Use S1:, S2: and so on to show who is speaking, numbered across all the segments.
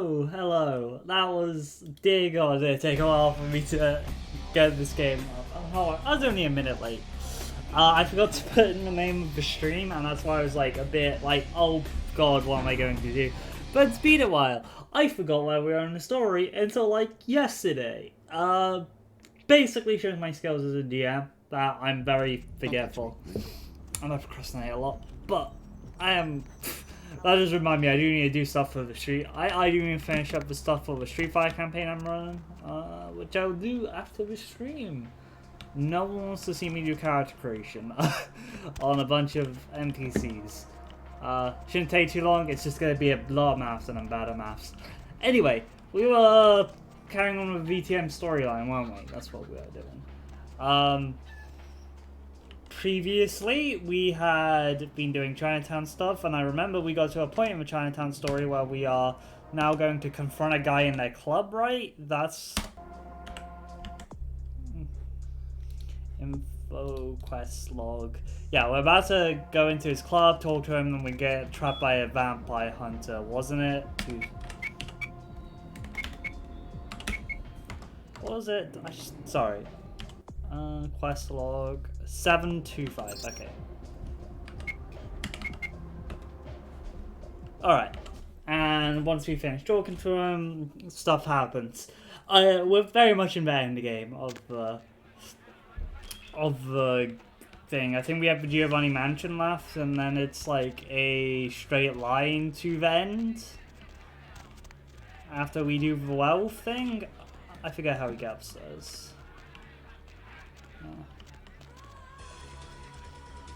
S1: Oh, hello. That was, dear God, it take a while for me to get this game up. Oh, I was only a minute late. I forgot to put in the name of the stream, and that's why I was like a bit like, oh God, what am I going to do? But it's been a while. I forgot where we were in the story until like yesterday. Basically shows my skills as a DM that I'm very forgetful and I procrastinate a lot, but I am. That just remind me, I do need to do stuff for the street. I do need to finish up the stuff for the Street Fighter campaign I'm running, which I'll do after the stream. No one wants to see me do character creation on a bunch of NPCs. Shouldn't take too long, it's just going to be a lot of maths and I'm bad at maths. Anyway, we were carrying on with the VTM storyline, weren't we? That's what we were doing. Previously, we had been doing Chinatown stuff, and I remember we got to a point in the Chinatown story where we are now going to confront a guy in their club, right? That's... Info quest log. Yeah, we're about to go into his club, talk to him, and we get trapped by a vampire hunter, wasn't it? What was it? Sorry. Quest log 725. Okay. Alright. And once we finish talking to him, stuff happens. We're very much in the game of the thing. I think we have the Giovanni Mansion left, and then it's like a straight line to the end. After we do the well thing, I forget how we get upstairs. I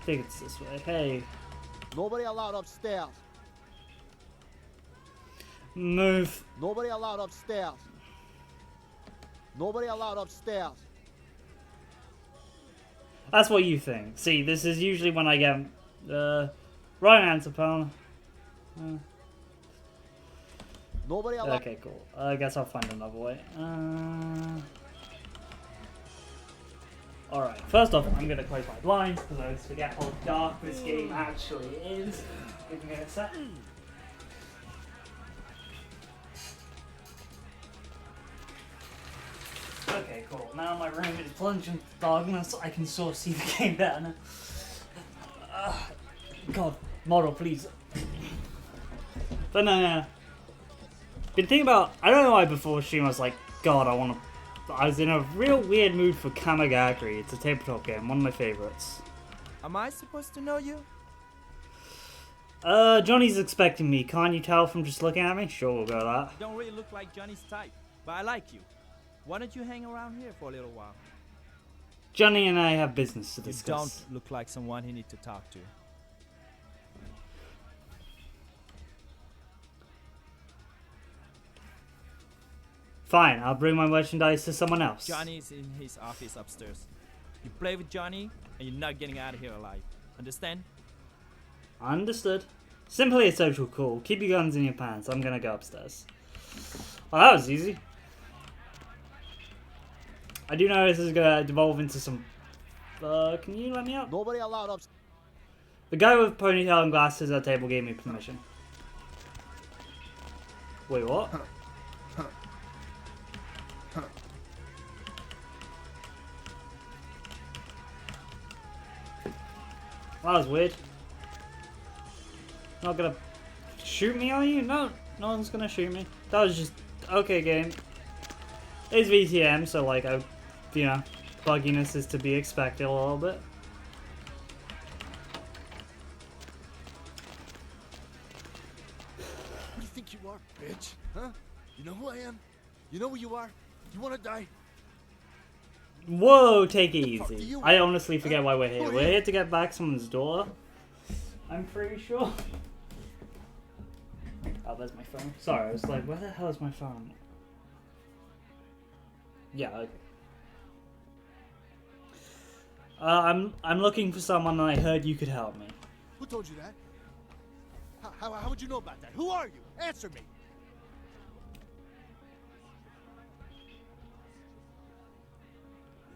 S1: think it's this way. Hey.
S2: Nobody allowed upstairs.
S1: Move.
S2: Nobody allowed upstairs. Nobody allowed upstairs.
S1: That's what you think. See, this is usually when I get right answer, pal.
S2: Nobody allowed.
S1: Okay, cool. I guess I'll find another way. Alright, first off, I'm gonna close my blinds because I always forget how dark this game actually is. Give me a sec. Okay, cool. Now my room is plunged into darkness. I can sort of see the game better now. God, model, please. But no. Been thinking about. I don't know why before stream I was like, God, I was in a real weird mood for Kamagakuri. It's a tabletop game, one of my favorites.
S3: Am I supposed to know you?
S1: Johnny's expecting me. Can't you tell from just looking at me? Sure, we'll go with that.
S3: You don't really look like Johnny's type, but I like you. Why don't you hang around here for a little while?
S1: Johnny and I have business to discuss.
S3: You don't look like someone he needs to talk to.
S1: Fine, I'll bring my merchandise to someone else.
S3: Johnny's in his office upstairs. You play with Johnny, and you're not getting out of here alive. Understand?
S1: Understood. Simply a social call. Keep your guns in your pants. I'm gonna go upstairs. Well, that was easy. I do know this is gonna devolve into some... can you let me out?
S2: Nobody allowed upstairs.
S1: The guy with ponytail and glasses at the table gave me permission. Wait, what? That was weird. Not gonna shoot me, are you? No, no one's gonna shoot me. That was just okay game. It's VTM, so like you know, bugginess is to be expected a little bit.
S2: Who do you think you are, bitch? Huh? You know who I am? You know who you are? You wanna die?
S1: Whoa, take it easy. I honestly forget why we're here. We're here to get back someone's door. I'm pretty sure. Oh, there's my phone. Sorry, I was like, where the hell is my phone? Yeah, okay. I'm looking for someone and I heard you could help me.
S2: Who told you that? How would you know about that? Who are you? Answer me.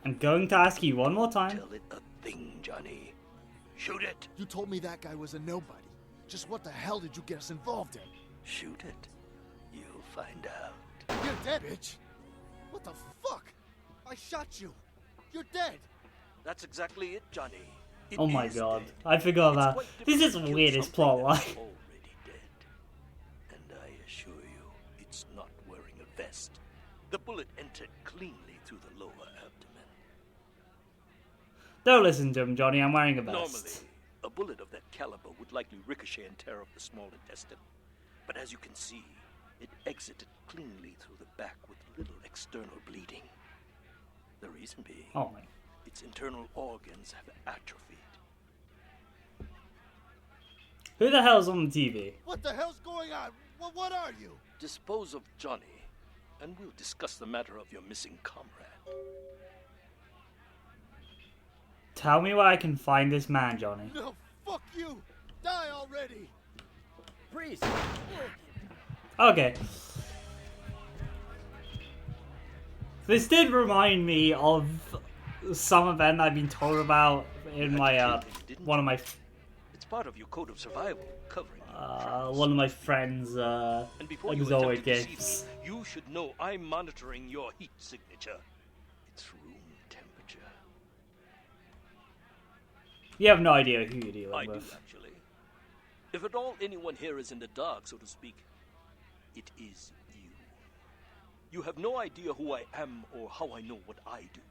S1: I'm going to ask you one more time.
S4: Tell it a thing, Johnny. Shoot it.
S2: You told me that guy was a nobody. Just what the hell did you get us involved in?
S4: Shoot it. You'll find out.
S2: You're dead, bitch. What the fuck? I shot you. You're dead.
S4: That's exactly it, Johnny. It
S1: Oh my
S4: is
S1: god.
S4: dead.
S1: I forgot
S4: It's
S1: that.
S4: quite
S1: This is
S4: difficult
S1: the
S4: to kill
S1: weirdest
S4: something
S1: plot
S4: that's
S1: line.
S4: already dead. And I assure you, it's not wearing a vest. The bullet entered cleanly through the lower abdomen.
S1: Don't listen to him, Johnny. I'm wearing a vest.
S4: Normally, a bullet of that caliber would likely ricochet and tear up the small intestine. But as you can see, it exited cleanly through the back with little external bleeding. The reason being,
S1: Oh my.
S4: its internal organs have atrophied.
S1: Who the hell's on the TV?
S2: What the hell's going on? What are you?
S4: Dispose of Johnny, and we'll discuss the matter of your missing comrade.
S1: Tell me where I can find this man, Johnny.
S2: No, fuck you. Die already.
S3: Priest!
S1: Okay. This did remind me of some event I've been told about in my one of my
S4: It's part of your code of survival, covering
S1: one of my friends
S4: and before you
S1: Exoid
S4: attempt to deceive
S1: games.
S4: me, you should know I'm monitoring your heat signature. It's room temperature.
S1: You have no idea who you're dealing
S4: I do,
S1: with.
S4: actually. If at all anyone here is in the dark, so to speak, it is you. You have no idea who I am or how I know what I do.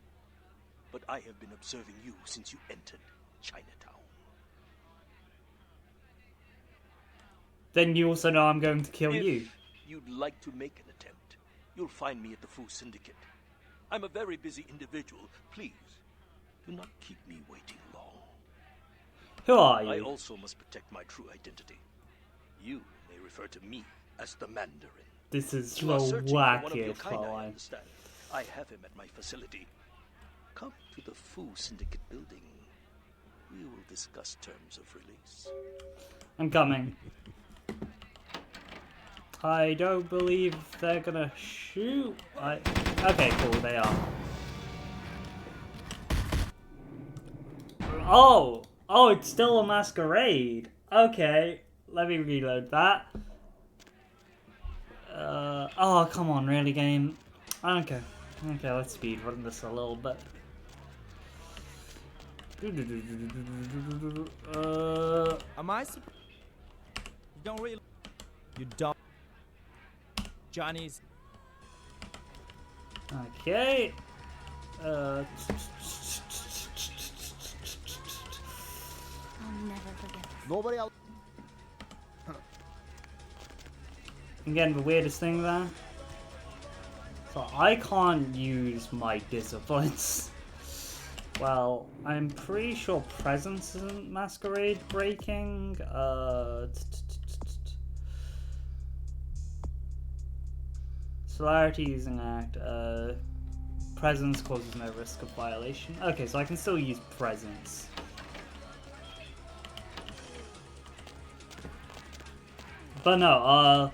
S4: But I have been observing you since you entered Chinatown.
S1: Then you also know I'm going to kill
S4: If
S1: you.
S4: you'd like to make an attempt, you'll find me at the Fu Syndicate. I'm a very busy individual. Please, do not keep me waiting long.
S1: Who are
S4: I
S1: you?
S4: also must protect my true identity. You may refer to me as the Mandarin.
S1: This is
S4: You are
S1: the
S4: searching for one of your
S1: wackiest
S4: kind, I
S1: line.
S4: understand. I have him at my facility. Come to the Fu Syndicate building. We will discuss terms of release.
S1: I'm coming. I don't believe they're gonna shoot. Okay, cool, they are. Oh, it's still a masquerade. Okay, let me reload that. Oh, come on, really, game? Okay, let's speed run this a little bit.
S3: Am I You don't really... You don't... Johnny's...
S1: Okay.
S5: I'll never forget this.
S2: Nobody else.
S1: Again, the weirdest thing there. So I can't use my disciplines. Well, I'm pretty sure presence isn't masquerade breaking. Celerity using act. Presence causes no risk of violation. Okay, so I can still use presence. But no,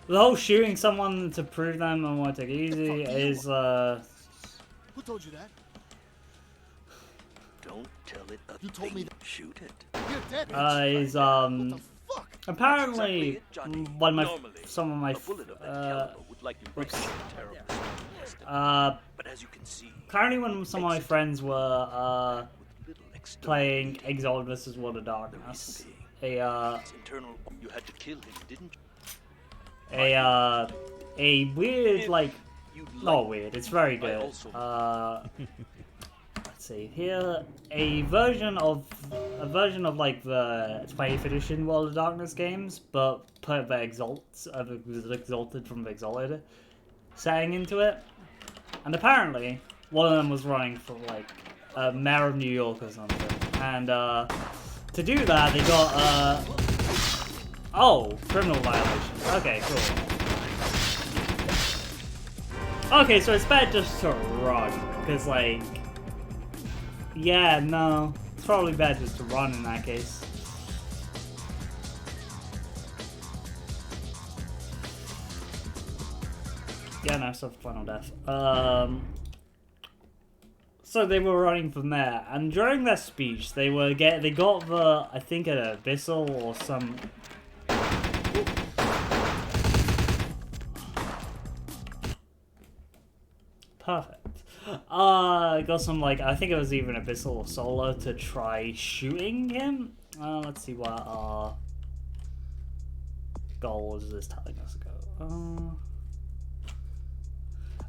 S1: the whole shooting someone to prove them and want to take it easy is,
S2: Who told you that?
S4: Don't tell it a
S2: You told
S4: thing.
S2: me that-
S4: Shoot it.
S2: You're dead, bitch.
S1: is,
S2: What the fuck?
S1: apparently,
S4: That's exactly it, Johnny.
S1: one of my,
S4: Normally,
S1: some of my,
S4: a bullet of that caliber would likely
S1: whoops.
S4: ricochet and tear up the small intestine. But as you can see,
S1: apparently when some of my friends were,
S4: with little external
S1: playing
S4: bleeding.
S1: Exalt vs. World of
S4: The
S1: Darkness,
S4: reason being,
S1: a
S4: its internal. You had to kill him, didn't you?
S1: a weird,
S4: If
S1: like,
S4: you'd
S1: not
S4: like-
S1: weird, it's very
S4: I
S1: good,
S4: also-
S1: let's see here, a version of like the 20th edition World of Darkness games, but put the Exalted from the Exalted setting into it, and apparently one of them was running for like mayor of New York or something, and to do that they got oh, criminal violation. Okay, cool. Okay, so it's better just to run, because, like, yeah, no, it's probably better just to run in that case. Yeah, no, so final death. So they were running from there, and during their speech, they got the, I think, an abyssal or some. Perfect. Got some, like, I think it was even Abyssal or Solar to try shooting him. Let's see what our goals is telling us to go.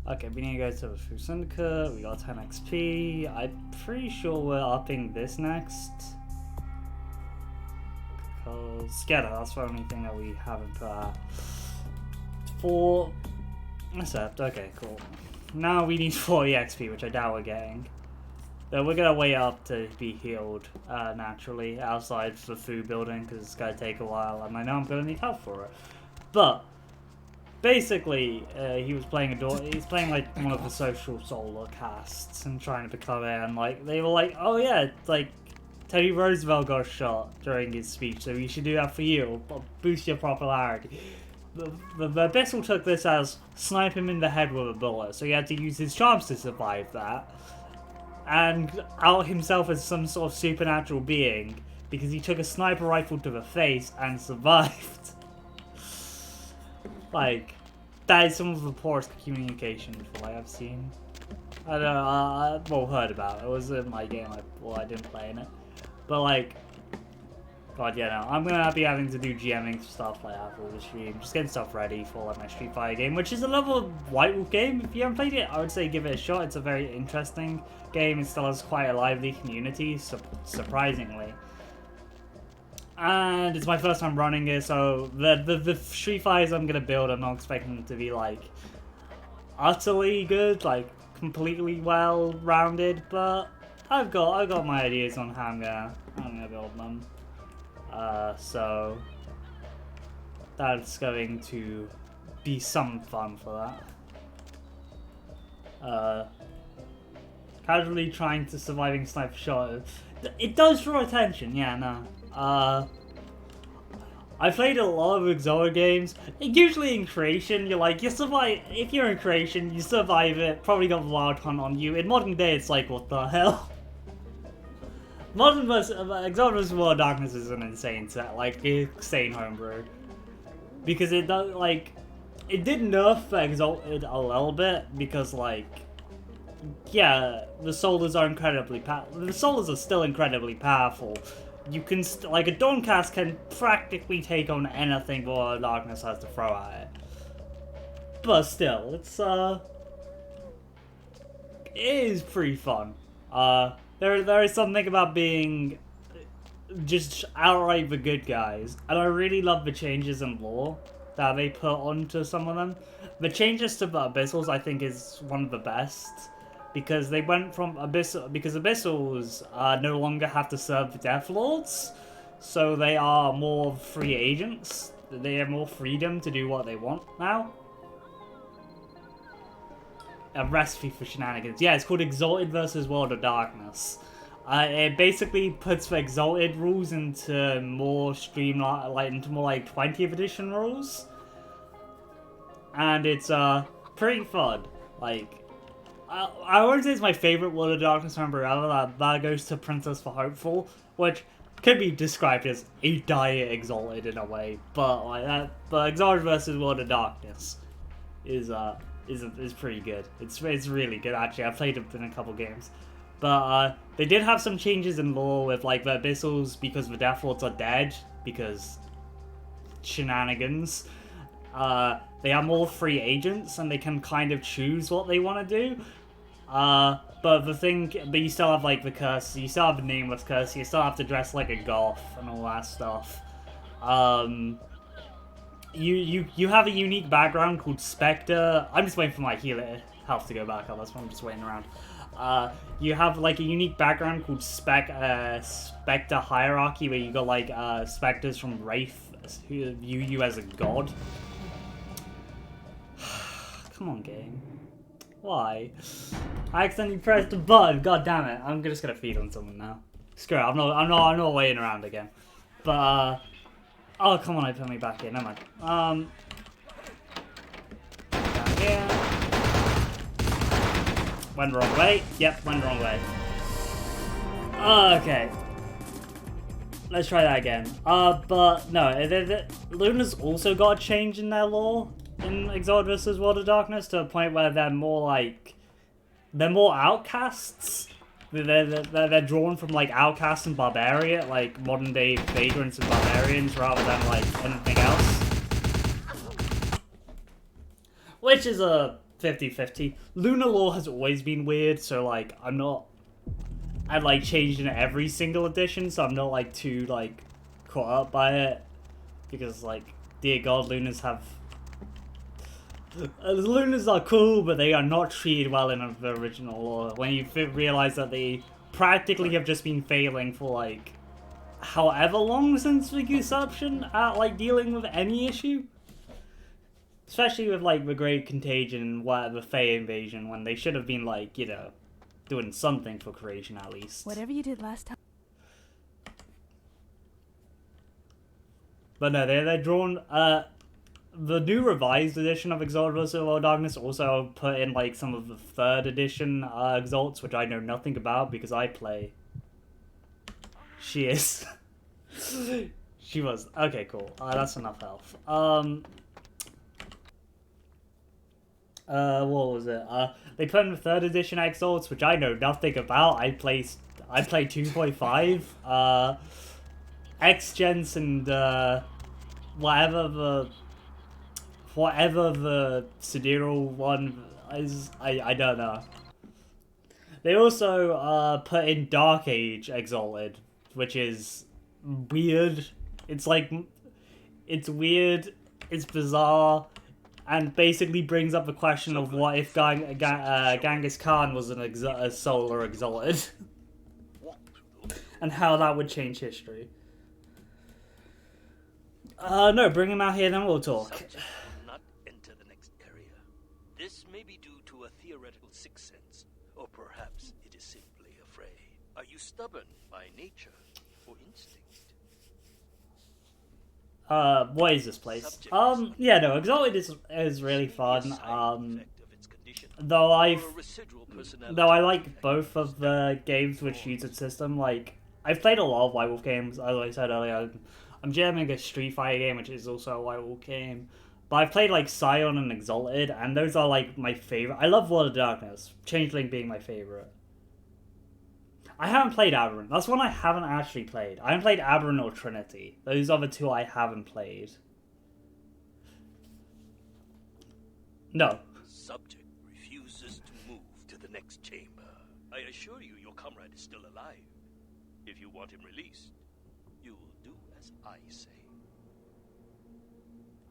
S1: Okay, we need to go to the Food Syndicate. We got 10 XP. I'm pretty sure we're upping this next. Because Scatter, that's the only thing that we haven't put out. For Accept, okay, cool. Now we need 40 XP, which I doubt we're getting. Though we're gonna wait up to be healed naturally outside the food building because it's gonna take a while, and I know I'm gonna need help for it. But basically, he was playing he's playing like one of the social solar casts and trying to become it, and like they were like, oh yeah, like Teddy Roosevelt got shot during his speech, so you should do that for you, boost your popularity. The Abyssal took this as snipe him in the head with a bullet, so he had to use his charms to survive that. And out himself as some sort of supernatural being, because he took a sniper rifle to the face and survived. Like, that is some of the poorest communication I've seen. I don't know, well, heard about. It was in my game, I didn't play in it. But like, God, yeah, no, I'm gonna be having to do GMing stuff like that for the stream. Just getting stuff ready for like my Street Fighter game, which is another White Wolf game. If you haven't played it, I would say give it a shot. It's a very interesting game. It still has quite a lively community, surprisingly. And it's my first time running it, so the Street Fighters I'm gonna build, I'm not expecting them to be like utterly good, like completely well-rounded, but I've got my ideas on how I'm gonna build them. So that's going to be some fun for that. Casually trying to surviving sniper shot. It does draw attention, yeah, no. I played a lot of Exotic games. Usually in creation, you survive. If you're in creation, you survive it. Probably got the wild hunt on you. In modern day, it's like, what the hell? Exotic vs. World of Darkness is an insane set, like insane homebrew, because it does it did nerf Exalted a little bit because yeah, the Solars are incredibly powerful. The Solars are still incredibly powerful. You can a Dawncast can practically take on anything World of Darkness has to throw at it, but still, it is pretty fun. There is something about being just outright the good guys, and I really love the changes in lore that they put onto some of them. The changes to the Abyssals, I think, is one of the best, because they went from Abyssals no longer have to serve the Death Lords, so they are more free agents. They have more freedom to do what they want now. A recipe for shenanigans. Yeah, it's called Exalted vs. World of Darkness. It basically puts the Exalted rules into more streamlined, into more like 20th edition rules, and it's pretty fun. Like, I wouldn't say it's my favorite World of Darkness member ever. That goes to Princess for Hopeful, which could be described as a diet Exalted in a way, but like that. But Exalted vs. World of Darkness is pretty good. It's really good, actually. I played it in a couple games. But they did have some changes in lore with like the Abyssals, because the Death Lords are dead because shenanigans. They are more free agents and they can kind of choose what they want to do. But you still have like the curse, you still have the nameless curse, you still have to dress like a goth and all that stuff. You have a unique background called Spectre. I'm just waiting for my healer health to go back up, that's why I'm just waiting around. You have like a unique background called Spectre Hierarchy, where you got like Spectres from Wraith who view you as a god. Come on, game. Why? I accidentally pressed the button. God damn it! I'm just gonna feed on someone now. Screw it. I'm not waiting around again. But oh, come on! I put me back in. Never mind. Down here. Went the wrong way. Yep, went the wrong way. Okay. Let's try that again. But no, Luna's also got a change in their lore in Exalted vs. World of Darkness, to a point where they're more like they're more outcasts. They're drawn from like outcasts and barbarian, like modern day vagrants and barbarians, rather than like anything else. Which is a 50-50. Lunar Law has always been weird, so like I've like changed in every single edition, so I'm not like too like caught up by it, because like dear God, Lunars are cool, but they are not treated well in the original lore. When you realize that they practically have just been failing for like however long since the usurpation at like dealing with any issue, especially with like the Great Contagion and the Fey invasion, when they should have been like, you know, doing something for creation at least.
S5: Whatever you did last time.
S1: But no, they're drawn. The new revised edition of Exalted vs. World Darkness also put in like some of the 3rd edition Exalts, which I know nothing about because I play. She is. She was. Okay, cool. That's enough health. What was it? They put in the 3rd edition Exalts, which I know nothing about. I play 2.5. X-Gens and whatever the sidereal one is, I don't know. They also put in Dark Age Exalted, which is weird. It's like, it's weird, it's bizarre, and basically brings up the question of what if Genghis Khan was a solar Exalted, and how that would change history. No, bring him out here, then we'll talk.
S4: Not enter the next area. This may be due to a theoretical sixth sense, or perhaps it is simply a fray. Are you stubborn by nature or instinct?
S1: What is this place? Yeah, no, Exalted is really fun. Though I like both of the games which use the system. Like, I've played a lot of White Wolf games, as I said earlier. I'm jamming a Street Fighter game, which is also a White Wolf game. But I've played, like, Scion and Exalted, and those are, like, my favorite. I love World of Darkness, Changeling being my favorite. I haven't played Avalon. That's one I haven't actually played. I haven't played Avalon or Trinity. Those are the two I haven't played. No.
S4: Subject refuses to move to the next chamber. I assure you, your comrade is still alive. If you want him released, you will do as I say.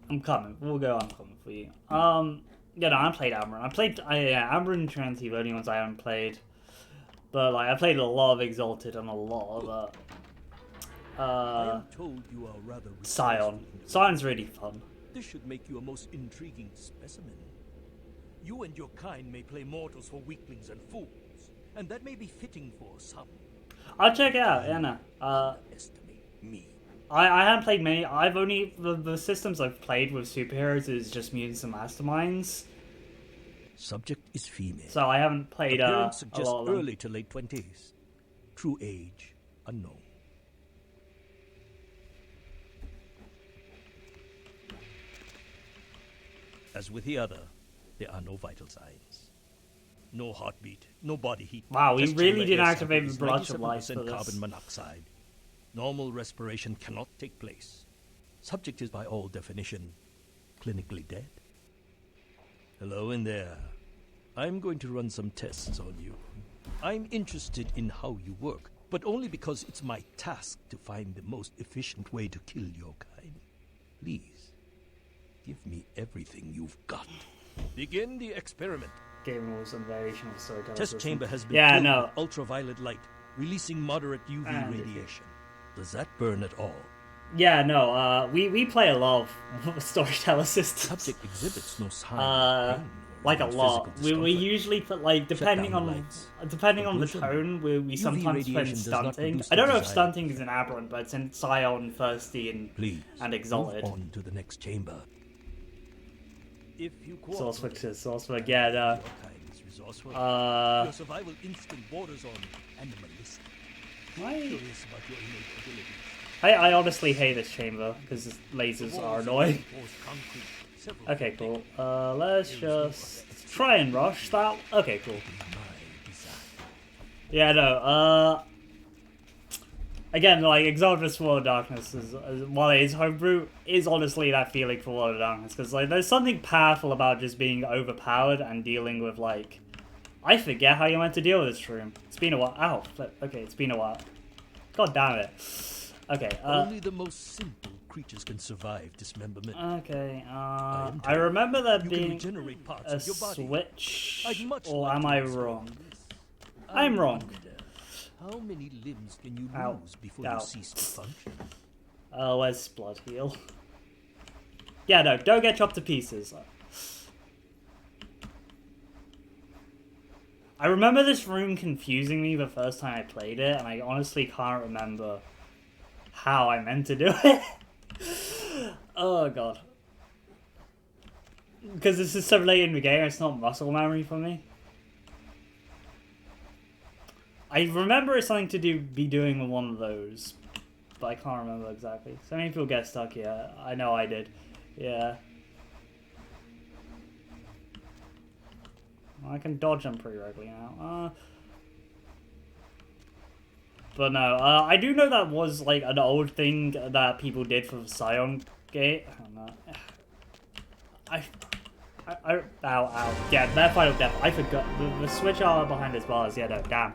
S1: I'm coming. I'm coming for you. Yeah, no, I haven't played Avalon. Avalon and Trinity, the only ones I haven't played. But, like, I played a lot of Exalted and a lot of,
S6: I am told you are rather
S1: Scion. Scion's really fun.
S6: This should make you a most intriguing specimen. You and your kind may play mortals for weaklings and fools, and that may be fitting for some.
S1: I'll check it out, yeah, no.
S6: Estimate me.
S1: I haven't played many. I've only... The systems I've played with superheroes is just mutants and masterminds.
S6: Subject is female.
S1: So I haven't played a lot
S6: suggests
S1: of them.
S6: early to late 20s. True age unknown. As with the other, there are no vital signs. No heartbeat, no body heat.
S1: Wow, we
S6: Just
S1: really did
S6: air
S1: activate the
S6: sample is
S1: blood of life for
S6: 97%
S1: this.
S6: carbon monoxide. Normal respiration cannot take place. Subject is by all definition clinically dead. Hello in there. I'm going to run some tests on you. I'm interested in how you work, but only because it's my task to find the most efficient way to kill your kind. Please, give me everything you've got. Begin the experiment.
S1: Game rules and variation of storytelling.
S6: Test
S1: system.
S6: chamber has been
S1: Yeah,
S6: filled
S1: no.
S6: with ultraviolet light, releasing moderate UV radiation. Does that burn at all?
S1: Yeah, no, we play a lot of storyteller systems.
S6: Subject exhibits no sign of pain or
S1: like a
S6: even
S1: lot.
S6: physical
S1: We
S6: discomfort.
S1: usually put, like, depending
S6: down
S1: on
S6: the lights.
S1: the
S6: Conclusion,
S1: tone, we
S6: UV
S1: sometimes put in
S6: radiation does not
S1: stunting.
S6: produce
S1: I don't
S6: the
S1: know if
S6: desired
S1: stunting is in Aberrant, but it's in Scion, Thirsty,
S6: Please,
S1: and Exalted.
S6: move on to the next chamber. If you
S1: Source
S6: cooperate,
S1: Sourcebook, yeah, no.
S6: your kind is resourceful. Your survival instinct borders on animalistic. Curious about your innate abilities.
S1: I honestly hate this chamber, because lasers are annoying. Okay, cool. Let's just try and rush that. Okay, cool. Yeah, no, again, like, Exodus World of Darkness is, while it is homebrew, is honestly that feeling for World of Darkness, because, like, there's something powerful about just being overpowered and dealing with, like, I forget how you meant to deal with this room. It's been a while. Ow, flip. Okay, it's been a while. God damn it. Okay,
S6: Only the most simple creatures can survive dismemberment.
S1: Okay, I remember there being
S6: parts
S1: a
S6: of your body.
S1: switch,
S6: I'd much
S1: or
S6: like
S1: am
S6: to
S1: I
S6: explain
S1: wrong?
S6: this.
S1: I'm wrong.
S6: How many limbs can you
S1: Ow.
S6: lose before
S1: Ow.
S6: you cease to function?
S1: Where's Blood Heal? Yeah, no, don't get chopped to pieces. I remember this room confusing me the first time I played it, and I honestly can't remember how I meant to do it. Oh god. Because this is so late in the game, it's not muscle memory for me. I remember it's something to be doing with one of those, but I can't remember exactly. So many people get stuck here. I know I did. Yeah. I can dodge them pretty regularly now. But no, I do know that was like an old thing that people did for the Scion gate. I don't know. Ow. Yeah, their final death. I forgot. The switch are behind his bars. Yeah, no, damn.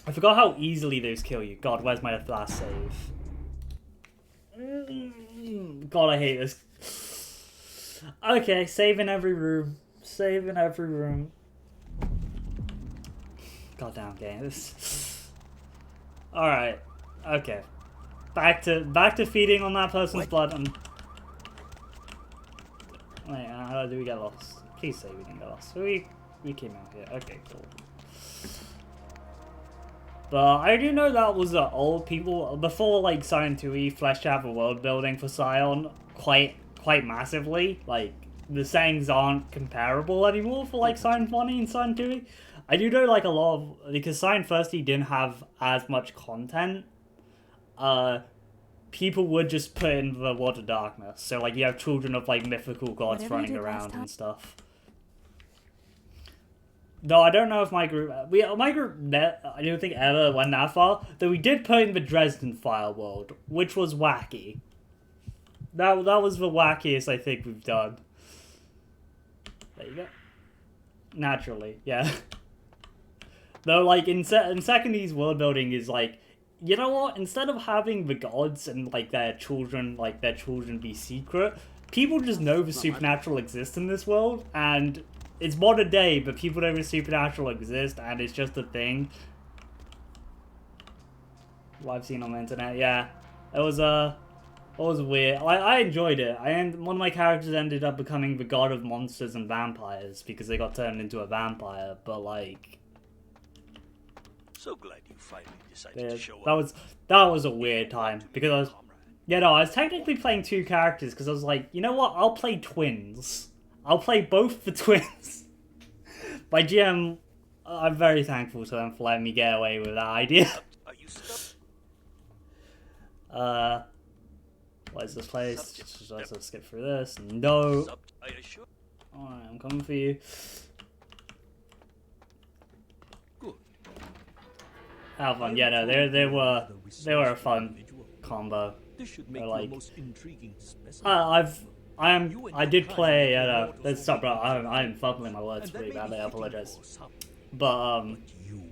S1: I forgot how easily those kill you. God, where's my last save? God, I hate this. Okay, save in every room. Save in every room. Goddamn game. Alright. Okay. Back to feeding on that person's blood and... Wait, how did we get lost? Please say we didn't get lost. We came out here. Okay, cool. But I do know that was old people before like Scion 2e fleshed out the world building for Scion quite massively. Like the settings aren't comparable anymore for like Scion 1e and Scion 2e. I do know like a lot of, because Scion 1st didn't have as much content. People would just put in the World of Darkness. So like you have children of like mythical gods
S5: Whatever you
S1: running
S5: did last
S1: around
S5: time.
S1: and stuff. Though I don't know if my group, I don't think ever went that far. Though we did put in the Dresden Fire world, which was wacky. That was the wackiest I think we've done. There you go. Naturally, yeah. Though, like in Second world building is like, you know what? Instead of having the gods and like their children be secret, people just know the supernatural exists in this world, and it's modern day, but people know the supernatural exist, and it's just a thing. What I've seen on the internet, yeah, it was weird. I enjoyed it. One of my characters ended up becoming the god of monsters and vampires because they got turned into a vampire. But like,
S4: So glad you finally decided to show
S1: that
S4: up.
S1: was a weird time because I was technically playing two characters because I was like, you know what? I'll play twins. I'll play both the twins. My GM, I'm very thankful to them for letting me get away with that idea.
S4: Are you stuck?
S1: What is this place? Let's skip through this. No.
S4: I assure.
S1: Alright, I'm coming for you.
S6: Good.
S1: Avalon, yeah, no, they were a fun combo.
S6: This should make
S1: They're
S6: you a
S1: like,
S6: most intriguing specimen.
S1: I did play, let's stop, bro, I'm fumbling my words
S6: And that
S1: pretty
S6: may be
S1: badly, I
S6: fitting
S1: apologize.
S6: for some,
S1: But,
S6: you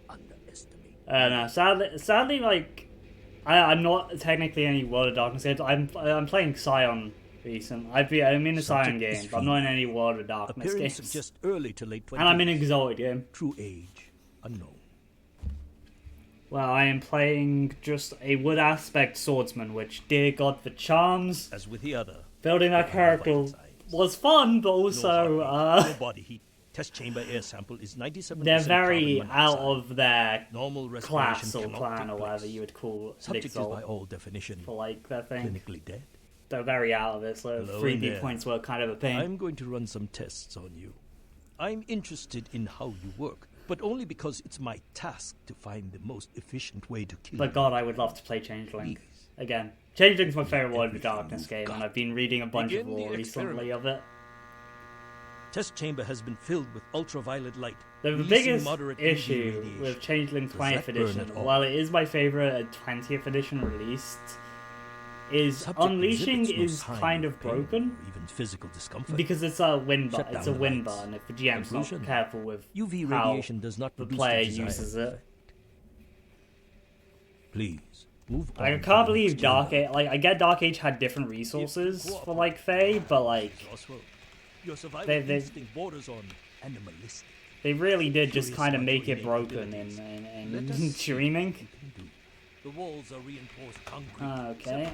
S6: underestimate.
S1: no, sadly, like, I'm not technically any World of Darkness games. I'm playing Scion recent. I'm in a Scion game, but I'm not in any World of Darkness
S6: Appearance
S1: games.
S6: suggests early to late 20s.
S1: And I'm in an Exalted game.
S6: True age unknown.
S1: Well, I am playing just a wood aspect swordsman, which, dear God, the charms.
S6: As with the other,
S1: Building that character was fun, but also,
S6: no body heat. Test chamber air sample is 97%.
S1: they're very
S6: carbon
S1: out
S6: monoxide.
S1: of their
S6: Normal
S1: class
S6: respiration
S1: or
S6: cannot
S1: clan
S6: take
S1: or whatever
S6: place.
S1: you would call
S6: Subject is by
S1: Exalt
S6: all definition
S1: for like that thing.
S6: clinically dead.
S1: They're very out of it, so
S6: Hello
S1: 3D
S6: in there.
S1: points were kind of a pain.
S6: I'm going to run some tests on you. I'm interested in how you work, but only because it's my task to find the most efficient way to kill
S1: But
S6: you.
S1: God, I would love to play Changeling
S6: Please.
S1: again. Changeling's my favorite World of
S6: Everything
S1: Darkness
S6: you've
S1: game,
S6: got.
S1: and I've been reading a bunch of
S6: Begin the
S1: lore recently
S6: experiment.
S1: of it.
S6: test chamber has been filled with ultraviolet light.
S1: The
S6: releasing
S1: biggest
S6: moderate UV
S1: issue
S6: radiation.
S1: with Changeling
S6: Does
S1: 20th
S6: that burn
S1: edition,
S6: at all?
S1: while it is my favorite 20th edition released, is
S6: Subject
S1: Unleashing
S6: exhibits no
S1: is
S6: sign
S1: kind of
S6: pain
S1: broken.
S6: or even physical discomfort.
S1: Because it's a win bar.
S6: Shut
S1: It's
S6: down
S1: a
S6: the
S1: win
S6: lights.
S1: bar, and if the GM's not
S6: Conclusion,
S1: careful with
S6: UV
S1: how
S6: radiation does not
S1: the
S6: produce
S1: player
S6: desired
S1: uses it.
S6: effect. Please move on.
S1: Like, I
S6: to the
S1: can't believe
S6: next
S1: Dark
S6: chamber.
S1: Age. Like, I get Dark Age had different resources for like Fae, but like
S6: Crossroad. Your survival
S1: They-
S6: instinct borders on animalistic.
S1: they really did just
S6: Curious
S1: kind of
S6: what
S1: make
S6: your
S1: it
S6: innate
S1: broken
S6: abilities.
S1: in
S6: Let us see
S1: streaming.
S6: what you can do. The walls are reinforced concrete.
S1: Okay,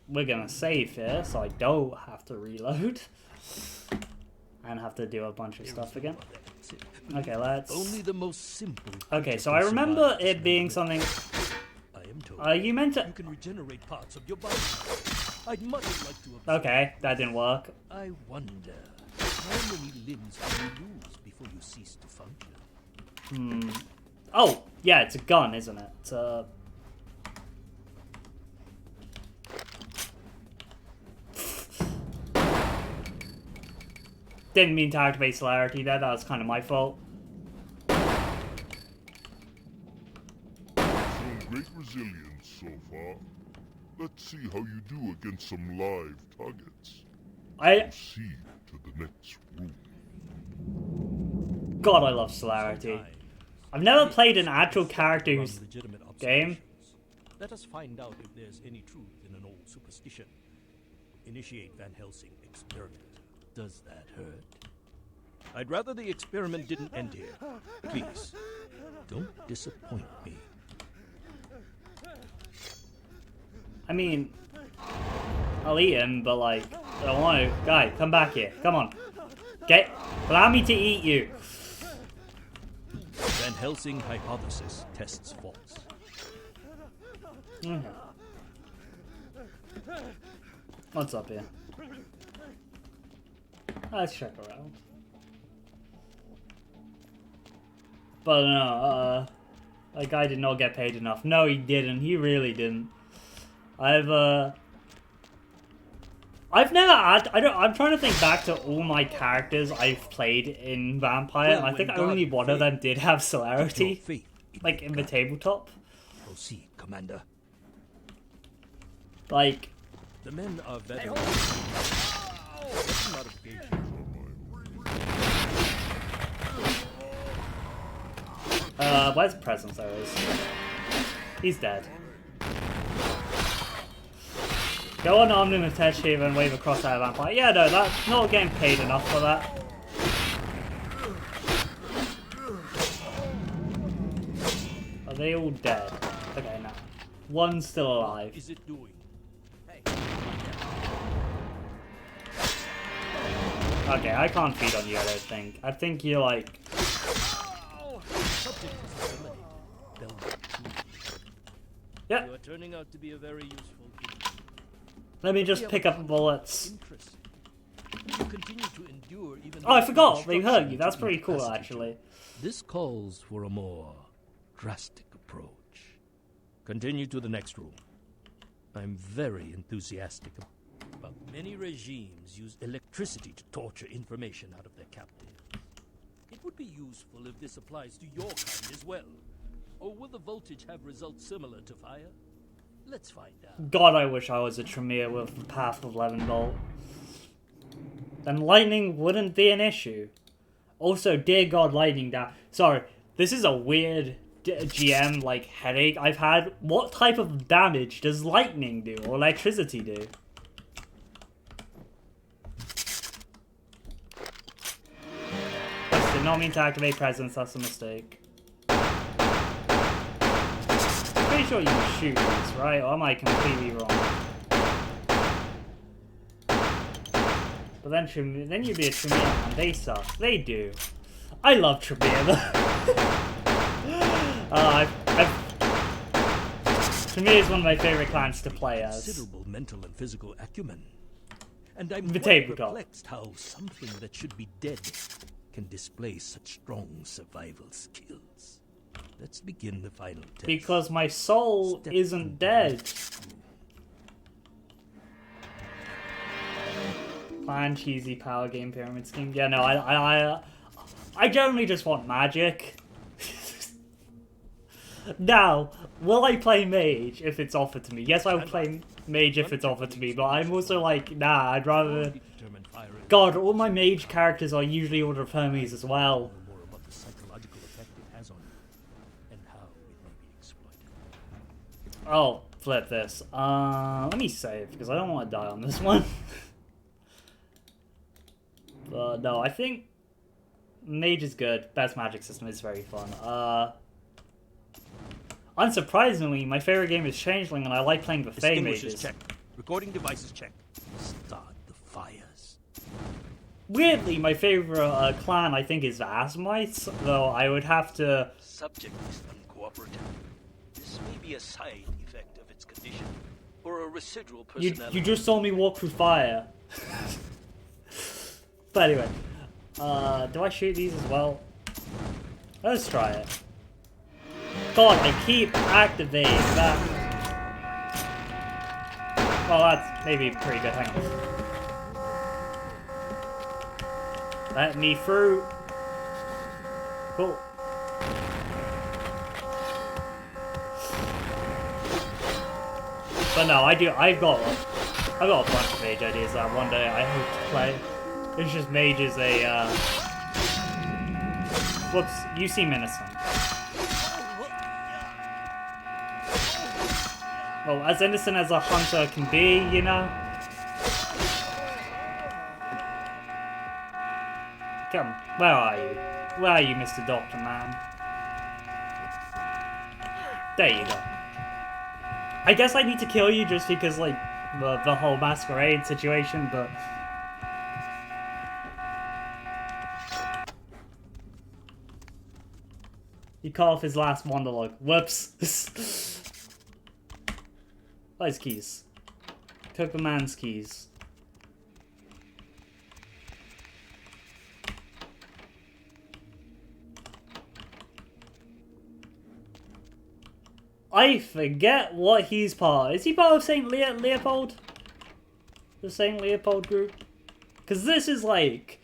S1: we're gonna save here, so I don't have to reload and have to do a bunch of stuff again. Okay, let's.
S6: Only the most simple.
S1: Okay, so
S6: creature
S1: I
S6: can
S1: remember
S6: survive this
S1: it being
S6: memory.
S1: something.
S6: I am told.
S1: You meant to.
S6: You can regenerate parts of your body. I'd much like to observe.
S1: Okay, that didn't work.
S6: I wonder how many limbs will you lose before you cease to function.
S1: Oh, yeah, it's a gun, isn't it? It's Didn't mean to activate celerity there, that was kind of my fault.
S7: Shown great resilience so far. Let's see how you do against some live targets. Proceed to the next room.
S1: God, I love celerity. I've never played an actual character who's
S6: Legitimate
S1: game.
S6: observations. Let us find out if there's any truth in an old superstition. Initiate Van Helsing experiment. Does that hurt? I'd rather the experiment didn't end here. Please, don't disappoint me.
S1: I mean, I'll eat him, but like, I don't want to. Guy, come back here. Come on. Allow me to eat you.
S6: Van Helsing hypothesis tests false.
S1: What's up here? Let's check around. But no, that guy did not get paid enough. No, he didn't. He really didn't. I'm trying to think back to all my characters I've played in Vampire, and I think only one of them did have celerity, like in the tabletop.
S6: Proceed, Commander.
S1: Like,
S6: The men are veterans. What modifications are
S1: where's Presence? There is. He's dead. Go on armed in a Ted Shiva and wave across that vampire. Yeah, no, that's not getting paid enough for that. Are they all dead? Okay, no. One's still alive.
S6: Is it doing?
S1: Okay, I can't feed on you, I don't think. I think you're like...
S6: Subject is eliminated.
S1: Yeah,
S6: You are turning out to be a very useful kid.
S1: let me just pick up bullets.
S6: Interesting. You continue to endure even
S1: Oh, I
S6: though
S1: forgot! They
S6: instruction
S1: hurt you. That's
S6: to
S1: pretty cool,
S6: incapacity.
S1: actually.
S6: This calls for a more drastic approach. Continue to the next room. I'm very enthusiastic about many regimes use electricity to torture information out of their captives. It would be useful if this applies to your kind as well. Or will the voltage have results similar to fire? Let's find out.
S1: God, I wish I was a Tremere with the path of 11 volt. Then lightning wouldn't be an issue. Also, dear God, lightning down. Sorry, this is a weird GM, like, headache I've had. What type of damage does lightning do, or electricity do? Did not mean to activate presence, that's a mistake. Pretty sure you can shoot these, right? Or am I completely wrong? But then you'd be a Tremere, and they suck. They do. I love Tremere, though. Tremere is one of my favorite clans to play as.
S6: Considerable mental and physical acumen. And I'm
S1: The
S6: quite
S1: tabletop.
S6: perplexed how something that should be dead can display such strong survival skills. Let's begin the final test.
S1: Because my soul
S6: Step
S1: isn't
S6: into
S1: dead.
S6: the next room.
S1: Clan, cheesy power game, pyramid scheme. Yeah, no, I generally just want magic. Now, will I play mage if it's offered to me? Yes, I will play mage if it's offered to me, but I'm also like, nah, I'd rather... God, all my mage characters are usually Order of Hermes as well.
S6: More about the psychological effect it has on you, and how it may be exploited.
S1: I'll flip this. Let me save, because I don't want to die on this one. But no, I think mage is good. Best magic system is very fun. Unsurprisingly, my favorite game is Changeling, and I like playing the Fey mages.
S6: Check. Recording devices check. Start the fires.
S1: Weirdly, my favorite clan, I think, is the Asamites, though I would have to...
S4: Subject is uncooperative. This may be a side effect of its condition, or a residual personality.
S1: You just saw me walk through fire. But anyway, do I shoot these as well? Let's try it. God, I keep activating that. Well, that's maybe pretty good. Hang on. Let me through. Cool. But no, I've got a bunch of mage ideas that one day I hope to play. It's just mage is a whoops, you seem innocent. Well, as innocent as a hunter can be, you know? Come, where are you? Where are you, Mr. Doctor Man? There you go. I guess I need to kill you just because, like, the whole Masquerade situation, but... He cut off his last monologue. Whoops. Oh, his keys. Took the man's keys. I forget what he's part of. Is he part of St. Leopold? The St. Leopold group? Because this is like...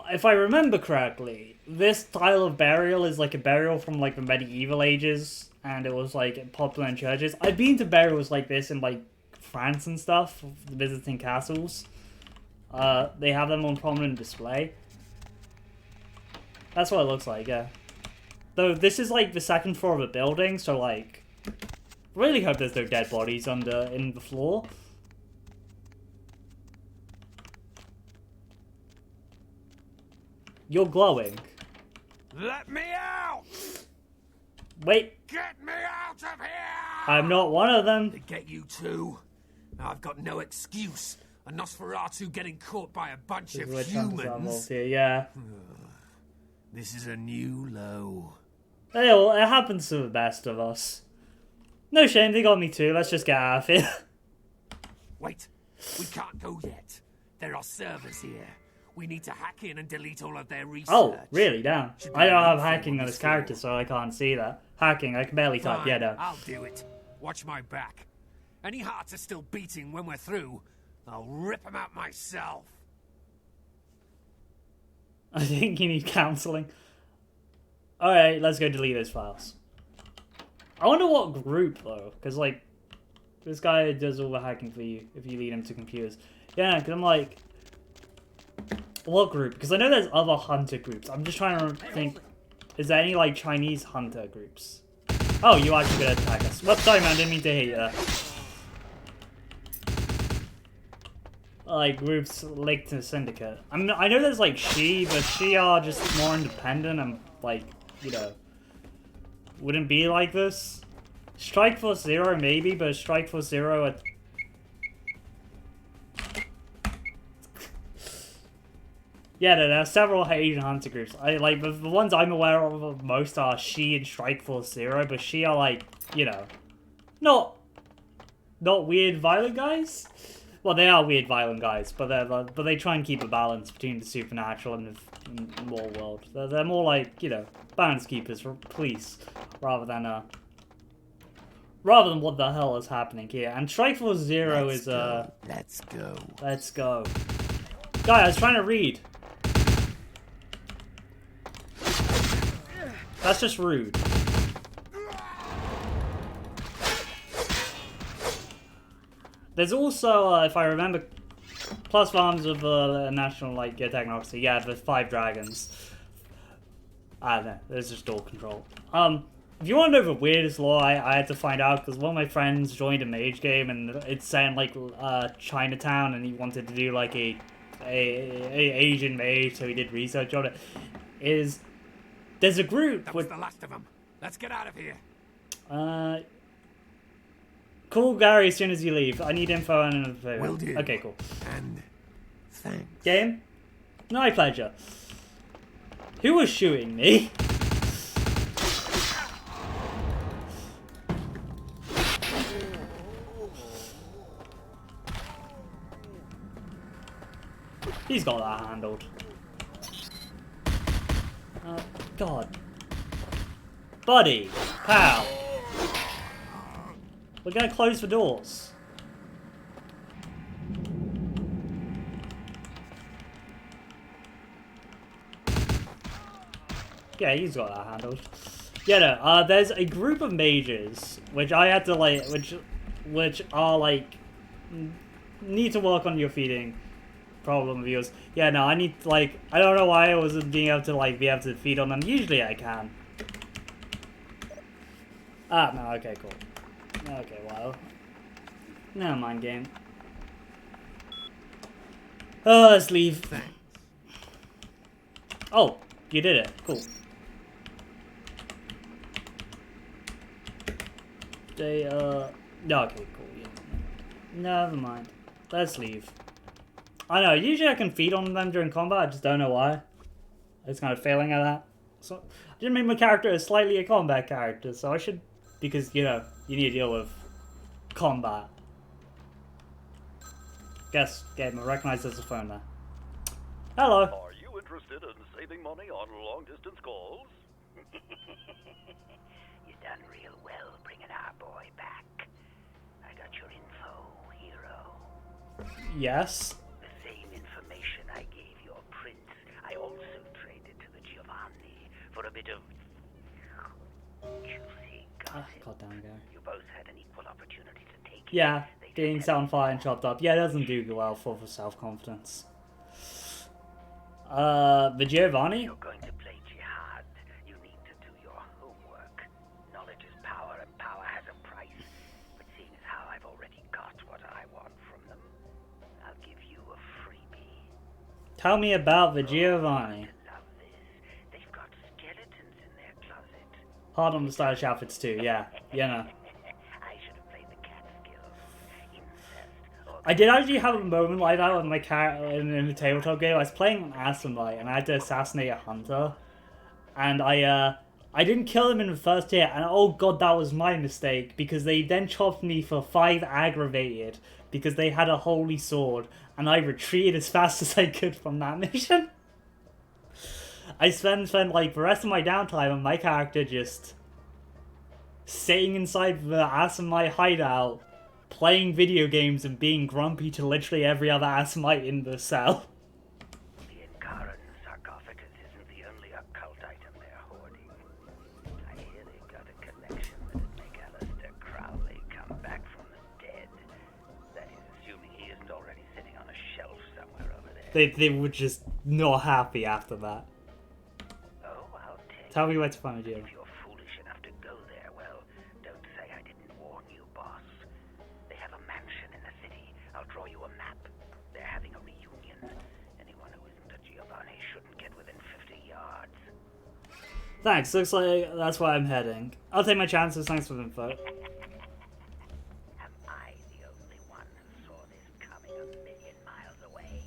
S1: If I remember correctly, this style of burial is like a burial from like the medieval ages. And it was like popular in churches. I've been to burials like this in like France and stuff, visiting castles. They have them on prominent display. That's what it looks like, yeah. Though this is like the second floor of a building, so like, really hope there's no dead bodies in the floor. You're glowing.
S8: Let me out!
S1: Wait.
S8: Get me out of here!
S1: I'm not one of them.
S8: They get you too. Now I've got no excuse. A Nosferatu getting caught by a bunch of humans.
S1: Here, yeah.
S8: This is a new low.
S1: Hey, well, it happens to the best of us. No shame, they got me too. Let's just get out of here.
S8: Wait, we can't go yet. There are servers here. We need to hack in and delete all of their research.
S1: Oh, really? Damn. I don't have hacking on this character, so I can't see that. Hacking, I can barely type.
S8: Fine,
S1: Yeah, no.
S8: I'll do it. Watch my back. Any hearts are still beating when we're through, I'll rip them out myself.
S1: I think you need counseling. Alright, let's go delete those files. I wonder what group, though. Because, like, this guy does all the hacking for you if you lead him to computers. Yeah, because I'm like... What group? Because I know there's other hunter groups. I'm just trying to think... Is there any, like, Chinese hunter groups? Oh, you actually gonna attack us. Whoops, sorry, man. Didn't mean to hit you there. Like, groups linked to the Syndicate. I mean, I know there's, like, She, but She are just more independent and, like, you know... Wouldn't be like this. Strike Force Zero, maybe, but Strike Force Zero... Yeah, there are several Asian hunter groups. The ones I'm aware of most are She and Strike Force Zero, but She are like, you know, not weird violent guys. Well, they are weird violent guys, but they try and keep a balance between the supernatural and the moral world. They're more like, you know, balance keepers for police rather than rather than what the hell is happening here. And Strike Force Zero is
S8: Let's go.
S1: Let's go. Guy, I was trying to read. That's just rude. There's also, if I remember, plus farms of national like technocracy. Yeah, the 5 dragons. I don't know. There's just door control. If you want to know the weirdest lore, I had to find out because one of my friends joined a mage game and it's set in like Chinatown, and he wanted to do like a Asian mage, so he did research on it. There's a group
S8: That was the last of them. Let's get out of here.
S1: Call Gary as soon as you leave. I need info and an favor.
S8: Will do.
S1: Okay, cool.
S8: And thanks.
S1: Game? My pleasure. Who was shooting me? He's got that handled. God. Buddy. Pal. We're gonna close the doors. Yeah, he's got that handled. Yeah, no, there's a group of mages, which I had to, like, which are, like, need to work on your feeding problem of yours. Yeah, no, I need, like, I don't know why I wasn't being able to, like, be able to feed on them. Usually I can. Ah, no, okay, cool. Okay, well. Never mind, game. Oh, let's leave.
S8: Thanks.
S1: Oh, you did it. Cool. They, no, okay, cool, yeah. Never mind. Let's leave. I know, usually I can feed on them during combat, I just don't know why. It's kind of failing at that. So, I didn't make my character as slightly a combat character, so I should, because, you know, you need to deal with combat. Guess, game, I recognize there's a phone there. Hello.
S9: Are you interested in saving money on long-distance calls?
S10: You done real well bringing our boy back. I got your info, hero.
S1: Yes.
S10: The same information I gave your prince, I also traded to the Giovanni for a bit of juicy gossip.
S1: God damn it,
S10: You both had an equal opportunity to take it.
S1: yeah,
S10: They
S1: being
S10: just
S1: set on fire and chopped up. Yeah, it doesn't do well for self-confidence. The Giovanni?
S10: You're going to play jihad. You need to do your homework. Knowledge is power, and power has a price. But seeing as how I've already got what I want from them, I'll give you a freebie.
S1: Tell me about the Giovanni.
S10: Love this. They've got skeletons in their closet.
S1: Hard on the stylish outfits too, yeah. Yeah, no.
S10: I should have played the cat skills. Incest. Or
S1: I did actually have a moment like that with my character in the tabletop game. I was playing an Asimite and I had to assassinate a hunter. And I didn't kill him in the first hit, and oh god, that was my mistake, because they then chopped me for 5 aggravated, because they had a holy sword, and I retreated as fast as I could from that mission. I spent like the rest of my downtime on my character just sitting inside the Asimite hideout, playing video games and being grumpy to literally every other Asimite in the cell.
S10: the Inkaran sarcophagus isn't the only occult item they're hoarding. I hear they've got a collection that'd make Alistair Crowley come back from the dead. That is, assuming he isn't already sitting on a shelf somewhere over there.
S1: They were just not happy after that.
S10: Oh, I'll
S1: Tell me where to find you.
S10: If you're foolish enough to go there, well, don't say I didn't warn you, boss. They have a mansion in the city. I'll draw you a map. They're having a reunion. Anyone who isn't a Giovanni shouldn't get within 50 yards.
S1: Thanks, looks like that's where I'm heading. I'll take my chances, thanks for the info.
S10: Am I the only one who saw this coming a million miles away?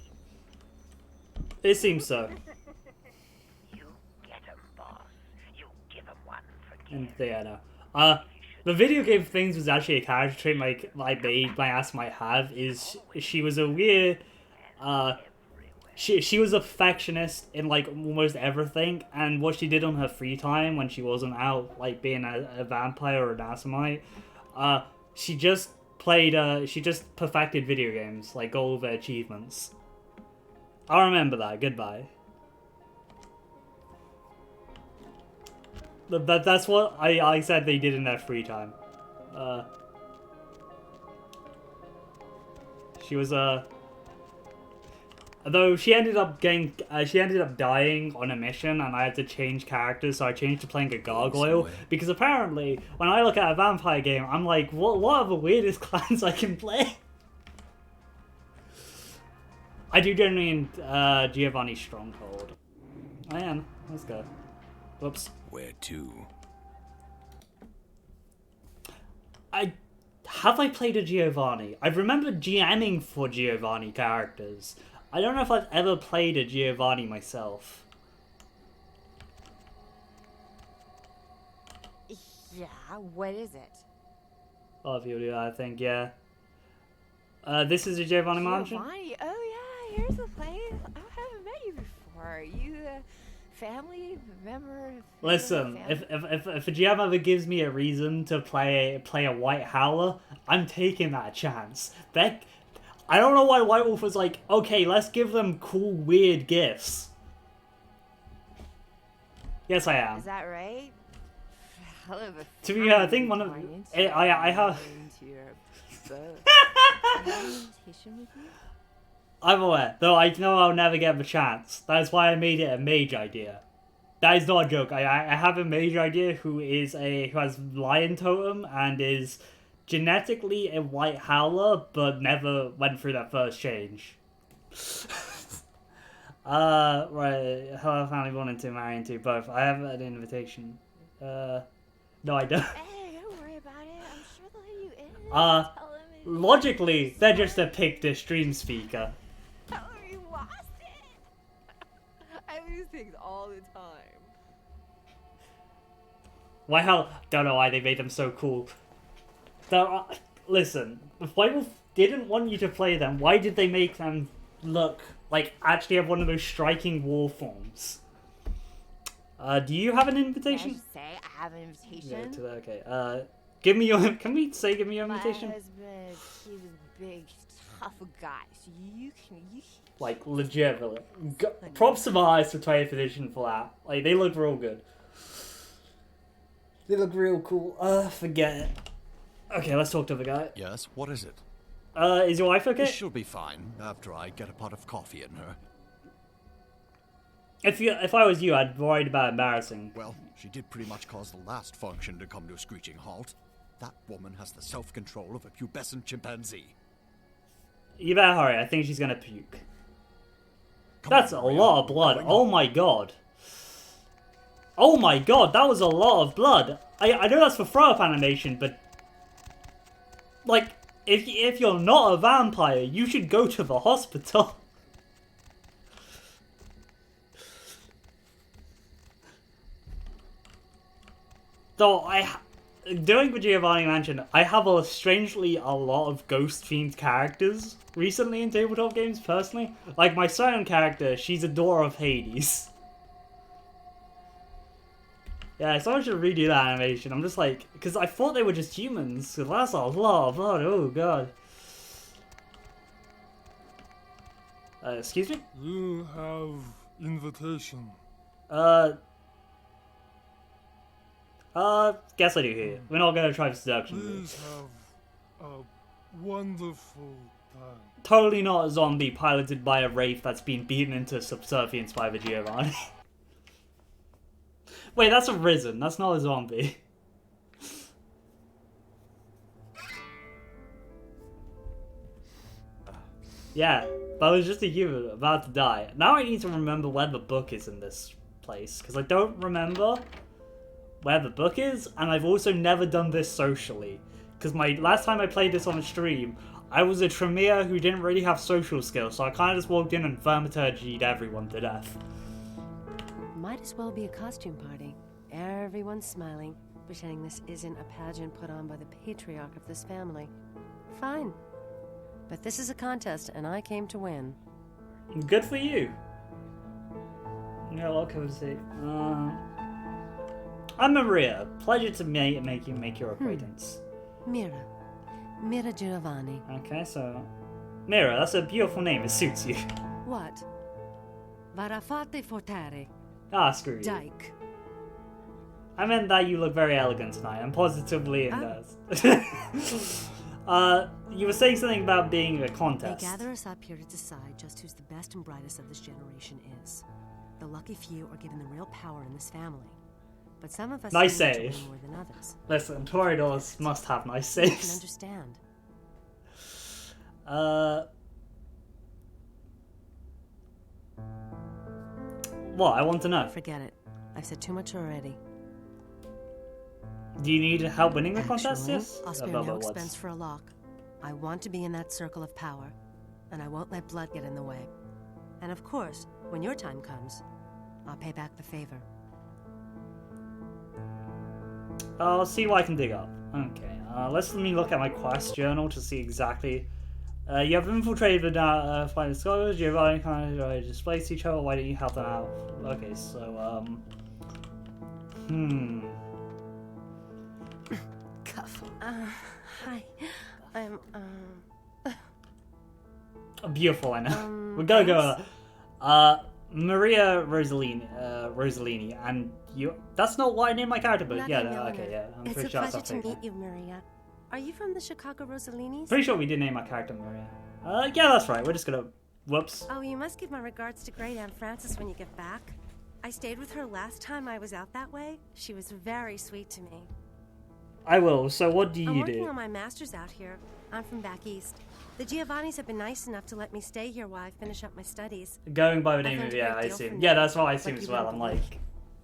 S1: It seems so.
S10: You get 'em, boss. You give 'em one for
S1: And
S10: gift.
S1: yeah, no. The video game things was actually a character trait my ass might have, is she was a weird, she was a perfectionist in like almost everything, and what she did on her free time when she wasn't out like being a vampire or an Asimite, She just played, she just perfected video games, like all of her achievements. I'll remember that, goodbye. That's what I said they did in their free time. She was, though she ended up dying on a mission, and I had to change characters, so I changed to playing a gargoyle, because apparently, when I look at a vampire game, I'm like, what are the weirdest clans I can play? I do generally in Giovanni's Stronghold. I am. Let's go. Whoops.
S2: Where to?
S1: Have I played a Giovanni? I remember GMing for Giovanni characters. I don't know if I've ever played a Giovanni myself.
S5: Yeah, what is it?
S1: A lot of people do that, I think, yeah. This is a Giovanni mansion?
S5: Giovanni? Oh yeah, here's the place. I haven't met you before. You family member?
S1: Listen,
S5: family?
S1: if a GM ever gives me a reason to play a White Howler, I'm taking that chance. I don't know why White Wolf was like, okay, let's give them cool, weird gifts. Yes, I am.
S5: Is that right?
S1: To be fair, I think one of I have. I'm aware, though I know I'll never get the chance. That's why I made it a mage idea. That is not a joke. I have a mage idea who has lion totem and is genetically a White Howler, but never went through that first change. Right. Hello, family 1 and 2, marry into both. I have an invitation. No, I don't.
S5: Hey, don't worry about it. I'm sure they'll let you in.
S1: Logically, they're just a pick the stream speaker.
S5: Tell them you lost it. I lose things all the time.
S1: Why hell? Don't know why they made them so cool. Listen, if White Wolf didn't want you to play them, why did they make them look like actually have one of those striking war forms? Do you have an invitation?
S5: Can I say I have an invitation?
S1: Yeah, okay. Give me your. Can we say give me your invitation?
S5: My husband, he's a big, tough guy, so you can.
S1: Like legitimately, props to my eyes for 20th edition for that. Like they look real good. They look real cool. Forget it. Okay, let's talk to the guy.
S2: Yes, what is it?
S1: Is your wife okay?
S2: She'll be fine after I get a pot of coffee in her.
S1: If I was you, I'd worried about embarrassing.
S2: Well, she did pretty much cause the last function to come to a screeching halt. That woman has the self-control of a pubescent chimpanzee.
S1: You better hurry. I think she's gonna puke. That's a lot of blood. Oh my god. Oh my god, that was a lot of blood. I know that's for throw-up animation, but like, if you're not a vampire, you should go to the hospital. Though doing the Giovanni Mansion, I have strangely a lot of ghost-themed characters recently in tabletop games, personally. Like, my certain character, she's a daughter of Hades. Yeah, someone should redo that animation. I'm just like, because I thought they were just humans, because that's a lot of blood, oh god. Excuse me?
S11: You have invitation.
S1: Guess I do here. We're not gonna try seduction.
S11: Please have a wonderful time.
S1: Totally not a zombie piloted by a wraith that's been beaten into subservience by the Giovanni. Wait, that's a risen. That's not a zombie. Yeah, but I was just a human about to die. Now I need to remember where the book is in this place, because I don't remember where the book is, and I've also never done this socially. Because my last time I played this on a stream, I was a Tremere who didn't really have social skills, so I kind of just walked in and thaumaturgied everyone to death.
S12: Might as well be a costume party. Everyone's smiling, pretending this isn't a pageant put on by the patriarch of this family. Fine. But this is a contest, and I came to win.
S1: Good for you. Yeah, what can I say? I'm Maria. Pleasure to make your acquaintance.
S12: Mira. Mira Giovanni.
S1: Okay, so... Mira, that's a beautiful name. It suits you.
S12: What? Varafate fortare.
S1: Ah, screw you.
S12: Dyke.
S1: I meant that you look very elegant tonight, and positively in does. You were saying something about being a contest.
S12: They gather us up here to decide just who's the best and brightest of this generation is. The lucky few are given the real power in this family. But some of us
S1: nice
S12: seem to
S1: save.
S12: win more than others.
S1: Listen, Toreadors must have nice
S12: You can
S1: saves.
S12: understand.
S1: What? I want to know.
S12: Forget it. I've said too much already.
S1: Do you need help winning the contest?
S12: Actually,
S1: Yes?
S12: I'll spare no expense for a lock. I want to be in that circle of power, and I won't let blood get in the way. And of course, when your time comes, I'll pay back the favor.
S1: I'll see what I can dig up. Okay, let me look at my quest journal to see exactly. You have infiltrated the fighting scholars. You have kind of displaced each other. Why don't you help them out? Okay, so
S12: Cuff. Hi. I'm
S1: beautiful, I know. We're gonna go. Maria Rosalini, and you. That's not what I named my character, but yeah, okay, yeah. I'm
S12: it's
S1: pretty
S12: a
S1: sure
S12: pleasure
S1: that's
S12: to
S1: okay.
S12: meet you, Maria. Are you from the Chicago Rosalinis?
S1: Pretty sure we did name my character Maria. Yeah, that's right. We're just gonna. Whoops.
S12: Oh, you must give my regards to Great Aunt Frances when you get back. I stayed with her last time I was out that way. She was very sweet to me.
S1: I will. So what do
S12: I'm
S1: you
S12: working
S1: do?
S12: on my master's out here. I'm from back east. The Giovannis have been nice enough to let me stay here while I finish up my studies.
S1: Going by the
S12: I've
S1: name
S12: learned
S1: of
S12: a
S1: yeah,
S12: great
S1: I
S12: deal
S1: assume.
S12: from
S1: Yeah,
S12: you,
S1: that's what I assume
S12: like
S1: as
S12: you
S1: well.
S12: wouldn't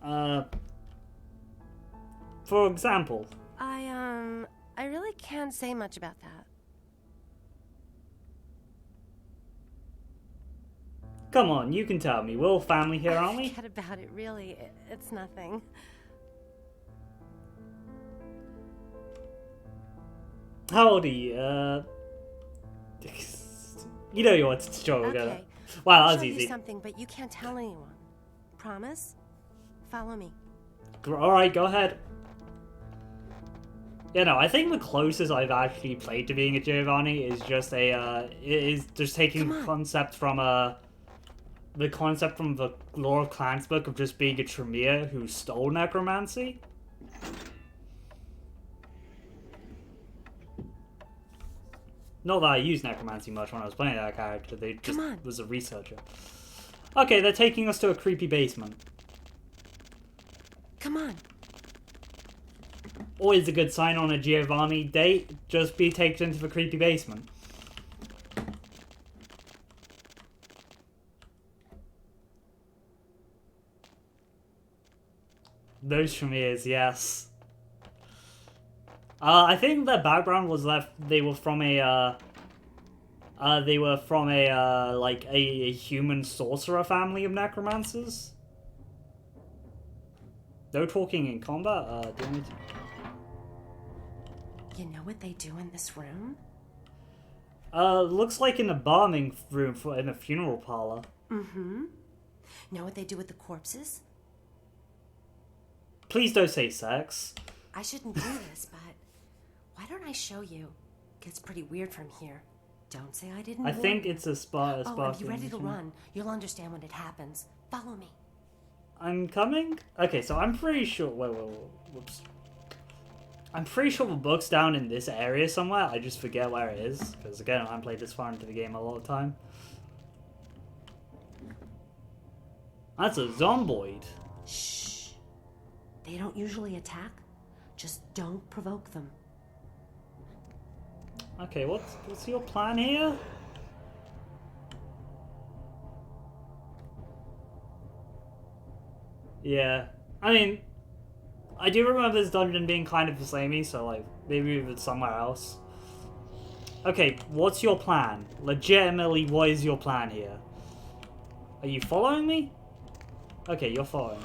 S1: I'm like, for example.
S12: I really can't say much about that.
S1: Come on, you can tell me. We're all family here, aren't we?
S12: Forget about it, really. It's nothing.
S1: How old are you? You know you're sure we're gonna.
S12: Okay.
S1: Wow,
S12: I'll
S1: that was
S12: show you
S1: easy.
S12: something, but you can't tell anyone. Promise? Follow me.
S1: Alright, go ahead. Yeah, no, I think the closest I've actually played to being a Giovanni is just taking the concept from the Lore of Clans book of just being a Tremere who stole necromancy. Not that I used necromancy much when I was playing that character, they just was a researcher. Okay, they're taking us to a creepy basement.
S12: Come on.
S1: Always a good sign on a Giovanni date, just be taken into the creepy basement. Those Tremers, yes. I think their background was that they were from a like a human sorcerer family of necromancers. They're talking in combat. Do you need to...
S12: You know what they do in this room?
S1: Looks like in a embalming room in a funeral parlor.
S12: Mm-hmm. Know what they do with the corpses?
S1: Please don't say sex.
S12: I shouldn't do this, but why don't I show you? Gets pretty weird from here. Don't say I didn't.
S1: I think it's a spot.
S12: Oh, are you ready to run? You'll understand when it happens. Follow me.
S1: I'm coming? Okay, so I'm pretty sure... Wait, whoops. I'm pretty sure the book's down in this area somewhere. I just forget where it is. Because, again, I haven't played this far into the game a lot of time. That's a zomboid.
S12: Shh. They don't usually attack. Just don't provoke them.
S1: Okay, what's your plan here? Yeah, I mean, I do remember this dungeon being kind of samey, so like maybe it's somewhere else. Okay, what's your plan? Legitimately, what is your plan here? Are you following me? Okay, you're following me.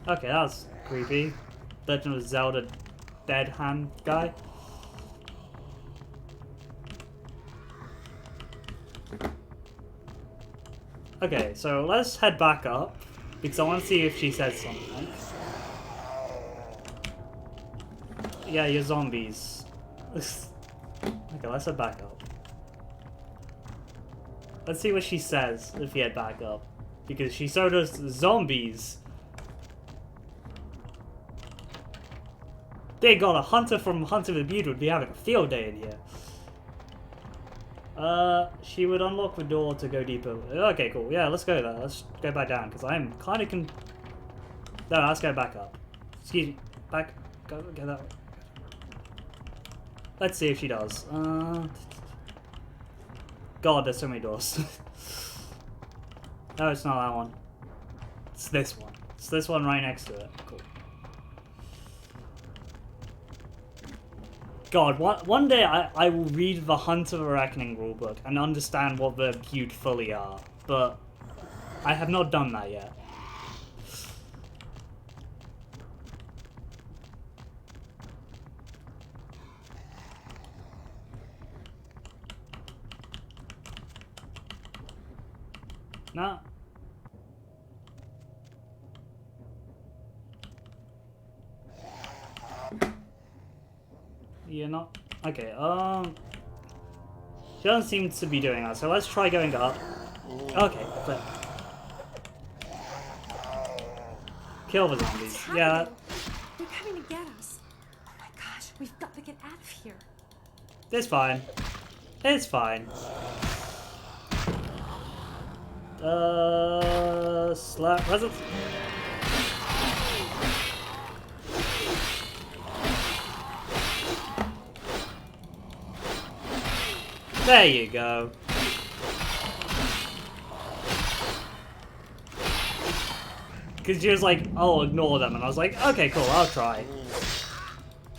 S1: Okay, that was creepy. Legend of Zelda dead hand guy. Okay, so let's head back up because I want to see if she says something. Yeah, you're zombies. Okay, let's head back up. Let's see what she says if we head back up. Because she showed us zombies. They got a hunter from Hunter the Beauty would be having a field day in here. She would unlock the door to go deeper. Okay, cool. Yeah, let's go there. Let's go back down because I'm kind of No, let's go back up. Excuse me. Back. Go that way. Let's see if she does. God, there's so many doors. No, it's not that one. It's this one. It's this one right next to it. Cool. God, one day I will read the Hunt of a Reckoning rulebook and understand what the Butte fully are, but I have not done that yet. No. You're not... Okay, she doesn't seem to be doing that, so let's try going up. Okay, flip. Kill the zombies. Yeah.
S12: They're coming to get us. Oh my gosh, we've got to get out of here.
S1: It's fine. It's fine. Slap present. There you go. Because she was like, I'll ignore them, and I was like, okay, cool, I'll try.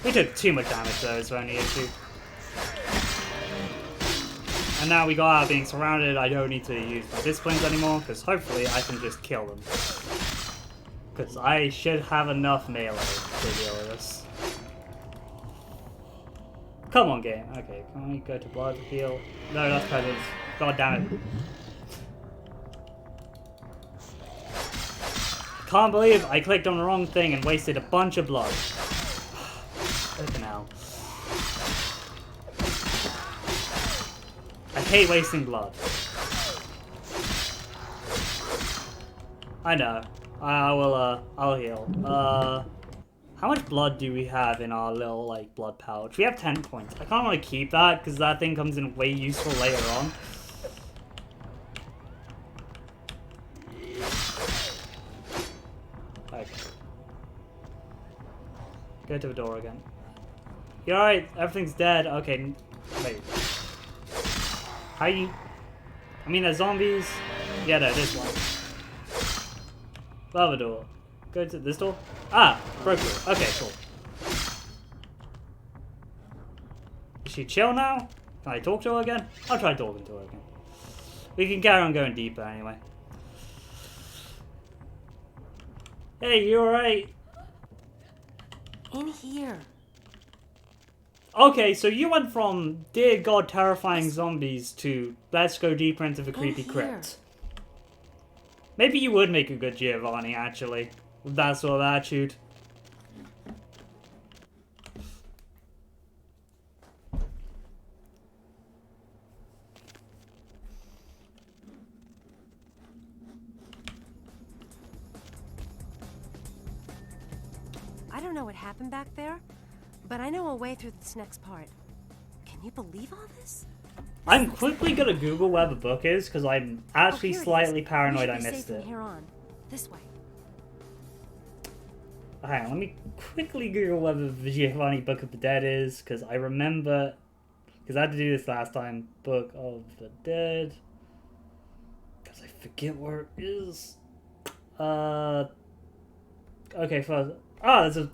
S1: We took too much damage though, is the only issue. And now we got out of being surrounded, I don't need to use my disciplines anymore, because hopefully I can just kill them. Because I should have enough melee to deal with this. Come on, game. Okay, can we go to blood heal? No, that's presents. God damn it. Can't believe I clicked on the wrong thing and wasted a bunch of blood. Flippin' hell. I hate wasting blood. I know. I'll heal. How much blood do we have in our little, like, blood pouch? We have 10 points. I kind of want to keep that, because that thing comes in way useful later on. Okay. Go to the door again. You alright? Everything's dead. Okay, wait. How you... I mean, there's zombies. Yeah, no, this one. Lava door. Go to this door. Ah, broke it. Okay, cool. Is she chill now? Can I talk to her again? I'll try talking to her again. We can carry on going deeper anyway. Hey, you alright?
S12: In here.
S1: Okay, so you went from dear god terrifying zombies to let's go deeper into the creepy crypt. Maybe you would make a good Giovanni, actually, with that sort of attitude.
S12: I don't know what happened back there, but I know a way through this next part. Can you believe all this?
S1: I'm quickly gonna Google where the book is because I'm actually slightly paranoid I missed it.
S12: Here on. This way.
S1: Hang on, let me quickly Google where the Giovanni Book of the Dead is because I remember, because I had to do this last time. Book of the Dead. Because I forget where it is. Okay, first. Ah, there's a.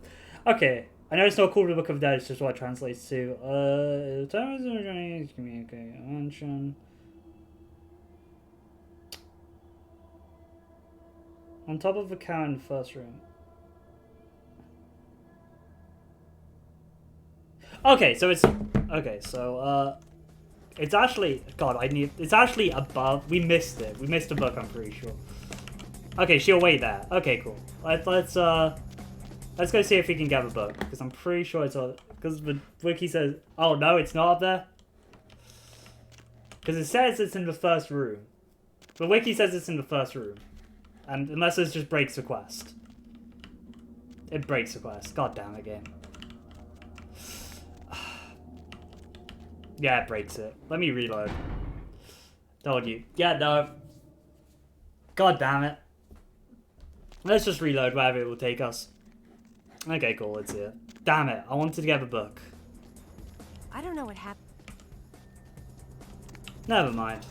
S1: Okay. I know it's not called the Book of the Dead, it's just what it translates to. Communication. On top of the cow in the first room. Okay, so it's... Okay, so, It's actually... God, it's actually above... We missed it. We missed a book, I'm pretty sure. Okay, she'll wait there. Okay, cool. Let's go see if we can get a book. Because I'm pretty sure it's all... Because the wiki says... Oh, no, it's not up there? Because it says it's in the first room. The wiki says it's in the first room. And unless it just breaks the quest. It breaks the quest. God damn it, game. Yeah, it breaks it. Let me reload. Told you. Yeah, no. God damn it. Let's just reload wherever it will take us. Okay, cool. Let's see it. Damn it. I wanted to get the book.
S12: I don't know what happened.
S1: Never mind.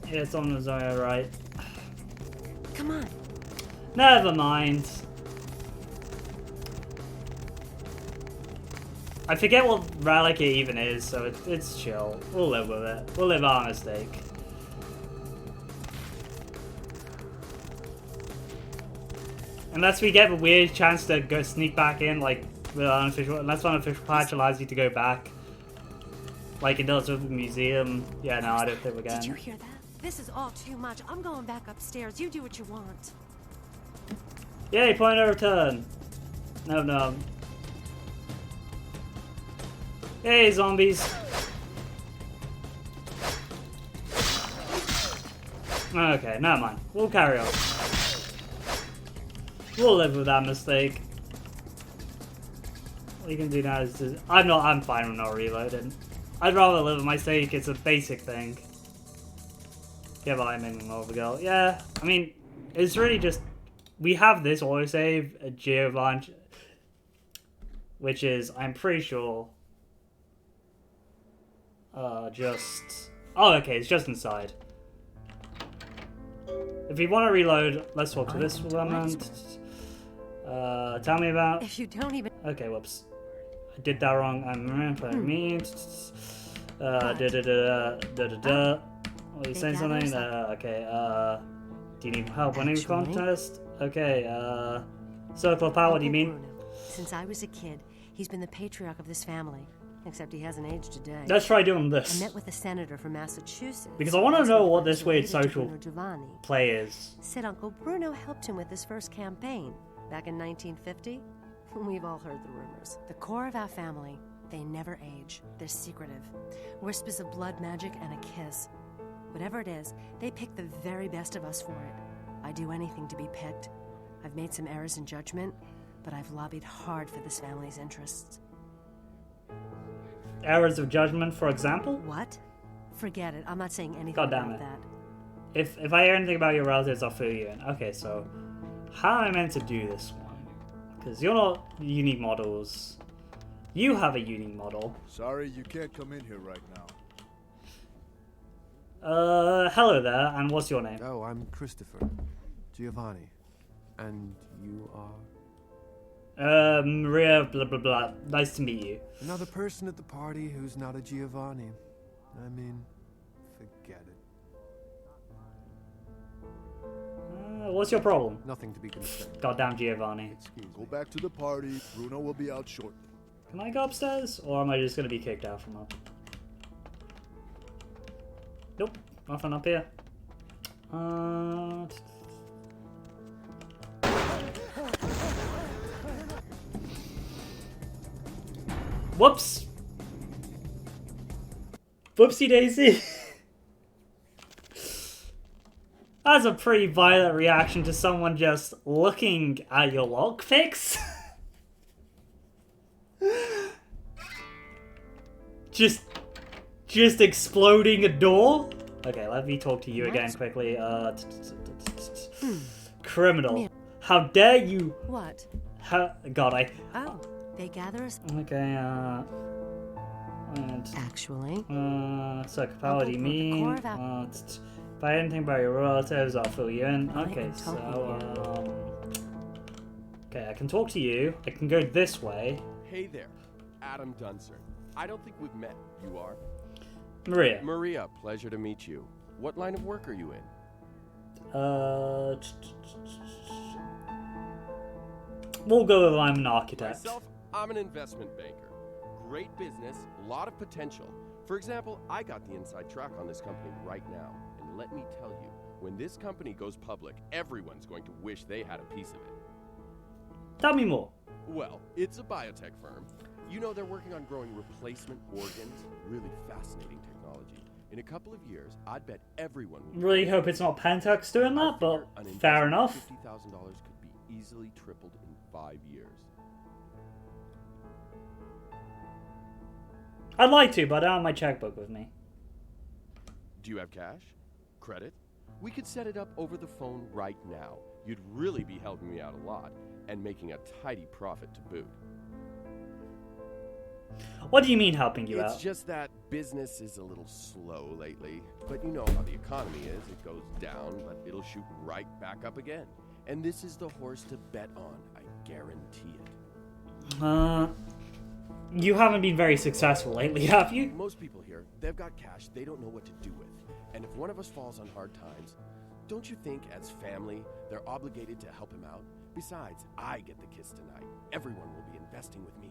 S1: Yeah, it's on the Zoya, right?
S12: Come on.
S1: Never mind. I forget what relic it even is, so it's chill. We'll live with it. We'll live our mistake. Unless we get a weird chance to go sneak back in, like with unofficial, unless unofficial patch allows you to go back, like it does with the museum. Yeah, no, I don't think we're getting.
S12: Did you hear that? This is all too much. I'm going back upstairs. You do what you want.
S1: Yay, point of return. No. Hey, zombies. Okay, never mind. We'll carry on. We'll live with that mistake. What you can do now is just... I'm fine with not reloading. I'd rather live with my mistake. It's a basic thing. Give I making over girl. Yeah, I mean, it's really just... We have this autosave, a Giovanni, which is, I'm pretty sure... just... Oh, okay, it's just inside. If you want to reload, let's talk to this woman. Tell me about...
S12: If you don't even...
S1: Okay, whoops. I did that wrong. I'm playing me. Are you saying something? Okay, do you need help winning the contest? Okay, Circle of Power, what do you mean?
S12: Bruno. Since I was a kid, he's been the patriarch of this family. Except he hasn't aged a day.
S1: Let's try doing this.
S12: I met with a senator from Massachusetts.
S1: Because I want to know what this weird social play is.
S12: Said Uncle Bruno helped him with his first campaign back in 1950. We've all heard the rumors. The core of our family, they never age. They're secretive. Whispers of blood magic and a kiss. Whatever it is, they pick the very best of us for it. I'd do anything to be picked. I've made some errors in judgment, but I've lobbied hard for this family's interests.
S1: Errors of judgment, for example?
S12: What? Forget it. I'm not saying anything
S1: God damn
S12: about
S1: it.
S12: that.
S1: If I hear anything about your relatives, I'll fill you in. Okay, so how am I meant to do this one? Because you're not unique models. You have a unique model.
S13: Sorry, you can't come in here right now.
S1: Hello there, and what's your name?
S14: Oh, I'm Christopher. Giovanni. And you are?
S1: Maria, blah blah blah. Nice to meet you.
S14: Another person at the party who's not a Giovanni. I mean, forget it.
S1: What's your problem?
S14: Nothing to be concerned.
S1: Goddamn Giovanni.
S13: Go back to the party. Bruno will be out shortly.
S1: Can I go upstairs, or am I just gonna be kicked out from up? Nope, nothing up here. Whoops! Whoopsie daisy! That's a pretty violent reaction to someone just looking at your lockpicks. Just exploding a door? Okay, let me talk to you again quickly. Criminal. How dare you?
S12: What?
S1: God,
S12: Oh, they gather us.
S1: Okay,
S12: Actually.
S1: Circle Power, do you mean? If I anything about your relatives, I'll fill you in. Okay, so, okay, I can talk to you. I can go this way.
S15: Hey there, Adam Dunser. I don't think we've met. You are?
S1: Maria.
S15: Maria, pleasure to meet you. What line of work are you in?
S1: We'll go with I'm an architect.
S15: Myself, I'm an investment banker. Great business, a lot of potential. For example, I got the inside track on this company right now. And let me tell you, when this company goes public, everyone's going to wish they had a piece of it.
S1: Tell me more.
S15: Well, it's a biotech firm. You know, they're working on growing replacement organs. Really fascinating technology. In a couple of years, I'd bet everyone will...
S1: Really hope it's not Pentax doing that, but fair enough.
S15: $50,000 could be easily tripled in 5 years.
S1: I'd like to, but I don't have my checkbook with me.
S15: Do you have cash? Credit? We could set it up over the phone right now. You'd really be helping me out a lot, and making a tidy profit to boot.
S1: What do you mean helping you out?
S15: It's just that business is a little slow lately. But you know how the economy is. It goes down, but it'll shoot right back up again. And this is the horse to bet on. I guarantee it.
S1: You haven't been very successful lately, have you?
S15: Most people here, they've got cash they don't know what to do with. And if one of us falls on hard times, don't you think as family, they're obligated to help him out? Besides, I get the kiss tonight. Everyone will be investing with me.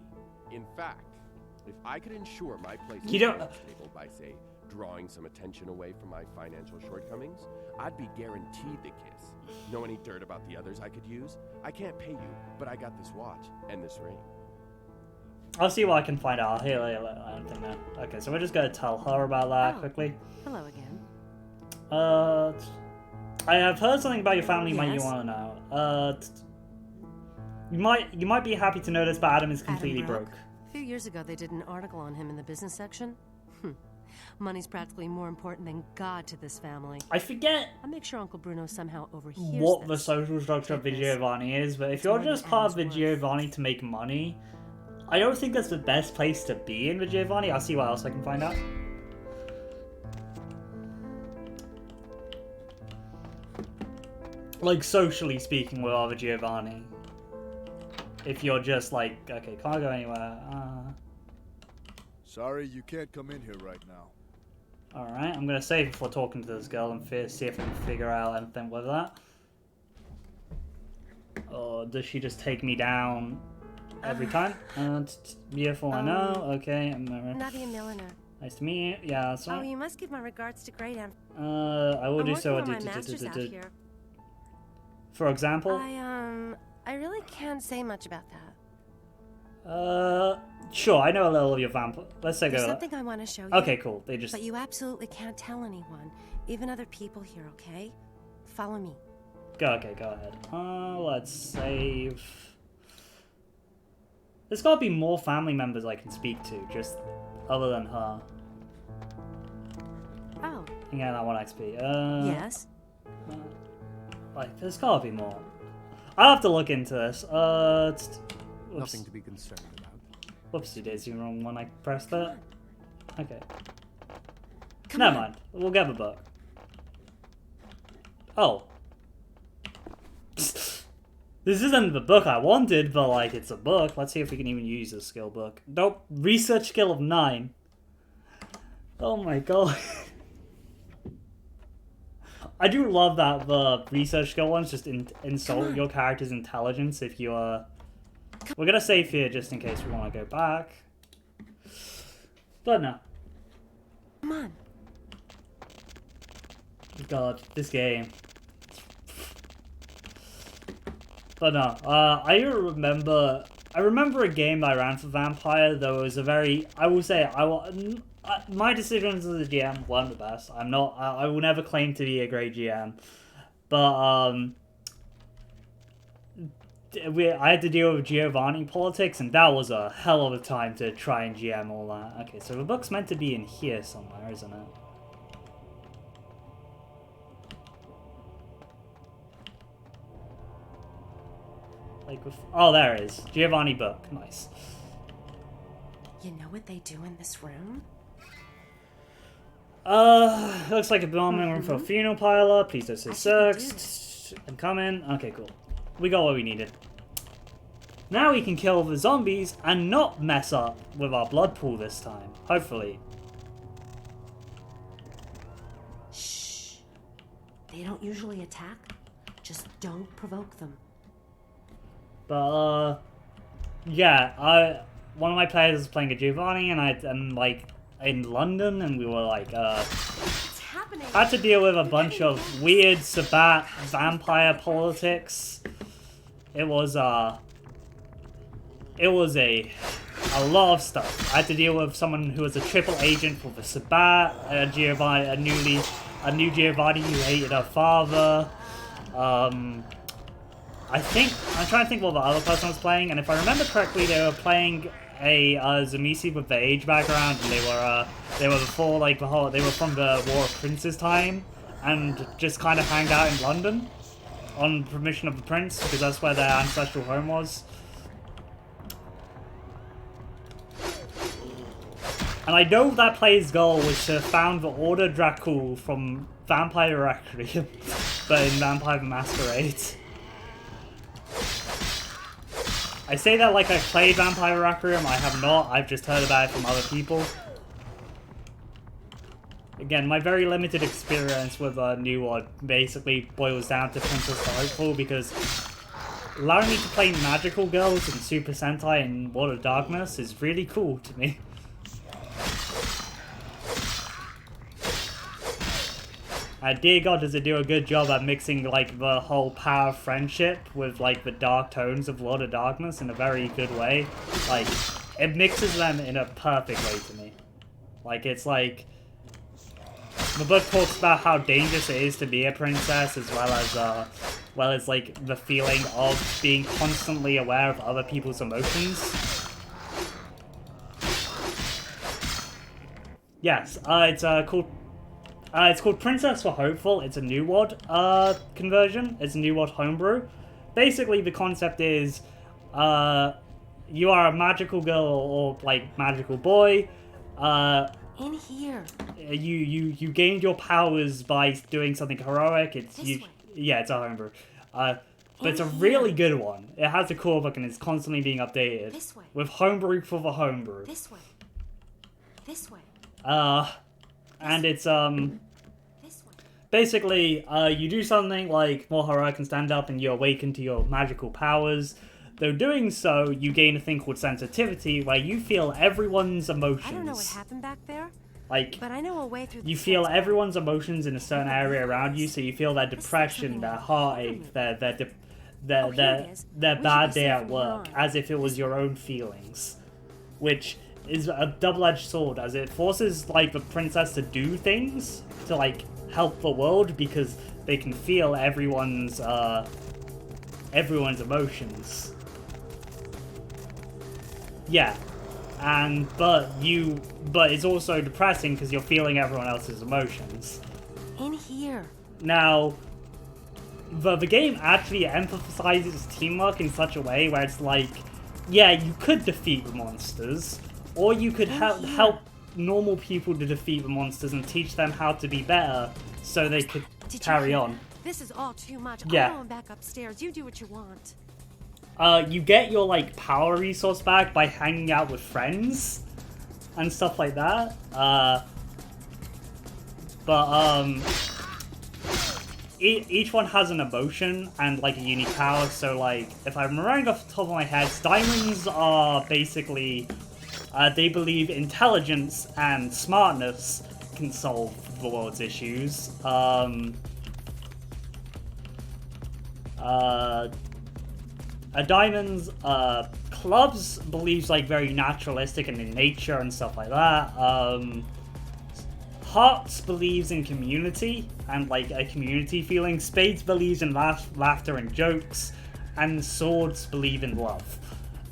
S15: In fact, if I could ensure my place is stable by, say, drawing some attention away from my financial shortcomings, I'd be guaranteed the kiss. Know any dirt about the others I could use? I can't pay you, but I got this watch and this ring.
S1: I'll see what I can find out. Here, I don't think that. Okay, so we're just gonna tell her about that quickly.
S12: Hello again.
S1: I have heard something about your family.
S12: Yes?
S1: Might you want to know? You might be happy to know this, but Adam is completely broke.
S12: A few years ago, they did an article on him in the business section. Money's practically more important than God to this family.
S1: I forget.
S12: I'll make sure Uncle Bruno somehow overhears
S1: what the social structure of Giovanni is, but if you're just part of Giovanni to make money, I don't think that's the best place to be in Giovanni. I'll see what else I can find out. Like, socially speaking with other Giovanni. If you're just like, okay, can't go anywhere.
S13: Sorry, you can't come in here right now.
S1: Alright, I'm gonna save before talking to this girl and see if I can figure out anything with that. Or does she just take me down every time? Beautiful, I know. Okay, I'm
S12: Nadia Milliner.
S1: Nice to meet you. Yeah, that's right.
S12: Oh, you must give my regards to Great Aunt.
S1: I will do so.
S12: My master's out here.
S1: For example?
S12: I really can't say much about that.
S1: Sure, I know a little of your vampire. Let's say
S12: There's
S1: go.
S12: something I want to show you.
S1: Okay, cool. They just.
S12: But you absolutely can't tell anyone, even other people here. Okay? Follow me.
S1: Go. Okay, go ahead. Let's save. There's gotta be more family members I can speak to, just other than her.
S12: Oh.
S1: Yeah, that one XP.
S12: Yes.
S1: Like, there's gotta be more. I'll have to look into this.
S14: Nothing to be concerned about.
S1: Whoopsie daisy, wrong one. I pressed that. Okay.
S12: Come
S1: Never
S12: on.
S1: mind. We'll get the book. Oh. This isn't the book I wanted, but like it's a book. Let's see if we can even use this skill book. Nope. Research skill of 9. Oh my god. I do love that the research skill ones just insult your character's intelligence if you are... We're gonna save here just in case we want to go back. But no.
S12: Come on.
S1: God, this game. But no, I remember a game that I ran for Vampire that was a very, I will say, my decisions as a GM weren't the best. I will never claim to be a great GM. But, I had to deal with Giovanni politics, and that was a hell of a time to try and GM all that. Okay, so the book's meant to be in here somewhere, isn't it? Like, oh, there it is. Giovanni book. Nice.
S12: You know what they do in this room?
S1: Looks like a bombing room for a funeral parlor. Please don't say sex. I'm coming. Okay, cool. We got what we needed. Now we can kill the zombies and not mess up with our blood pool this time. Hopefully.
S12: Shh. They don't usually attack. Just don't provoke them.
S1: But yeah, one of my players was playing a Giovanni, and I'm like in London, and we were like had to deal with a bunch of weird Sabbat vampire politics. It was a lot of stuff. I had to deal with someone who was a triple agent for the Sabbat, a new Giovanni who hated her father. I'm trying to think what the other person was playing, and if I remember correctly, they were playing a Zamisi with the age background, and they were before like they were from the War of Princes time, and just kind of hanged out in London on permission of the prince because that's where their ancestral home was. And I know that player's goal was to found the Order Dracul from Vampire Requiem, but in Vampire the Masquerade. I say that like I played Vampire Requiem, I have not, I've just heard about it from other people. Again, my very limited experience with a new one basically boils down to Princess the Hopeful, because allowing me to play magical girls in Super Sentai and World of Darkness is really cool to me. Dear God, does it do a good job at mixing like the whole power of friendship with like the dark tones of Lord of Darkness in a very good way. Like, it mixes them in a perfect way to me. Like, it's like the book talks about how dangerous it is to be a princess, as well as like the feeling of being constantly aware of other people's emotions. Yes, it's called Princess for Hopeful. It's a New WoD conversion. It's a New WoD homebrew. Basically, the concept is you are a magical girl or like magical boy.
S12: In here.
S1: You gained your powers by doing something heroic. It's it's a homebrew. But it's a really good one. It has a core book and it's constantly being updated.
S12: This way.
S1: With homebrew for the homebrew.
S12: This way. This way.
S1: And it's basically you do something like more heroic and stand up and you awaken to your magical powers. Though doing so, you gain a thing called sensitivity, where you feel everyone's emotions.
S12: I don't know what happened back there.
S1: Like,
S12: but I know a way through.
S1: You feel everyone's emotions in a certain area around you, so you feel their depression, their heartache, their bad day at work, as if it was your own feelings, which is a double-edged sword, as it forces like the princess to do things to like help the world because they can feel everyone's emotions. Yeah, but it's also depressing because you're feeling everyone else's emotions.
S12: In here.
S1: Now, the game actually emphasizes teamwork in such a way where it's like, yeah, you could defeat the monsters, or you could help normal people to defeat the monsters and teach them how to be better so they could carry on.
S12: This is all too much.
S1: Yeah.
S12: I'm going back upstairs. You do what you want.
S1: You get your like power resource back by hanging out with friends and stuff like that. Each one has an emotion and like a unique power. So like, if I'm remembering off the top of my head, diamonds are basically they believe intelligence and smartness can solve the world's issues. Diamonds, clubs believes like very naturalistic and in nature and stuff like that. Hearts believes in community and like a community feeling. Spades believes in laughter and jokes, and swords believe in love.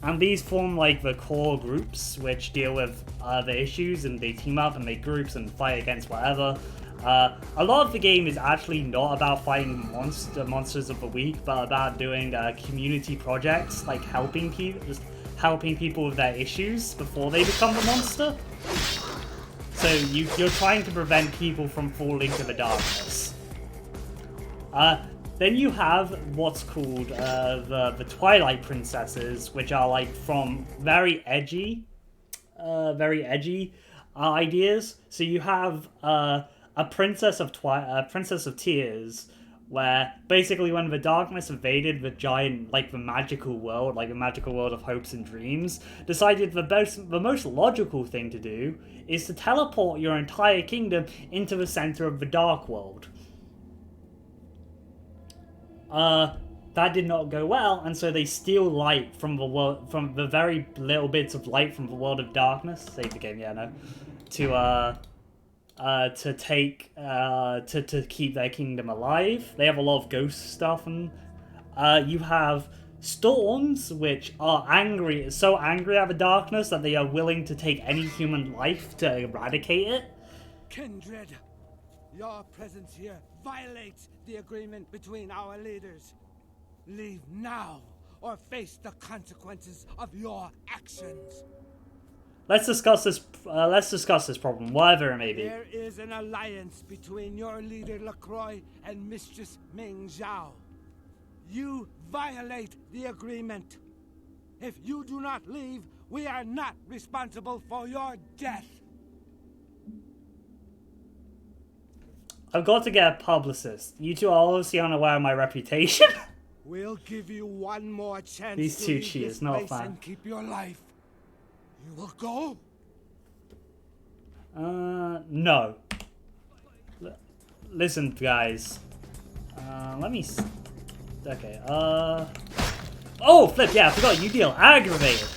S1: And these form like the core groups which deal with the issues, and they team up and make groups and fight against whatever. A lot of the game is actually not about fighting monsters of the week, but about doing community projects, like helping people with their issues before they become the monster. So you're trying to prevent people from falling to the darkness. Then you have what's called the Twilight Princesses, which are like from very edgy ideas. So you have a Princess of Tears, where basically when the darkness invaded the giant, like the magical world, like the magical world of hopes and dreams, decided the most logical thing to do is to teleport your entire kingdom into the center of the dark world. That did not go well, and so they steal light from the world, from the very little bits of light from the world of darkness. Save the game, yeah, no. To keep their kingdom alive. They have a lot of ghost stuff, and you have storms, which are angry, so angry at the darkness that they are willing to take any human life to eradicate it.
S16: Kindred, your presence here violates the agreement between our leaders. Leave now, or face the consequences of your actions.
S1: Let's discuss this. Let's discuss this problem, whatever it may be.
S16: There is an alliance between your leader LaCroix and Mistress Ming Zhao. You violate the agreement. If you do not leave, we are not responsible for your death.
S1: I've got to get a publicist. You two are obviously unaware of my reputation.
S16: We'll give you one more chance.
S1: These
S16: to
S1: two
S16: leave
S1: cheaters,
S16: this
S1: not
S16: place
S1: fun.
S16: and keep your life. You will go?
S1: No. Listen, guys. Let me... Okay, Oh, flip, yeah, I forgot, you deal aggravated.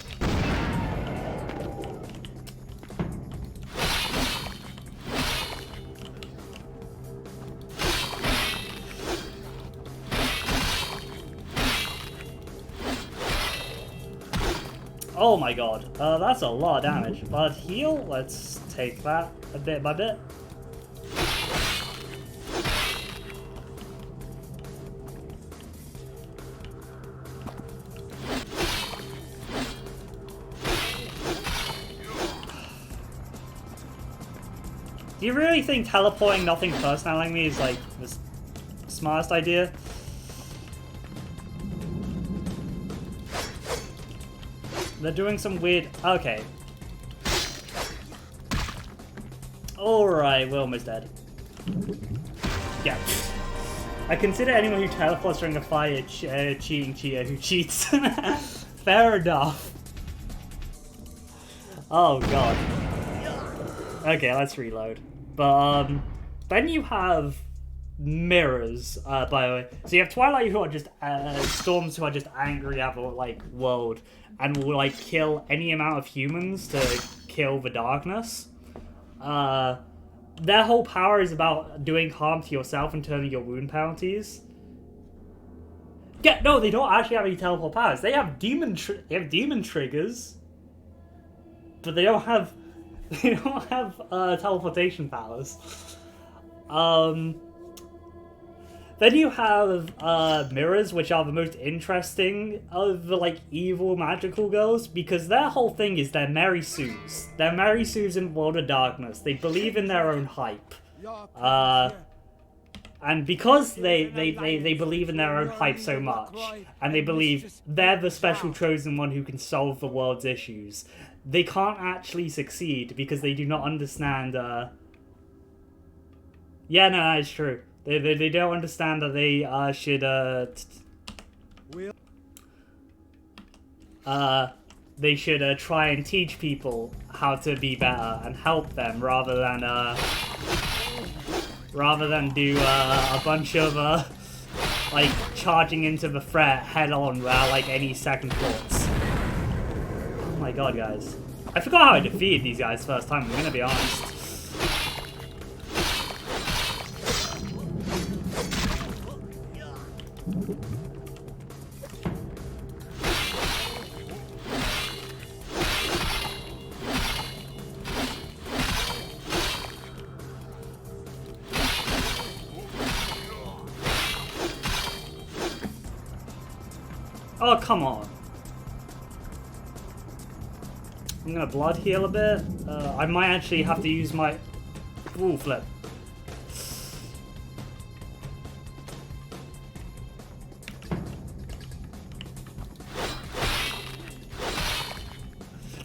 S1: Oh my god, that's a lot of damage. But heal, let's take that a bit by bit. Do you really think teleporting nothing personaling me is like the smartest idea? They're doing some weird... Okay. Alright, we're almost dead. Yeah. I consider anyone who teleports during a fight a cheating cheater who cheats. Fair enough. Oh god. Okay, let's reload. But, then you have mirrors, by the way. So you have Twilight who are just, Storms who are just angry at the, like, world. And will, like, kill any amount of humans to kill the darkness. Their whole power is about doing harm to yourself and turning your wound penalties. Yeah, no, they don't actually have any teleport powers. They have demon triggers. But they don't have... They don't have, teleportation powers. Then you have mirrors, which are the most interesting of the like evil magical girls, because their whole thing is they're Mary Sues. They're Mary Sues in World of Darkness. They believe in their own hype. And because they believe in their own hype so much, and they believe they're the special chosen one who can solve the world's issues, they can't actually succeed because they do not understand, Yeah, no, that's true. They don't understand that they should they should try and teach people how to be better and help them rather than do a bunch of like charging into the threat head on without like any second thoughts. Oh my god, guys! I forgot how I defeated these guys first time. I'm gonna be honest. Oh, come on. I'm gonna blood heal a bit. I might actually have to use my... Ooh, flip.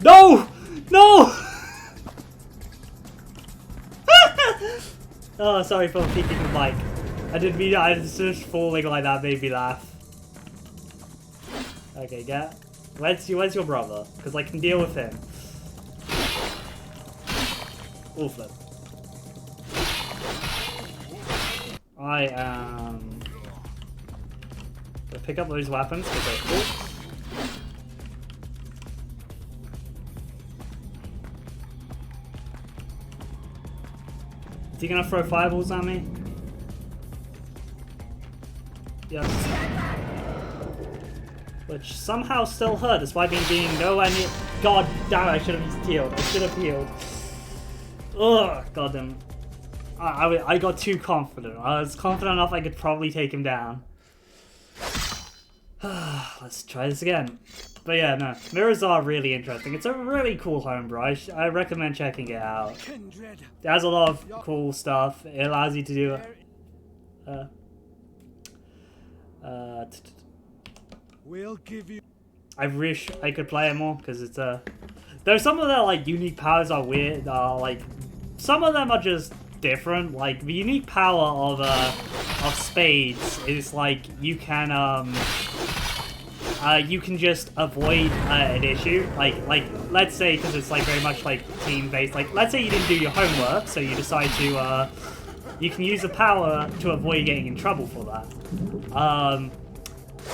S1: No! No! Oh, sorry for peeking the mic. I didn't mean I was just falling like that made me laugh. Okay, get. Where's your brother? Because I can deal with him. Oh, flip. I am gonna pick up those weapons because they're cool. Is he gonna throw fireballs at me? Yes. Which somehow still hurt despite me being nowhere near. God damn it, I should have healed. I should have healed. Ugh, god damn. I got too confident. I was confident enough I could probably take him down. Let's try this again. But yeah, no. Mirrors are really interesting. It's a really cool homebrew. I recommend checking it out. It has a lot of cool stuff. It allows you to do...
S16: We'll give you...
S1: I wish I could play it more, because it's though some of their, like, unique powers are weird. Like, some of them are just different. Like, the unique power of spades is, like, you can just avoid an issue. Like, let's say, because it's, like, very much, like, team-based. Like, let's say you didn't do your homework, so you decide to, you can use the power to avoid getting in trouble for that.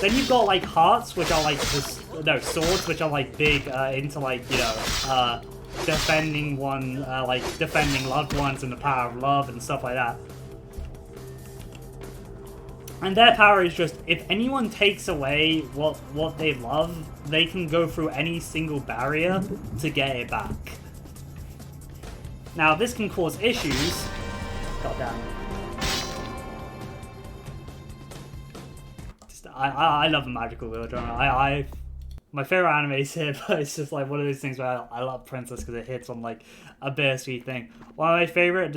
S1: Then you've got, like, hearts, which are, like, swords, which are, like, big into, like, you know, defending defending loved ones and the power of love and stuff like that. And their power is just, if anyone takes away what they love, they can go through any single barrier to get it back. Now, this can cause issues. God damn it. I love a magical wheel drama. My favorite anime is here, but it's just like one of those things where I love Princess because it hits on like a bittersweet thing. One of my favorite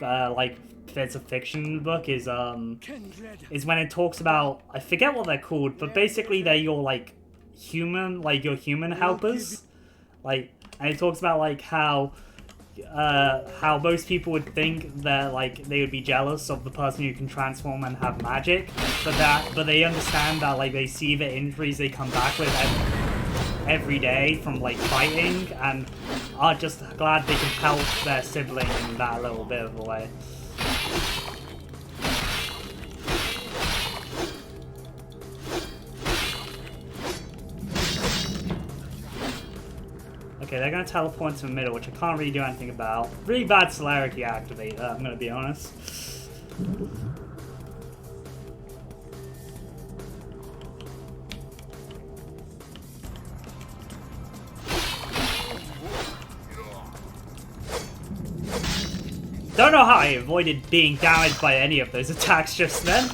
S1: like bits of fiction in the book is when it talks about, I forget what they're called, but basically they're your like human helpers. Like, and it talks about like how most people would think that like they would be jealous of the person who can transform and have magic, but they understand that like they see the injuries they come back with every day from like fighting, and are just glad they can help their sibling in that little bit of a way. Okay, they're going to teleport to the middle, which I can't really do anything about. Really bad celerity activate, I'm going to be honest. Don't know how I avoided being damaged by any of those attacks just then.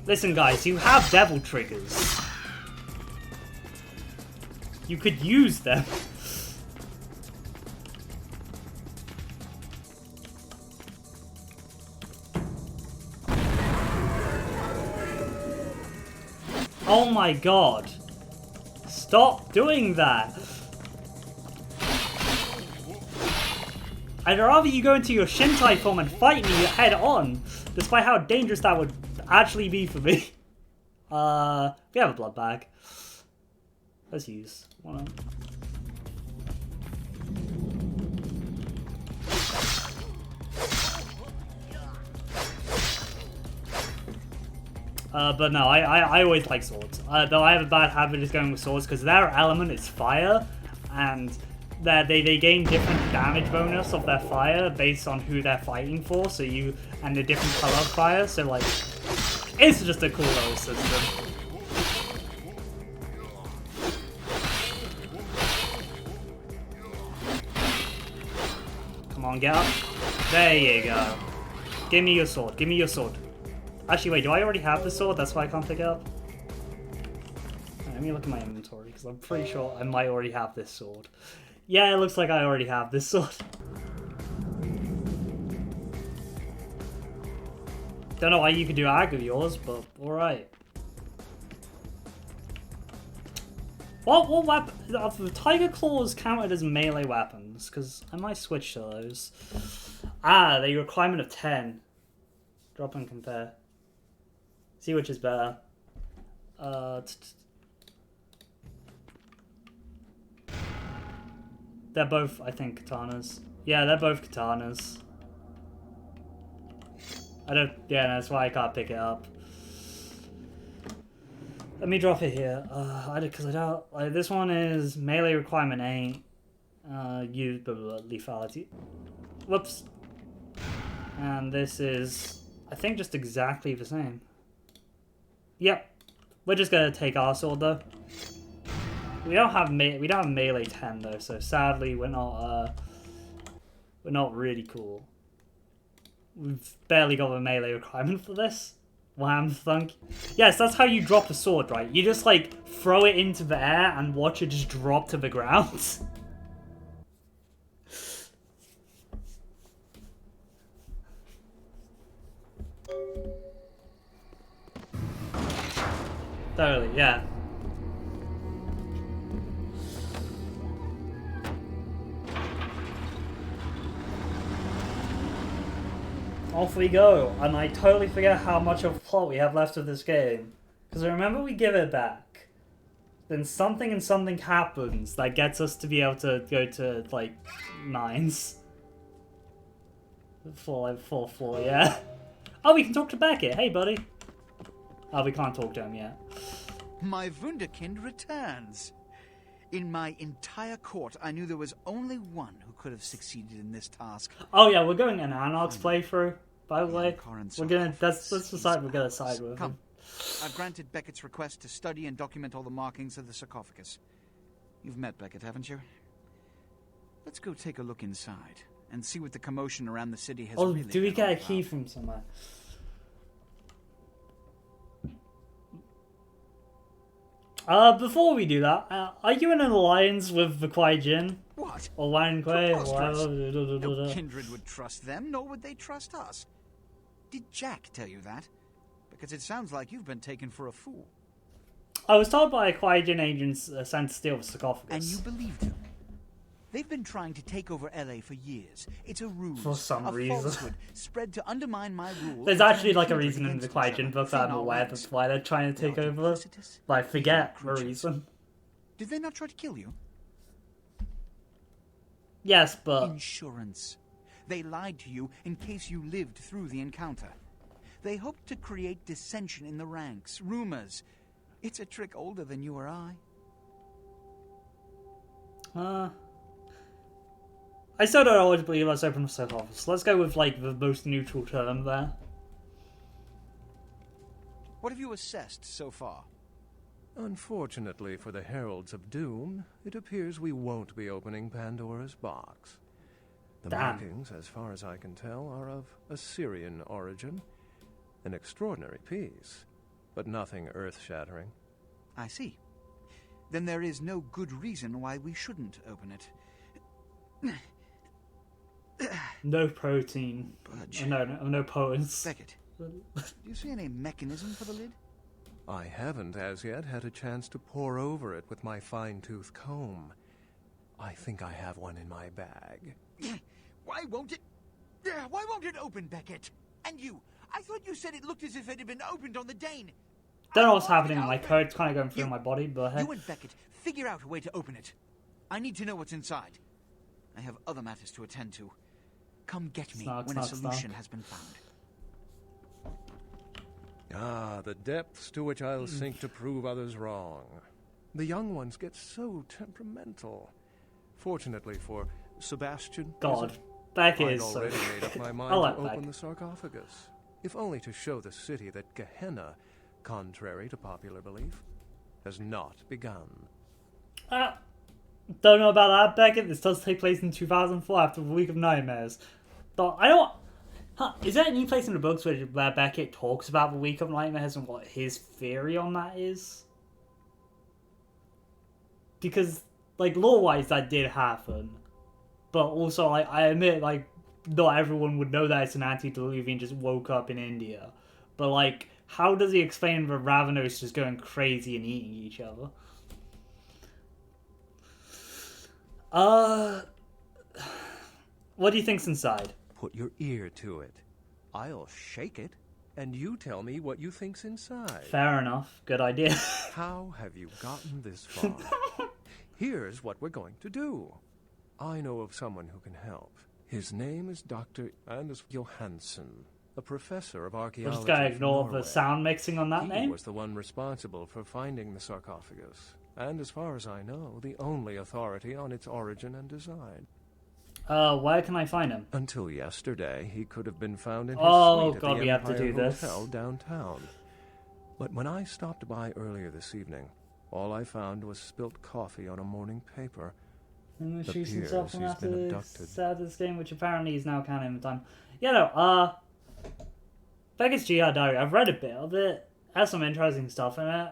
S1: Listen guys, you have devil triggers. You could use them. Oh my god. Stop doing that. I'd rather you go into your Shintai form and fight me head on, despite how dangerous that would actually be for me. We have a blood bag. Let's use one. But no, I always like swords. Though I have a bad habit of just going with swords because their element is fire, and they gain different damage bonus of their fire based on who they're fighting for. So and the different color of fire. So like, it's just a cool little system. Come on, get up. There you go. Give me your sword. Give me your sword. Actually, wait, do I already have the sword? That's why I can't pick it up? Right, let me look at my inventory, because I'm pretty sure I might already have this sword. Yeah, it looks like I already have this sword. Don't know why you could do ag with yours, but alright. What weapon? Are the tiger claws counted as melee weapons? Because I might switch to those. Ah, the requirement of 10. Drop and compare. See which is better. They're both, I think, katanas. Yeah, they're both katanas. Yeah, that's why I can't pick it up. Let me drop it here. Because I don't. Like, this one is melee requirement 8. Use lethality. Whoops. And this is, I think, just exactly the same. Yep. We're just gonna take our sword though. We don't have melee 10 though, so sadly we're not really cool. We've barely got a melee requirement for this. Wham thunk. Yes, that's how you drop a sword, right? You just like throw it into the air and watch it just drop to the ground. Totally, yeah. Off we go, and I totally forget how much of plot we have left of this game. Because I remember we give it back. Then something and something happens that gets us to be able to go to, like, mines. Full floor, yeah. Oh, we can talk to Beckett. Hey, buddy. Oh, we can't talk to him yet.
S17: My Wunderkind returns. In my entire court, I knew there was only one who could have succeeded in this task.
S1: Oh yeah, we're going an Anarch's playthrough, by the way. We're gonna, that's the side we're gonna side with.
S17: Come. I've granted Beckett's request to study and document all the markings of the sarcophagus. You've met Beckett, haven't you? Let's go take a look inside and see what the commotion around the city has really
S1: do we
S17: been
S1: get
S17: all
S1: a key
S17: about.
S1: from somewhere? Before we do that, are you in an alliance with the Kwai Jin?
S17: What?
S1: Or Wan Kuei? Or
S17: Preposterous. No kindred would trust them, nor would they trust us. Did Jack tell you that? Because it sounds like you've been taken for a fool.
S1: I was told by a Kwai Jin agent sent to steal the sarcophagus.
S17: And you believed him? They've been trying to take over LA for years. It's a ruse.
S1: For some
S17: a
S1: reason.
S17: falsehood spread to undermine my rule.
S1: There's actually like a reason in the Kwai Jin book that I'm aware of why they're trying to take over. But I forget the reason.
S17: Did they not try to kill you?
S1: Yes, but...
S17: Insurance. They lied to you in case you lived through the encounter. They hoped to create dissension in the ranks, rumors. It's a trick older than you or I.
S1: I still don't always believe let's open the sarcophagus. Let's go with, like, the most neutral term there.
S17: What have you assessed so far?
S14: Unfortunately for the Heralds of Doom, it appears we won't be opening Pandora's box. The markings, as far as I can tell, are of Assyrian origin. An extraordinary piece, but nothing earth-shattering.
S17: I see. Then there is no good reason why we shouldn't open it.
S1: No protein. No poets.
S17: Beckett, do you see any mechanism for the lid?
S14: I haven't as yet had a chance to pore over it with my fine-tooth comb. I think I have one in my bag.
S17: Why won't it open, Beckett? And you, I thought you said it looked as if it had been opened on the Dane.
S1: Don't know what's happening. My code's kind of going through my body, but hey.
S17: You and Beckett, figure out a way to open it. I need to know what's inside. I have other matters to attend to. Come get me when a solution has been found.
S14: Ah, the depths to which I'll sink to prove others wrong. The young ones get so temperamental. Fortunately for Sebastian,
S1: God, Beckett
S14: I'd
S1: is so...
S14: already made up my mind
S1: I like
S14: to open
S1: Beck.
S14: the sarcophagus, if only to show the city that Gehenna, contrary to popular belief, has not begun.
S1: Don't know about that, Beckett. This does take place in 2004 after the Week of Nightmares. But I don't... is there any place in the books where Beckett talks about the Week of Nightmares and what his theory on that is? Because, like, lore-wise, that did happen. But also, I admit, like, not everyone would know that it's an antediluvian just woke up in India. But, like, how does he explain the Ravenos just going crazy and eating each other? What do you think's inside?
S14: Put your ear to it. I'll shake it, and you tell me what you think's inside.
S1: Fair enough. Good idea.
S14: How have you gotten this far? Here's what we're going to do. I know of someone who can help. His name is Dr. Anders Johansson, a professor of archaeology.
S1: We're just gonna ignore
S14: from Norway.
S1: the sound mixing on that
S14: He
S1: name.
S14: was the one responsible for finding the sarcophagus, and as far as I know, the only authority on its origin and design.
S1: Where can I find him?
S14: Until yesterday, he could have been found in his
S1: Oh,
S14: suite
S1: God,
S14: at the
S1: we have to
S14: Empire
S1: do this.
S14: Hotel downtown. But when I stopped by earlier this evening, all I found was spilt coffee on a morning paper.
S1: And
S14: It
S1: the shoots
S14: appears
S1: himself
S14: he's
S1: after
S14: been
S1: the
S14: abducted.
S1: start of this game, which apparently he's now counting in time. Yeah, no, Beckett's GR Diary, I've read a bit of it. It has some interesting stuff in it.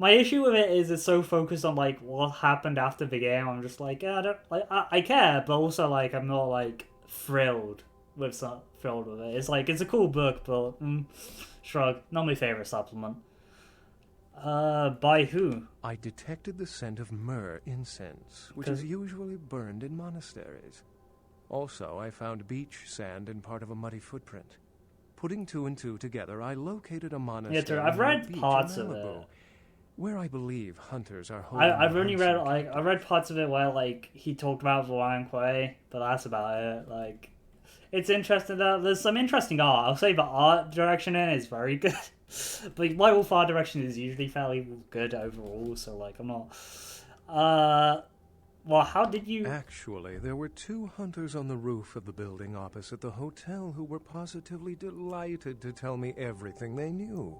S1: My issue with it is it's so focused on like what happened after the game. I'm just like, yeah, I don't like. I care, but also like I'm not like thrilled with it. It's like it's a cool book, but shrug. Not my favorite supplement. By who?
S14: I detected the scent of myrrh incense, which is usually burned in monasteries. Also, I found beach sand in part of a muddy footprint. Putting two and two together, I located a monastery.
S1: I've
S14: near a
S1: read
S14: beach
S1: parts
S14: in
S1: of
S14: Malibu,
S1: it.
S14: where I believe hunters are holding.
S1: I've only read
S14: handsome
S1: like I read parts of it where like he talked about Vtuber, but that's about it. Like, it's interesting that there's some interesting art. I'll say the art direction in it is very good, but my wolf art direction is usually fairly good overall. So like I'm not. Well, how did you?
S14: Actually, there were two hunters on the roof of the building opposite the hotel who were positively delighted to tell me everything they knew,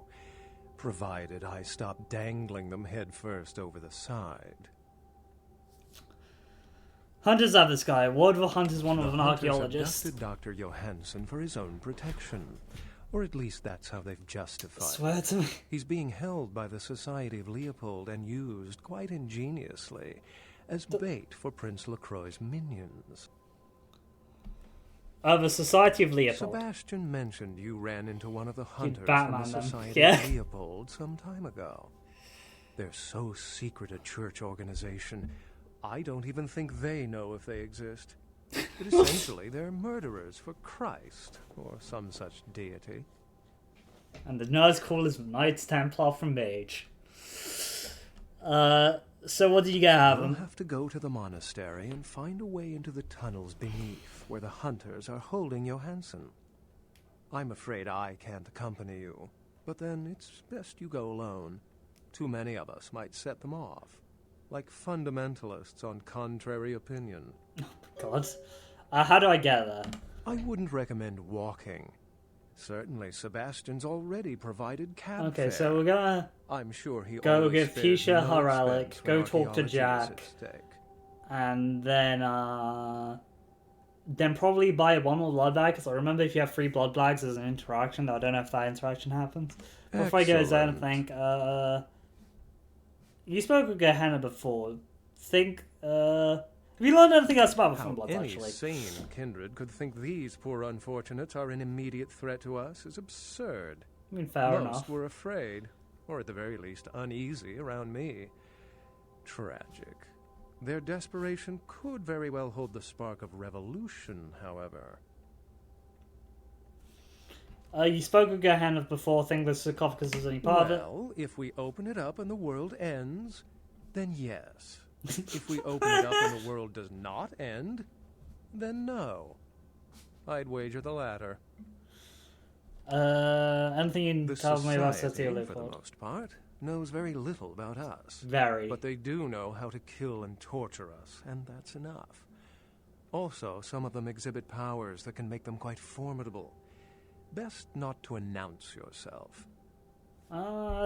S14: provided I stopped dangling them headfirst over the side.
S1: Hunters have this guy. Ward of a Hunter's one of an
S14: Hunters
S1: archaeologist.
S14: abducted Dr. Johansson for his own protection. Or at least that's how they've justified
S1: Swear
S14: it.
S1: to me.
S14: He's being held by the Society of Leopold and used, quite ingeniously, as bait for Prince Lacroix's minions.
S1: The Society of Leopold.
S14: Sebastian mentioned you ran into one of the hunters
S1: Batman
S14: from the
S1: them.
S14: Society
S1: Yeah.
S14: of Leopold some time ago. They're so secret a church organization, I don't even think they know if they exist. But essentially, they're murderers for Christ, or some such deity.
S1: And the nurse call is Knights Templar from Mage. So what did you get out of
S14: We'll
S1: him?
S14: have to go to the monastery and find a way into the tunnels beneath, where the hunters are holding Johansson. I'm afraid I can't accompany you, but then it's best you go alone. Too many of us might set them off, like fundamentalists on contrary opinion.
S1: God. How do I get there?
S14: I wouldn't recommend walking. Certainly, Sebastian's already provided cab
S1: Okay,
S14: fare.
S1: so we're gonna
S14: I'm sure he
S1: go
S14: always
S1: give
S14: spares
S1: Keisha
S14: no
S1: her relic,
S14: expense
S1: go
S14: when
S1: talk to
S14: archaeology is
S1: Jack,
S14: at stake.
S1: and then probably buy one more blood bag, because I remember if you have 3 blood bags there's an interaction. I don't know if that interaction happens. Before I go there and think, you spoke with Gehenna before. Have you learned anything else about the
S14: How
S1: Bloods,
S14: any
S1: actually?
S14: sane kindred could think these poor unfortunates are an immediate threat to us is absurd.
S1: I mean, fair
S14: Most
S1: enough.
S14: were afraid, or at the very least uneasy around me. Tragic. Their desperation could very well hold the spark of revolution, however.
S1: You spoke with Gehenna before, think the sarcophagus is any part of it?
S14: Well, if we open it up and the world ends, then yes. If we open it up and the world does not end, then no. I'd wager the latter.
S1: Anything you can tell me about City of
S14: Society, for the
S1: Leopold?
S14: most part, knows very little about us.
S1: Very.
S14: But they do know how to kill and torture us, and that's enough. Also, some of them exhibit powers that can make them quite formidable. Best not to announce yourself.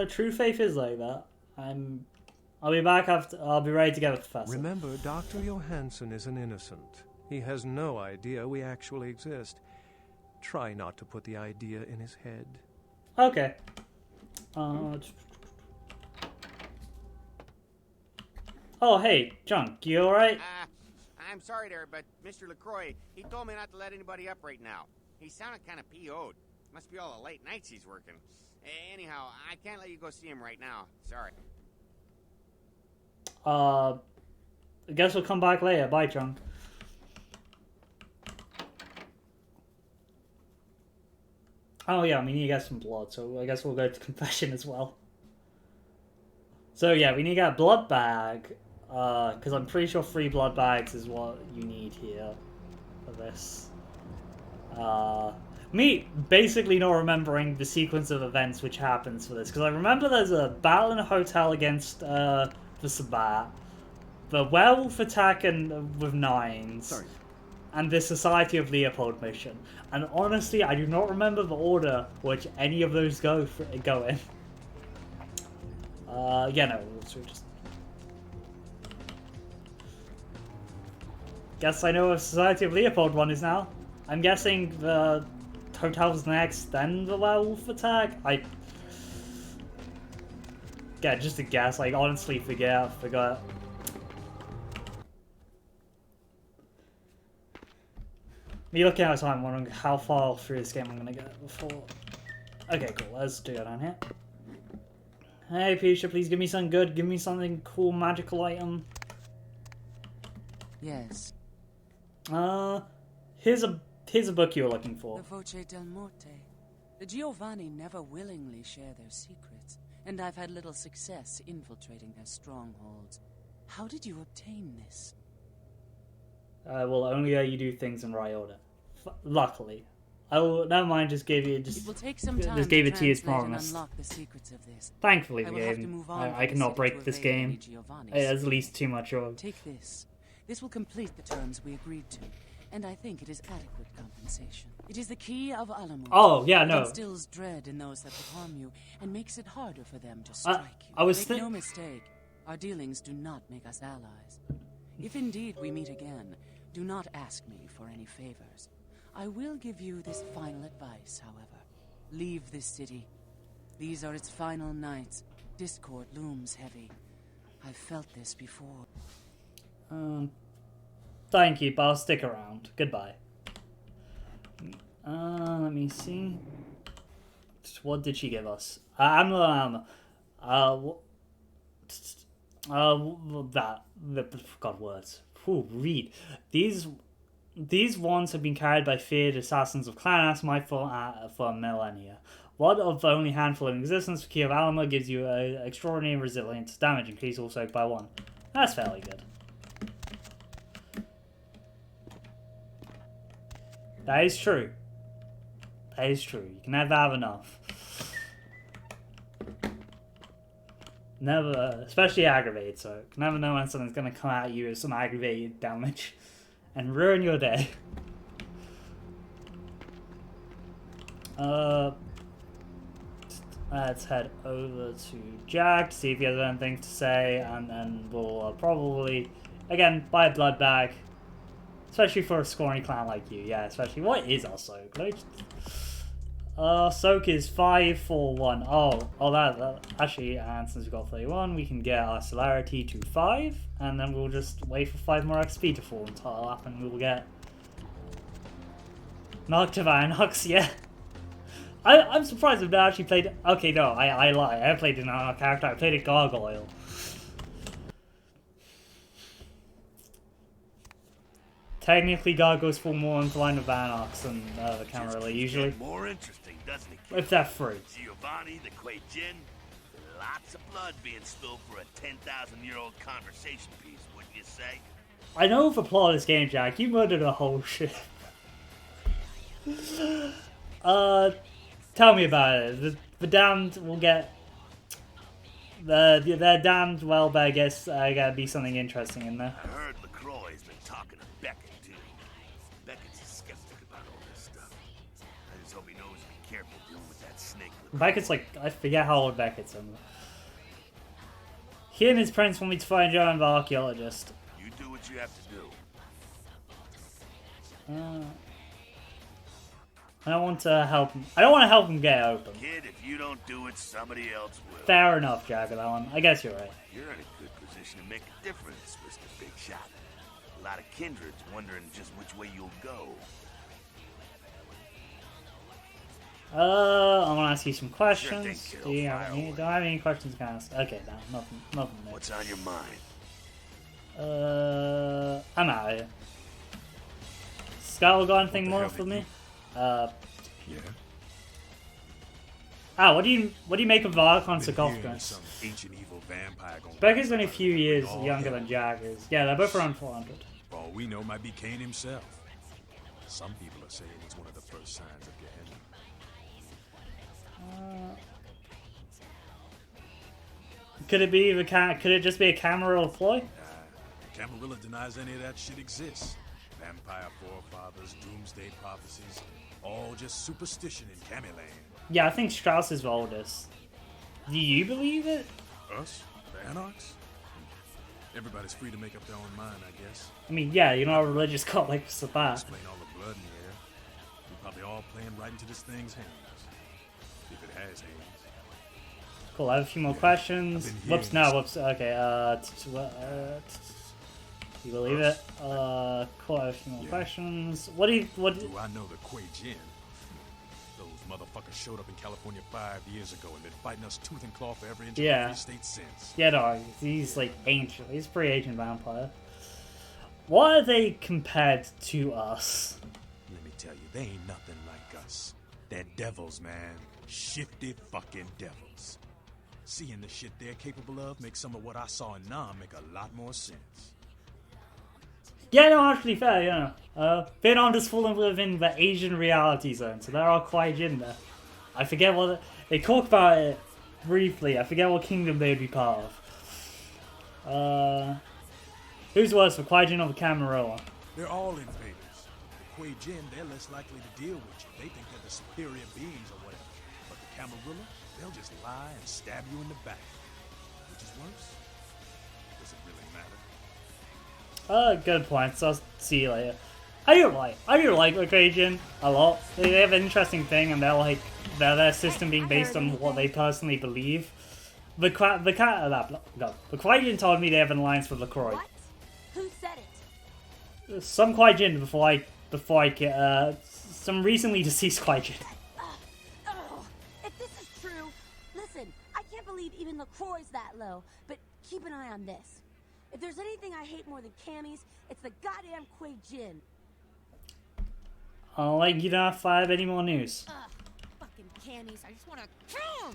S1: True faith is like that. I'll be back after. I'll be ready to get with the professor.
S14: Remember, Dr. Johansson is an innocent. He has no idea we actually exist. Try not to put the idea in his head.
S1: Okay. Oh, hey, Junk, you alright?
S18: I'm sorry there, but Mr. LaCroix, he told me not to let anybody up right now. He sounded kind of PO'd. Must be all the late nights he's working. Anyhow, I can't let you go see him right now. Sorry.
S1: I guess we'll come back later. Bye, Chunk. Oh yeah, we need to get some blood, so I guess we'll go to confession as well. So yeah, we need to get a blood bag, because I'm pretty sure 3 blood bags is what you need here for this. Me basically not remembering the sequence of events which happens for this, because I remember there's a battle in a hotel against the Sabbat, the werewolf attack with 9s. Sorry. And the Society of Leopold mission. And honestly, I do not remember the order which any of those go in. Yeah, no, so just... Guess I know what Society of Leopold one is now. I'm guessing the hotel's next, then the werewolf attack? Yeah, just a guess. I honestly forgot. Me looking at time, wondering how far through this game I'm gonna get before. Okay, cool. Let's do it down here. Hey, Pisha, please give me something good. Give me something cool, magical item.
S19: Yes.
S1: Here's a book you were looking for.
S19: The Voce del Morte. The Giovanni never willingly share their secrets, and I've had little success infiltrating their strongholds. How did you obtain this?
S1: Well, only you do things in right order. Luckily. I will, never mind, just gave you,
S19: It will take some time
S1: just gave it to you as
S19: translate and
S1: promised.
S19: unlock the secrets of this.
S1: Thankfully,
S19: I
S1: the
S19: will have to
S1: game,
S19: move on
S1: I
S19: from
S1: cannot
S19: the
S1: break
S19: city
S1: this
S19: to evade
S1: game.
S19: any Giovanni's
S1: It has at
S19: secrets.
S1: least too much of.
S19: Take this. This will complete the terms we agreed to, and I think it is adequate compensation. It is the key of Alamut.
S1: Oh, yeah, no.
S19: It instills dread in those that would harm you, and makes it harder for them to strike you.
S1: I was
S19: Make no mistake, our dealings do not make us allies. If indeed we meet again, do not ask me for any favors. I will give you this final advice, however. Leave this city. These are its final nights. Discord looms heavy. I've felt this before.
S1: Thank you, but I'll stick around. Goodbye. Let me see. What did she give us? God, words. Ooh, read. These ones have been carried by feared assassins of Clan Asmite for millennia. One of the only handful in existence, Key of Alamo gives you extraordinary resilience. Damage increase also by 1. That's fairly good. That is true. That is true. You can never have enough. Never, especially aggravated, so you can never know when something's going to come at you with some aggravated damage and ruin your day. Let's head over to Jack to see if he has anything to say, and then we'll probably, again, buy a blood bag. Especially for a scoring clan like you, yeah, especially. What is our soak? Soak is 541. Oh, that actually, and since we've got 31, we can get our celerity to 5, and then we'll just wait for 5 more XP to fall until up, and we'll get Noctivanox, yeah. I'm surprised I've not actually played. Okay, no, I lie. I haven't played another character. I played a Gargoyle. Technically, Gargoyles fall more into line with Vanox than the camera really usually.
S9: More interesting, doesn't it?
S1: If they're free.
S9: Giovanni, the Quay Jin, lots of blood being spilled for a 10,000-year-old conversation piece, wouldn't you say?
S1: I know the plot of this game, Jack. You murdered a whole ship. Tell me about it. The damned will get. Their damned welbear gets gotta be something interesting in there.
S9: I heard LaCroix's been talking to Beckett too. Beckett's skeptic about all this stuff. I just hope he knows to be careful dealing with that snake.
S1: Beckett's like, I forget how old Beckett's in. He and his friends want me to find Joan the archaeologist.
S9: You do what you have to do.
S1: I don't want to help him. I don't want to help him get open.
S9: Kid, if you don't do it, somebody else will.
S1: Fair enough, Jack, that one. I guess you're right.
S9: You're in a good position to make a difference, Mr. Big Shot. A lot of kindreds wondering just which way you'll go.
S1: I want to ask you some questions.
S9: Sure thing,
S1: Do I have any questions to ask? Okay, no, nothing.
S9: What's on your mind?
S1: I'm out of here. Scout got anything more for me?
S9: Yeah.
S1: What do you make of Archon sarcophagus?
S9: Some ancient evil vampire gonna
S1: Becca's only a few years younger than Jack is. Yeah, they're both around 400.
S9: For all we know, might be Cain himself. Some people are saying it's one of the first signs of Gehenna.
S1: Could it be could it just be a camera ploy?
S9: Camarilla denies any of that shit exists. Vampire forefathers, doomsday prophecies, all just superstition in Camiland.
S1: Yeah, I think Strauss is the oldest. Do you believe it?
S9: Us? The Anarchs? Everybody's free to make up their own mind, I guess.
S1: I mean, yeah, you're not a religious cult like Sabbath.
S9: Explain all the blood in the air. We're probably all playing right into this thing's hands. If it has hands.
S1: Cool, I have a few more questions. Whoops, no, whoops. Okay, you believe it? Cool, I have a few more questions. What do
S9: I know the Kuei Jin? Those motherfuckers showed up in California 5 years ago and been fighting us tooth and claw for every inch of the free state since.
S1: Yeah, no, he's like ancient. He's a pretty ancient vampire. What are they compared to us?
S9: Let me tell you, they ain't nothing like us. They're devils, man. Shifty fucking devils. Seeing the shit they're capable of makes some of what I saw in Nam make a lot more sense.
S1: Yeah, no, actually fair, yeah. Vietnam just fallen within the Asian reality zone, so there are Kuei Jin there. I forget what they talk about it briefly. I forget what kingdom they'd be part of. Who's worse, the Kuei Jin or the Camarilla?
S9: They're all invaders. The Kuei Jin, they're less likely to deal with you. They think they're the superior beings or whatever. But the Camarilla, they'll just lie and stab you in the back. Which is worse? Does it really matter?
S1: Good point. So I'll see you later. I do like Kuei Jin a lot. They have an interesting thing, and they're like their system being based on what they personally believe. The Kuei Jin told me they have an alliance with LaCroix.
S20: What? Who said it?
S1: Some Kuei Jin before I get some recently deceased Kuei Jin.
S20: If this is true, listen, I can't believe even LaCroix's that low, but keep an eye on this. If there's anything I hate more than camis, it's the goddamn Kuei Jin.
S1: I'll let you know if I have any more news.
S20: Fucking camis, I just wanna kill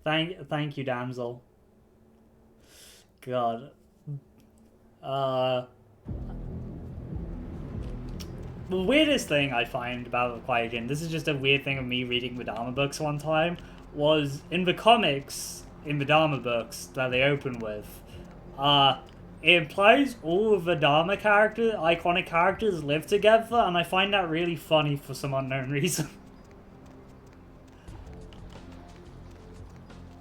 S20: them!
S1: Thank you, damsel. God. The weirdest thing I find about the Kuei Jin, this is just a weird thing of me reading the Dharma books one time, was in the comics, in the Dharma books that they open with, it implies all of the Dharma iconic characters live together, and I find that really funny for some unknown reason.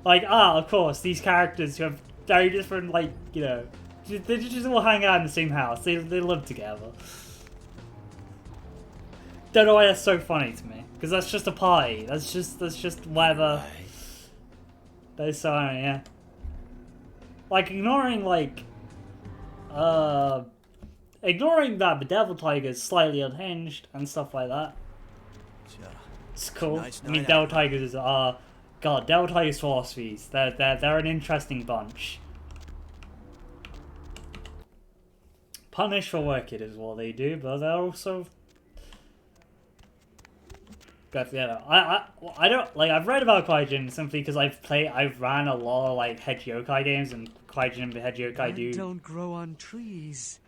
S1: Like, of course, these characters who have very different, like, you know, they just all hang out in the same house. They live together. Don't know why that's so funny to me, because that's just a party. That's just whatever. That's so, yeah. Like, ignoring that the Devil Tiger is slightly unhinged and stuff like that. It's cool.
S2: Nice
S1: I mean,
S2: night
S1: Devil
S2: out.
S1: Tigers are, God, Devil Tigers philosophies. They're an interesting bunch. Punish for wicked is what they do, but they're also. But yeah, I don't like. I've read about Kuei Jin simply because I've ran a lot of like hedge yokai games, and Kuei Jin and the hedge yokai do.
S21: Don't grow on trees.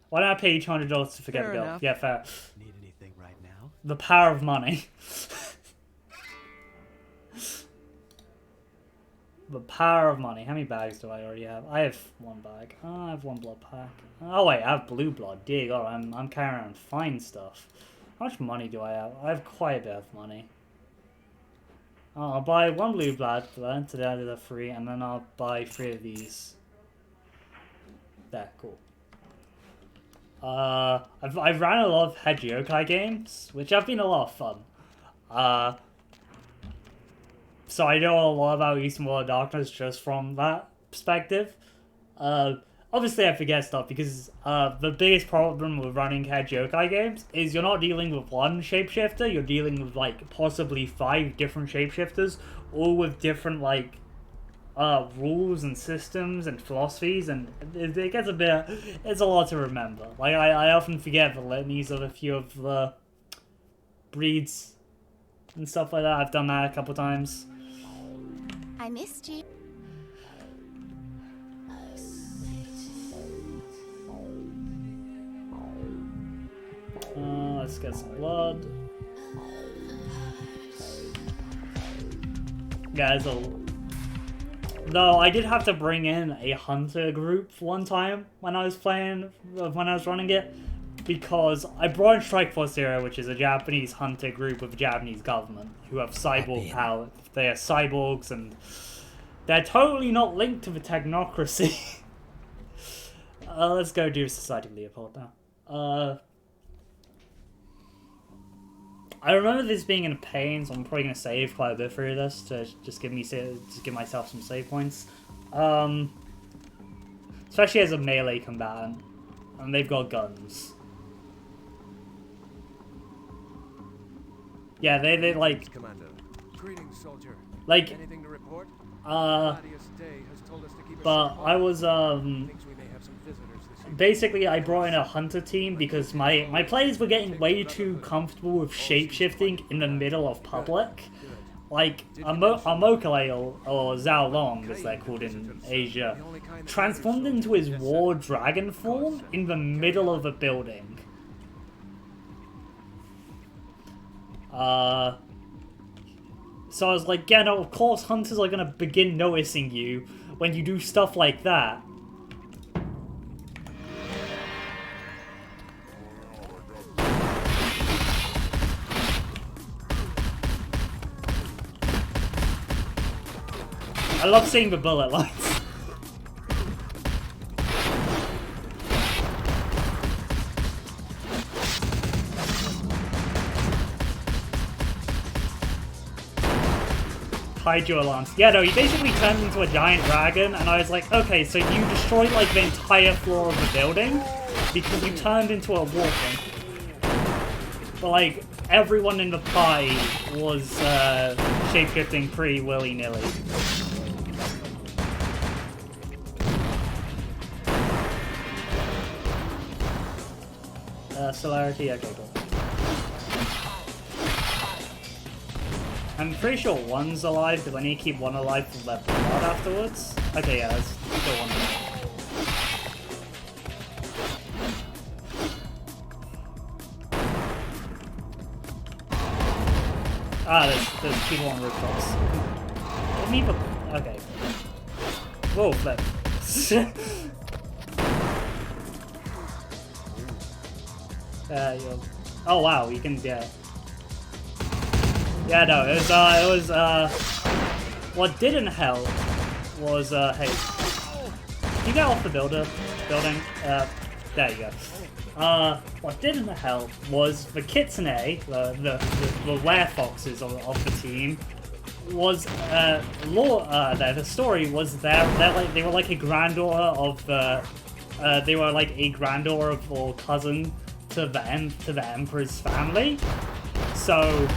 S1: Why don't I pay you $200 to forget
S21: Fair
S1: the bill?
S21: enough.
S1: Yeah, fair.
S21: Need anything right now?
S1: The power of money. The power of money. How many bags do I already have? I have one bag. Oh, I have one blood pack. Oh wait, I have blue blood. Dear God, I'm carrying around fine stuff. How much money do I have? I have quite a bit of money. Oh, I'll buy one blue blood to the other 3, and then I'll buy 3 of these. There, cool. I've ran a lot of hedge yokai games, which have been a lot of fun. So I know a lot about Eastern World of Darkness just from that perspective. obviously I forget stuff because the biggest problem with running head yokai games is you're not dealing with one shapeshifter, you're dealing with like possibly 5 different shapeshifters, all with different like rules and systems and philosophies, and it gets a bit, it's a lot to remember. Like I often forget the litanies of a few of the breeds and stuff like that. I've done that a couple times.
S20: I missed you.
S1: Let's get some blood. Yeah, though I did have to bring in a hunter group one time when I was running it, because I brought in Strike Force Zero, which is a Japanese hunter group with the Japanese government, who have cyborg power. They are cyborgs, and they're totally not linked to the technocracy. Let's go do Society of Leopold now. I remember this being in pain, so I'm probably gonna save quite a bit through this to just give myself some save points. Especially as a melee combatant, and they've got guns. Yeah, they like.
S14: Commander. Greetings, soldier.
S1: Like.
S14: Anything to report?
S1: But I was basically, I brought in a hunter team because my players were getting way too comfortable with shapeshifting in the middle of public. Like, Amokale, or Zhao Long, as they're called in Asia, transformed into his war dragon form in the middle of a building. So I was like, yeah, no, of course hunters are gonna begin noticing you when you do stuff like that. I love seeing the bullet lines. Kaiju alarms. Yeah, no, he basically turned into a giant dragon, and I was like, okay, so you destroyed like the entire floor of the building because you turned into a wolf. But like, everyone in the party was shapeshifting pretty willy-nilly. Celerity, okay, cool. I'm pretty sure one's alive, because I need to keep one alive for their blood afterwards. Okay, yeah, there's still one alive. Ah, there's people on rooftops. Didn't even... Okay. Whoa, flip. Oh wow, you can get. Yeah, no, it was what didn't help was hey, you get off the building. There you go. What didn't help was the kitsune, the werefoxes of the team, was the story was they were like a granddaughter of they were like a granddaughter of or cousin to the Emperor's family, so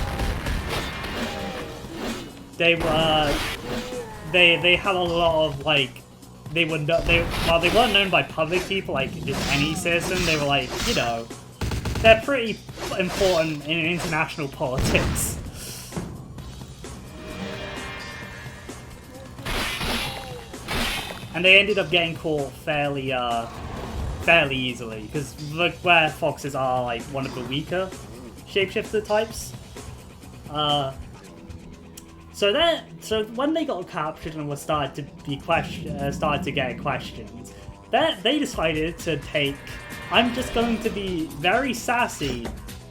S1: they were they had a lot of like while they weren't known by public people like just any citizen, they were like, you know, they're pretty important in international politics. And they ended up getting caught fairly easily, because the werefoxes are like one of the weaker shapeshifter types. So when they got captured and were started to get questions, they decided to take. I'm just going to be very sassy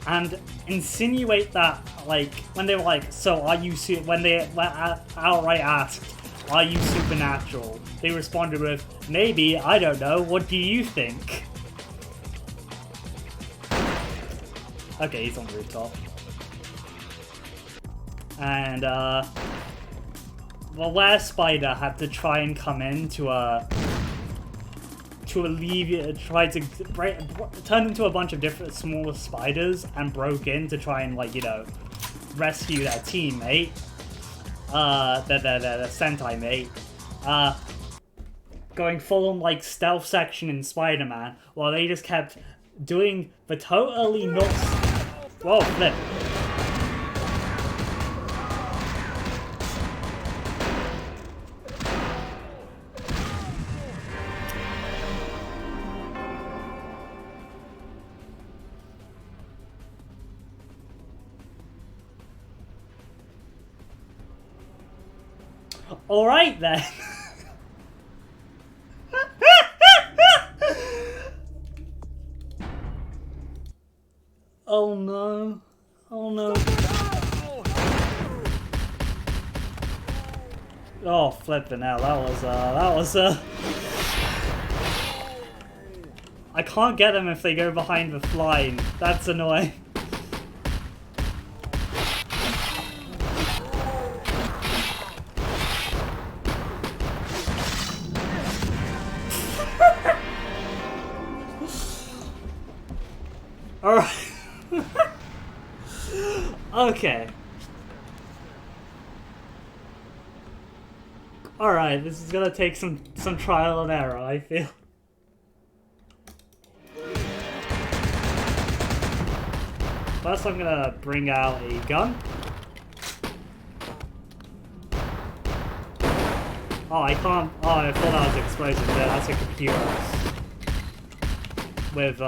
S1: and insinuate that, like, when they were like, so are you when they outright asked, are you supernatural? They responded with, maybe, I don't know, what do you think? Okay, he's on the rooftop. And, the were spider had to try and come in to to alleviate, tried to turn into a bunch of different smaller spiders and broke in to try and, like, you know, rescue their teammate, their Sentai mate, going full on, like, stealth section in Spider-Man, while they just kept doing the totally not... Whoa, flip. Alright then. Oh no. Oh no. Oh, flipping out. That was I can't get them if they go behind the flying. That's annoying. Alright. Okay. Alright, this is gonna take some trial and error, I feel. First I'm gonna bring out a gun. Oh, I can't... Oh, I thought that was explosive. Yeah, that's a computer. With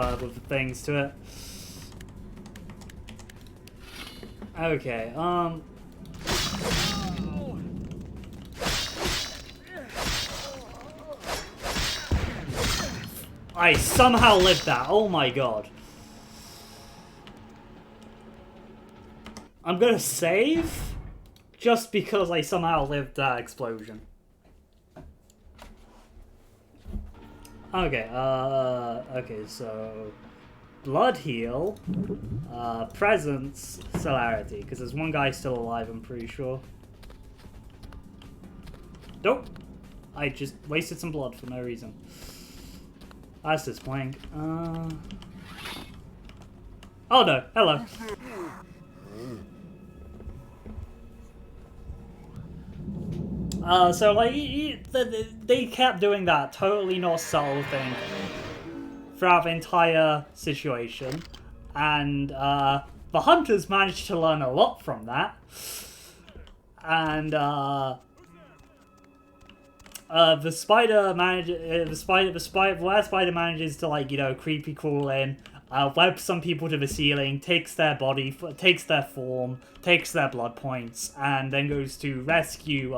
S1: things to it. Okay, I somehow lived that. Oh my god. I'm gonna save just because I somehow lived that explosion. Okay, okay, so blood heal, presence, celerity, because there's one guy still alive, I'm pretty sure. Nope. I just wasted some blood for no reason. That's disappointing. Oh no, hello. So like, they kept doing that totally not subtle thing throughout the entire situation, and the hunters managed to learn a lot from that, and the spider where spider manages to, like, you know, creepy crawl in, web some people to the ceiling, takes their body, takes their form, takes their blood points, and then goes to rescue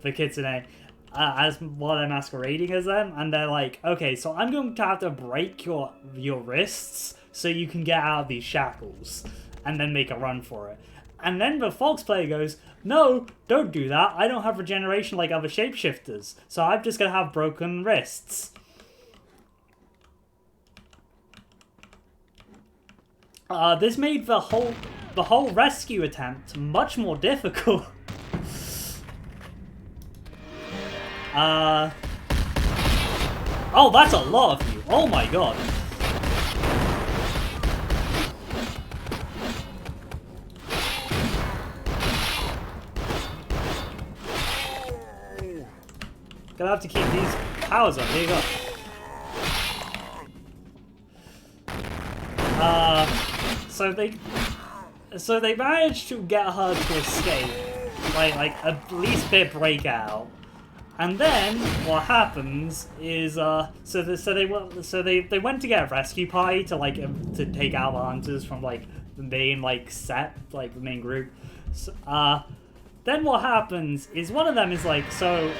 S1: the kitsune as while they're masquerading as them, and they're like, okay, so I'm going to have to break your wrists so you can get out of these shackles, and then make a run for it. And then the Fox player goes, no, don't do that, I don't have regeneration like other shapeshifters, so I'm just gonna have broken wrists. This made the whole rescue attempt much more difficult. Oh, that's a lot of you. Oh my god. Gonna have to keep these powers up. Here you go. So they managed to get her to escape, like at least bit break out. And then what happens is they went to get a rescue party to to take out the hunters from like the main set, like the main group. So, then what happens is one of them is like, so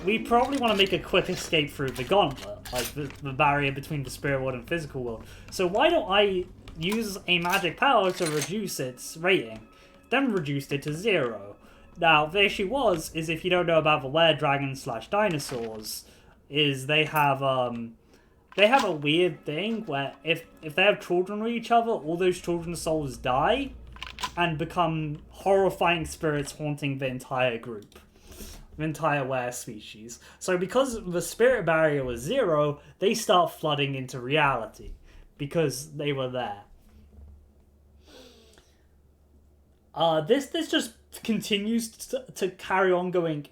S1: we probably want to make a quick escape through the gauntlet, like the barrier between the spirit world and physical world. So why don't I use a magic power to reduce its rating? Then reduced it to 0. Now, the issue is if you don't know about the were dragons / dinosaurs, is they have a weird thing where if they have children with each other, all those children's souls die and become horrifying spirits haunting the entire group. entire were species. So because the spirit barrier was 0, they start flooding into reality because they were there. This just continues to carry on going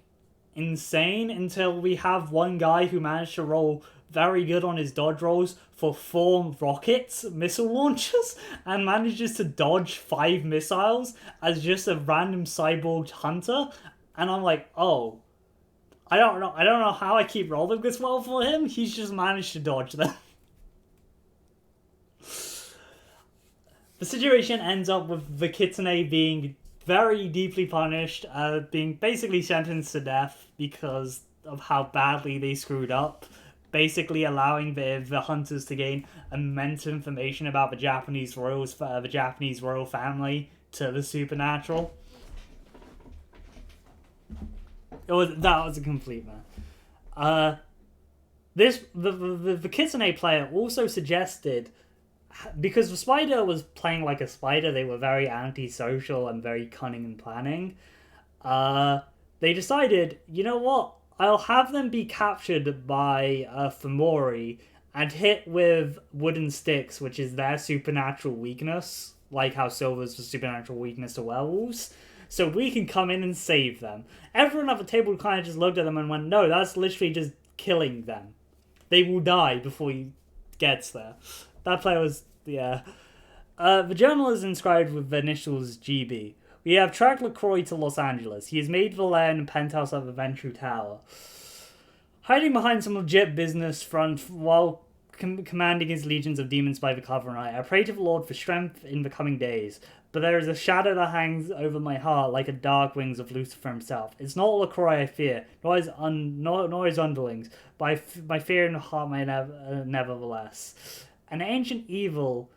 S1: insane until we have one guy who managed to roll very good on his dodge rolls for 4 rockets, missile launchers, and manages to dodge 5 missiles as just a random cyborg hunter. And I'm like, oh, I don't know how I keep rolling this well for him. He's just managed to dodge them. The situation ends up with the kitsune being very deeply punished, being basically sentenced to death because of how badly they screwed up, basically allowing the hunters to gain immense information about the Japanese royal family to the supernatural. That was a complete mess. The kitsune player also suggested, because the spider was playing like a spider, they were very antisocial and very cunning and planning. They decided, you know what? I'll have them be captured by Fomori and hit with wooden sticks, which is their supernatural weakness, like how silver's the supernatural weakness to werewolves. So we can come in and save them. Everyone at the table kind of just looked at them and went, no, that's literally just killing them. They will die before he gets there. That player was, yeah. The journal is inscribed with the initials GB. We have tracked LaCroix to Los Angeles. He has made the lair in the penthouse of the Ventru Tower, hiding behind some legit business front while commanding his legions of demons by the cover night. I pray to the Lord for strength in the coming days, but there is a shadow that hangs over my heart like a dark wings of Lucifer himself. It's not LaCroix I fear, nor his underlings, but my fear in the heart may nevertheless. An ancient evil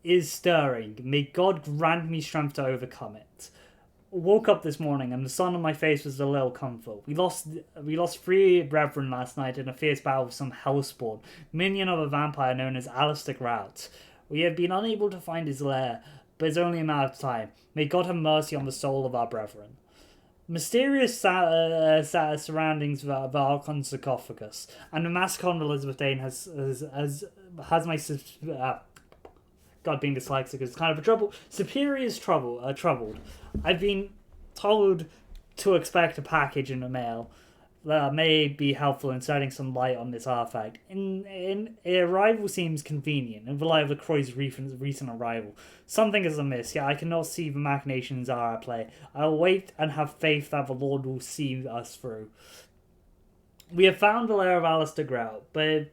S1: is stirring. May God grant me strength to overcome it. Woke up this morning and the sun on my face was a little comfort. We lost 3 brethren last night in a fierce battle with some hellspawn, minion of a vampire known as Alistair Grout. We have been unable to find his lair, but it's only a matter of time. May God have mercy on the soul of our brethren. Mysterious surroundings of the Archon sarcophagus, and the massacre on Elizabeth Dane has my God, being dyslexic is kind of a trouble. Superior's troubled. I've been told to expect a package in the mail that may be helpful in shedding some light on this artifact. Arrival seems convenient in the light of LaCroix's recent arrival. Something is amiss, yet I cannot see the machinations are at play. I will wait and have faith that the Lord will see us through. We have found the lair of Alistair Grout, but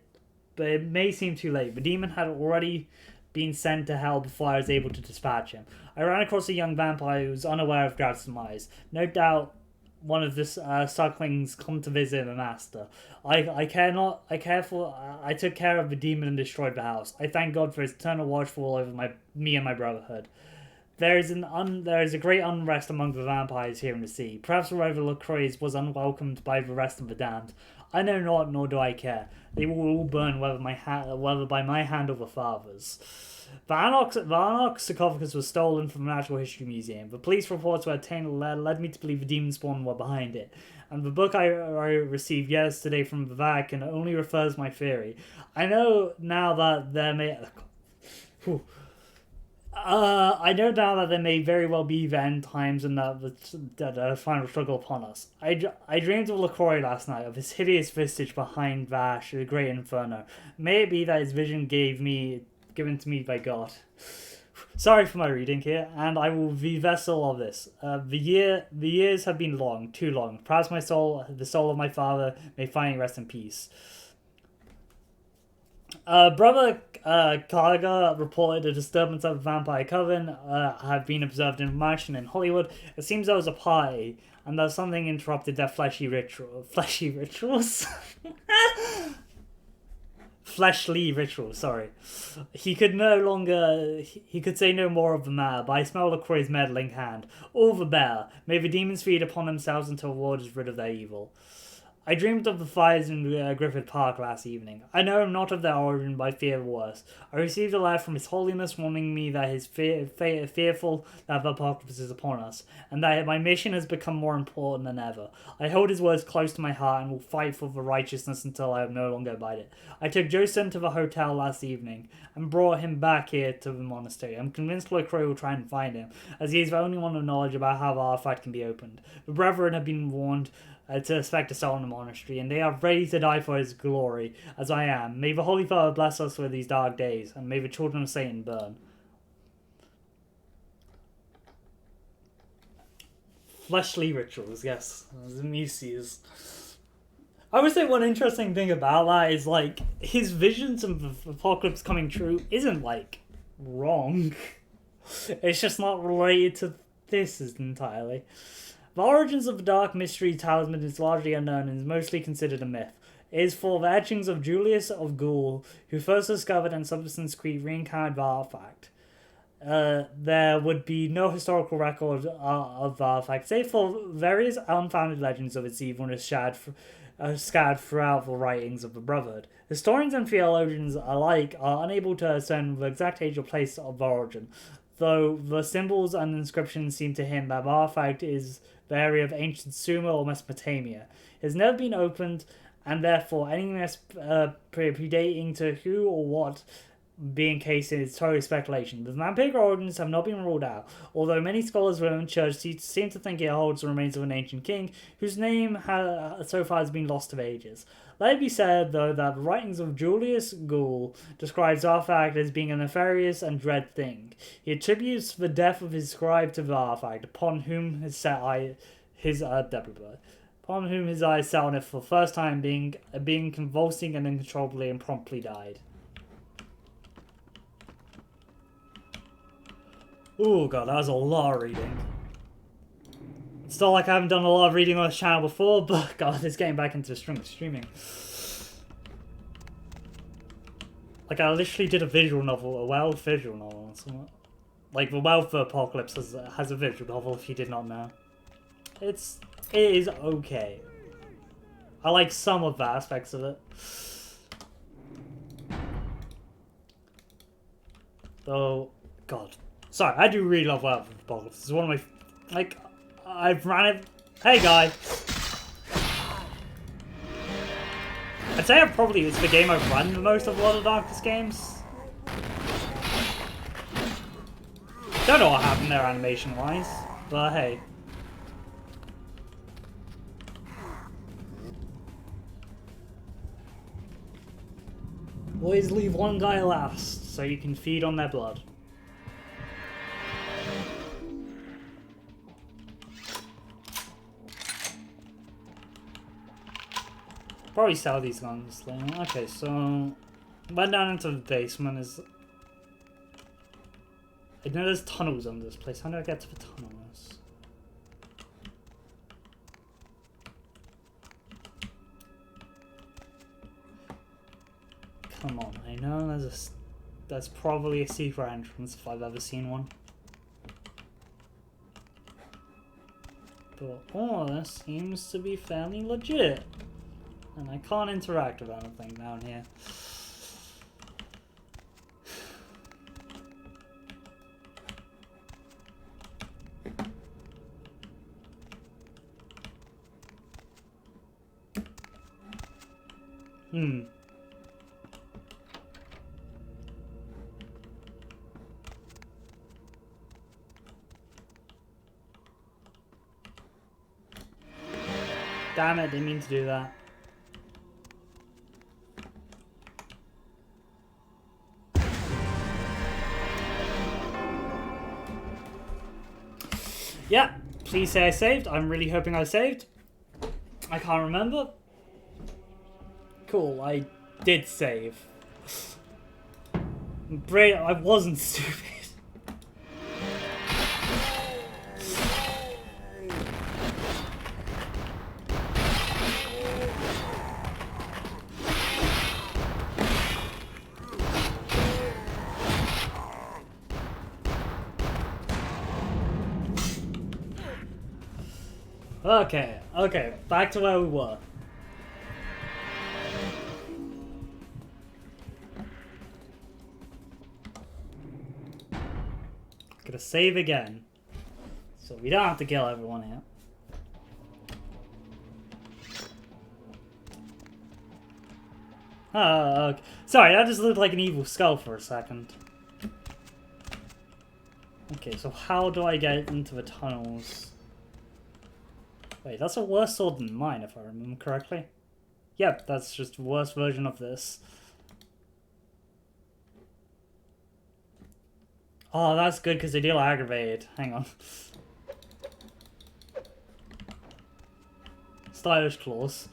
S1: it may seem too late. The demon had already been sent to hell before I was able to dispatch him. I ran across a young vampire who was unaware of Grout's demise. No doubt one of the sucklings come to visit the master. I took care of the demon and destroyed the house. I thank God for his eternal watchful over me and my brotherhood. There is a great unrest among the vampires here in the sea. Perhaps Rival LaCroix was unwelcomed by the rest of the damned. I know not, nor do I care. They will all burn whether by my hand or the father's. The Anarch sarcophagus was stolen from the Natural History Museum. The police reports were obtained led me to believe the demon spawn were behind it. And the book I received yesterday from the Vatican only refers my theory. I know now that there may... I know now that there may very well be the end times and that the final struggle upon us. I dreamed of LaCroix last night, of his hideous visage behind Vash, the great inferno. May it be that his vision given to me by God. Sorry for my reading here, and I will be vessel of this. The years have been long, too long. Perhaps the soul of my father, may finally rest in peace. Brother Karga reported a disturbance of the Vampire Coven had been observed in a mansion in Hollywood. It seems there was a party, and that something interrupted their fleshly rituals. Fleshly rituals, sorry. He could say no more of the matter, but I smell LaCroix's meddling hand. All the better. May the demons feed upon themselves until the Lord is rid of their evil. I dreamed of the fires in Griffith Park last evening. I know not of their origin, but I fear worse. I received a letter from His Holiness warning me that his fearful that the apocalypse is upon us, and that my mission has become more important than ever. I hold his words close to my heart and will fight for the righteousness until I am no longer abide it. I took Joseph to the hotel last evening and brought him back here to the monastery. I'm convinced Lecroix will try and find him, as he is the only one with knowledge about how the artifact can be opened. The brethren have been warned to expect a soul in the monastery, and they are ready to die for his glory, as I am. May the Holy Father bless us with these dark days, and may the children of Satan burn. Fleshly rituals, yes. The Muses. I would say one interesting thing about that is, like, his visions of the apocalypse coming true isn't, like, wrong. It's just not related to this entirely. The origins of the Dark Mystery Talisman is largely unknown and is mostly considered a myth. It is for the etchings of Julius of Gaul, who first discovered and subsequently reincarnated the artifact. There would be no historical record of the artifact, save for various unfounded legends of its evilness scattered throughout the writings of the Brotherhood. Historians and theologians alike are unable to discern the exact age or place of the origin, though the symbols and inscriptions seem to hint that the artifact is the area of ancient Sumer or Mesopotamia. It has never been opened, and therefore any predating to who or what being case is totally speculation. The vampiric origins have not been ruled out, although many scholars within the church seem to think it holds the remains of an ancient king, whose name so far has been lost to ages. Let it be said, though, that the writings of Julius Gaul describes the artifact as being a nefarious and dread thing. He attributes the death of his scribe to the artifact, upon whom his eyes set on it for the first time, being convulsing and uncontrollably and promptly died. Oh god, that was a lot of reading. It's not like I haven't done a lot of reading on this channel before, but god, it's getting back into streaming. Like, I literally did a visual novel, or something. Like, the Wealth of Apocalypse has a visual novel, if you did not know. It is okay. I like some of the aspects of it. Though, god. Sorry, I do really love Wealth of Apocalypse. It's one of my... Like, I've ran it... Hey, guy! I'd say it's the game I've run the most of a lot of Darkest games. Don't know what happened there animation-wise, but hey. Always leave one guy last, so you can feed on their blood. Probably sell these guns later. Okay, so went down into the basement. I know there's tunnels under this place. How do I get to the tunnels? Come on, I know there's probably a secret entrance if I've ever seen one. But all this seems to be fairly legit. And I can't interact with anything down here. Damn it, didn't mean to do that. Yeah, please say I saved. I'm really hoping I saved. I can't remember. Cool, I did save. Great, I wasn't stupid. Okay, back to where we were. Gonna save again. So we don't have to kill everyone here. Okay. Sorry, that just looked like an evil skull for a second. Okay, so how do I get into the tunnels? Wait, that's a worse sword than mine, if I remember correctly. Yep, that's just a worse version of this. Oh, that's good because they deal aggravated. Hang on. Stylish claws.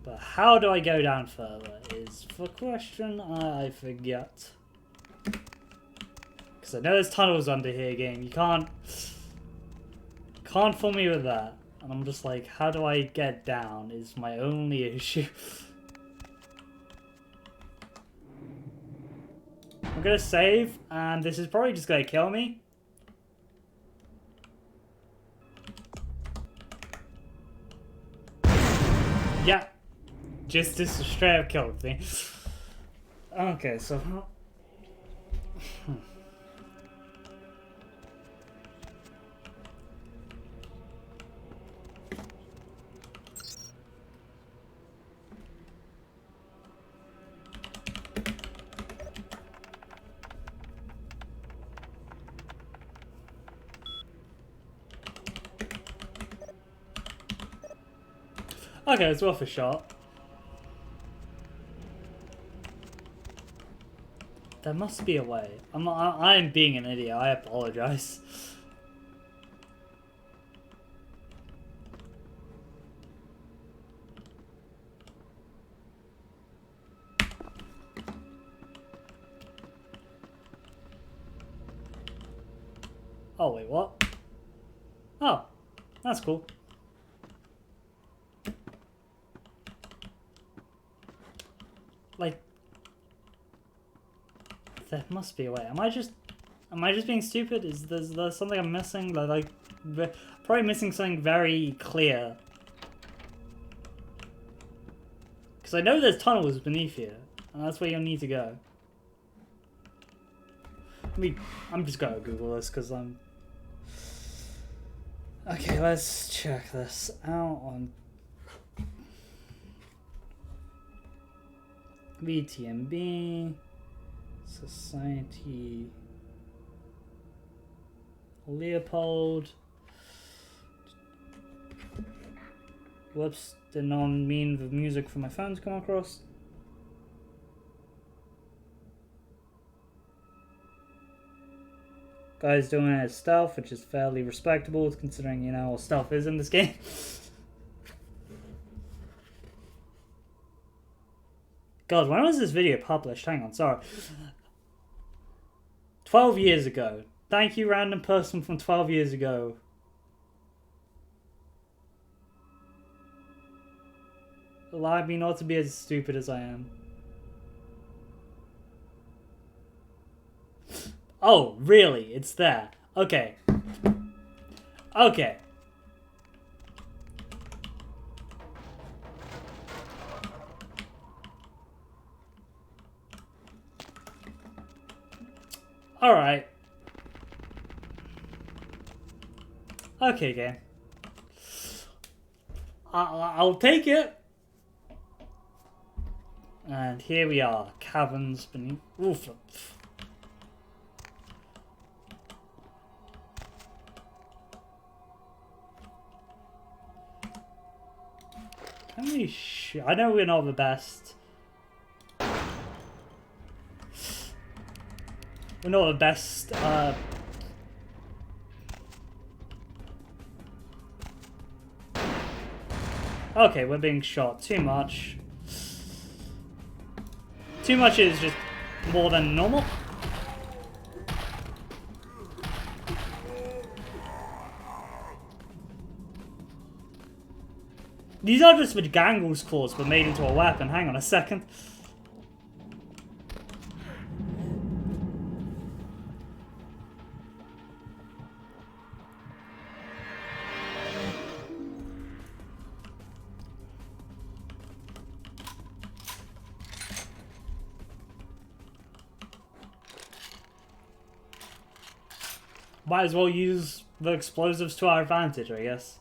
S1: But how do I go down further is the question I forget. Because I know there's tunnels under here, game. You can't fool me with that. And I'm just like, how do I get down is my only issue. I'm gonna save, and this is probably just gonna kill me. Yeah. Just this straight up killed me. Okay, so okay, it's worth a shot. There must be a way. I'm being an idiot. I apologize. Oh, wait, what? Oh, that's cool. Like, there must be a way. Am I just being stupid? Is there something I'm missing? Like, probably missing something very clear. Because I know there's tunnels beneath here, and that's where you'll need to go. I'm just gonna Google this because I'm. Okay, let's check this out on VTMB, Society, Leopold. Whoops, did not mean the music for my phone to come across. Guy's doing his stealth, which is fairly respectable considering, you know, what stealth is in this game. God, when was this video published? Hang on, sorry. 12 years ago. Thank you, random person from 12 years ago. Allow me not to be as stupid as I am. Oh, really? It's there. Okay. Okay. Alright. Okay, game. I'll take it. And here we are. Caverns beneath. Oof. I know we're not the best. We're not the best, Okay, we're being shot too much. Too much is just more than normal. These are just the Gangle's claws but made into a weapon. Hang on a second. Might as well use the explosives to our advantage, I guess.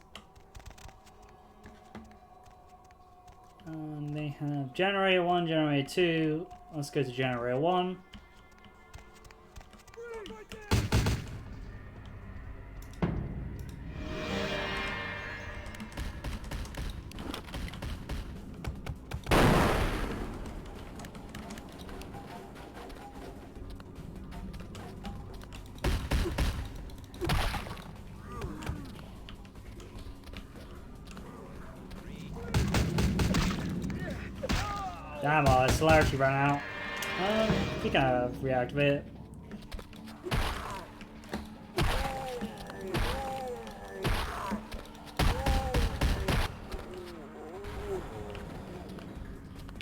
S1: And they have generator 1, generator 2. Let's go to generator 1. Damn, our celerity ran out. We can reactivate it.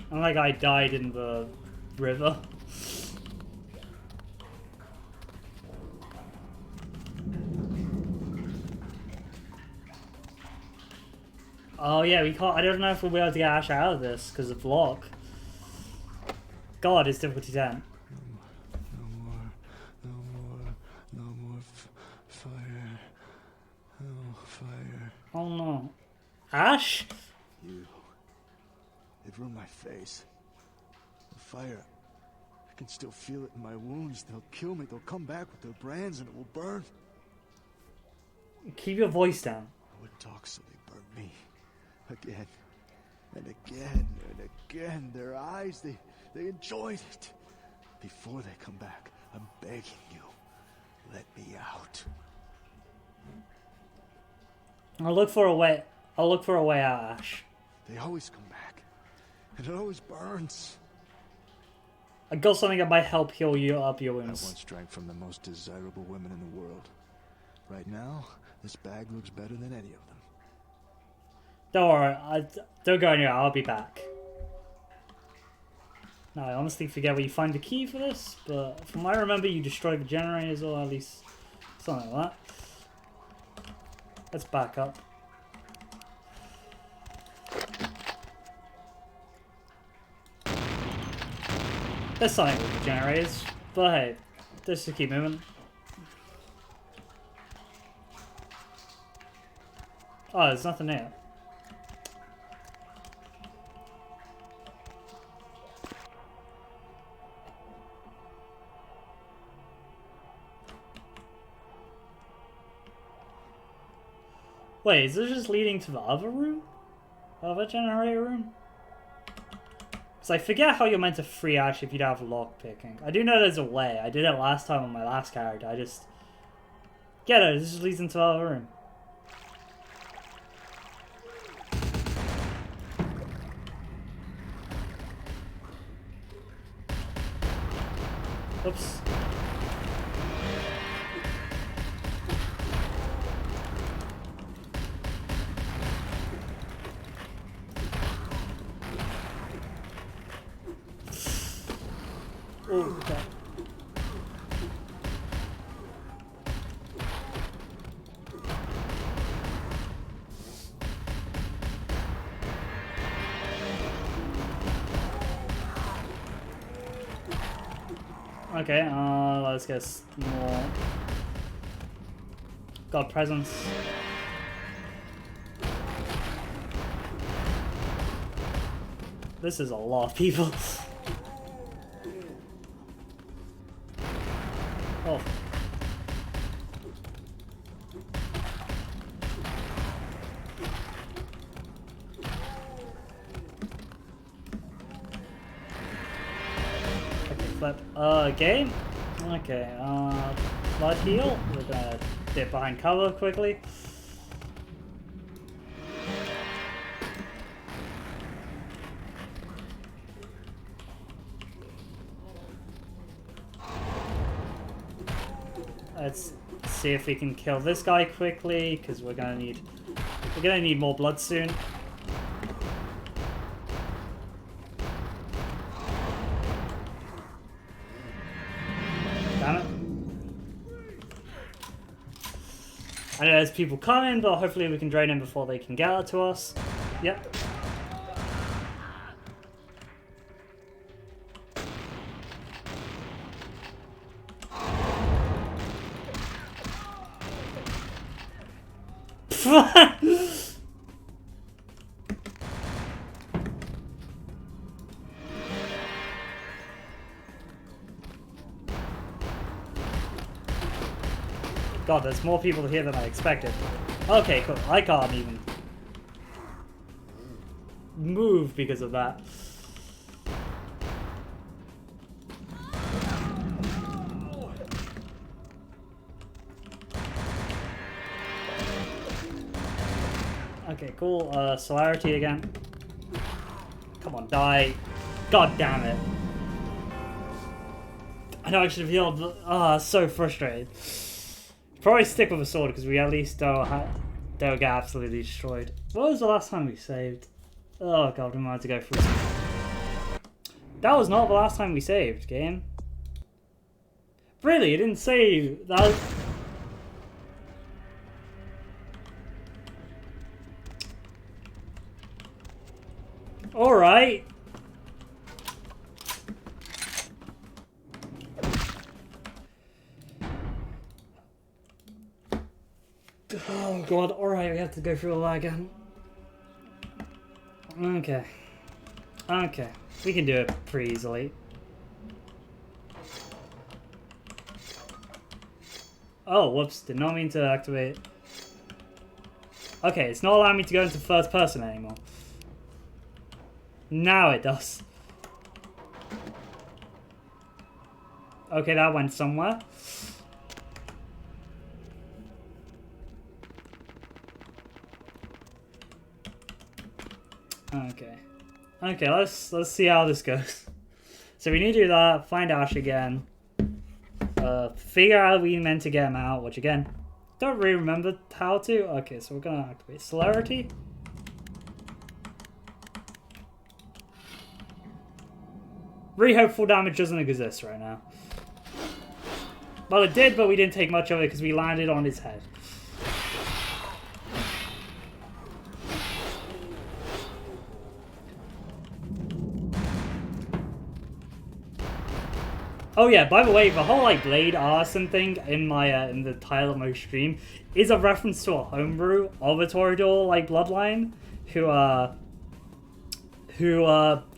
S1: And like I died in the river. Oh yeah, we can't. I don't know if we'll be able to get Ash out of this because of lock. God, it's difficulty 10.
S11: No more fire. Oh, fire.
S1: Oh no. Ash?
S11: They've ruined my face. The fire. I can still feel it in my wounds. They'll kill me. They'll come back with their brands and it will burn.
S1: Keep your voice down.
S11: I would talk so they burn me. Again. And again and again. Their eyes, they enjoyed it. Before they come back, I'm begging you. Let me out.
S1: I'll look for a way out, Ash.
S11: They always come back. And it always burns.
S1: I got something that might help heal you up your wounds.
S11: I once drank from the most desirable women in the world. Right now, this bag looks better than any of them.
S1: Don't worry, don't go anywhere, I'll be back. Now, I honestly forget where you find the key for this, but from what I remember, you destroyed the generators, or at least something like that. Let's back up. There's something with the generators, but hey, let's just keep moving. Oh, there's nothing there. Wait, is this just leading to the other room? Other generator room? Because I forget how you're meant to free Ash if you don't have lock picking. I do know there's a way. I did it last time on my last character. I just... Get it, this just leads into the other room. Oops. Oh, okay. Okay, let's get more God presence. This is a lot of people. Oh. Flip. Game? Okay, blood heal. We're gonna dip behind cover quickly. Let's see if we can kill this guy quickly, because we're gonna need more blood soon. Damn it. I know there's people coming, but hopefully we can drain them before they can get out to us. Yep. God, there's more people here than I expected. Okay, cool. I can't even move because of that. Okay, cool. Celerity again. Come on, die. God damn it. I don't actually feel so frustrated. Probably stick with a sword because we at least don't get absolutely destroyed. What was the last time we saved? Oh god, we might have to go through. That was not the last time we saved, game. Really, it didn't save. That was... Alright. Oh god, alright, we have to go through all that again. Okay. Okay. We can do it pretty easily. Oh, whoops. Did not mean to activate. Okay, it's not allowing me to go into first person anymore. Now it does. Okay, that went somewhere. Okay. Okay, let's see how this goes. So we need to do that, find Ash again. Figure out we meant to get him out, which again, don't really remember how to. Okay, so we're gonna activate Celerity. Really hope full damage doesn't exist right now. Well, it did, but we didn't take much of it because we landed on his head. Oh yeah, by the way, the whole like Blade Artisan thing in my in the title of my stream is a reference to a homebrew of a Toreador like bloodline who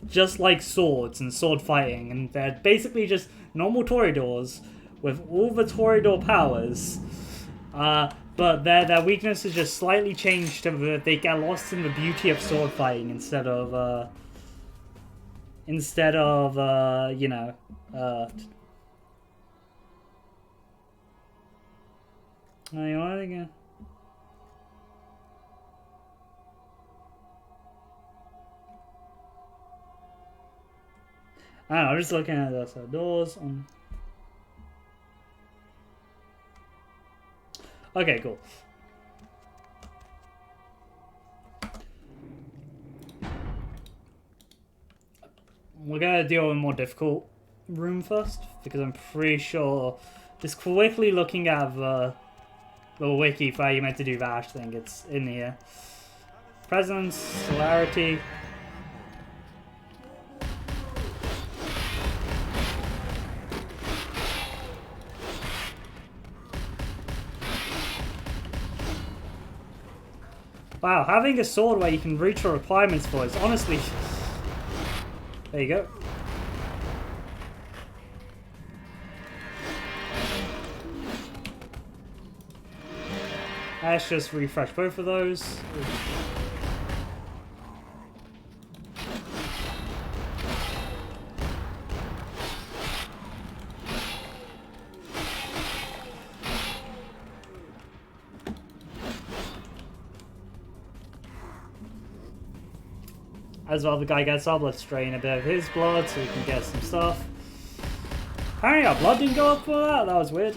S1: just like swords and sword fighting, and they're basically just normal Toreadors with all the Toreador powers, but their weakness is just slightly changed to that they get lost in the beauty of sword fighting instead of you know, you know what again? I don't know, I'm just looking at those doors on. Okay, cool. We're gonna deal with a more difficult room first, because I'm pretty sure, just quickly looking at the wiki for how you meant to do the Ash thing, it's in here. Presence, Celerity. Wow, having a sword where you can reach your requirements for is honestly... There you go. Let's just refresh both of those. As well, the guy gets up, let's drain a bit of his blood so we can get some stuff. Apparently our blood didn't go up for that, that was weird.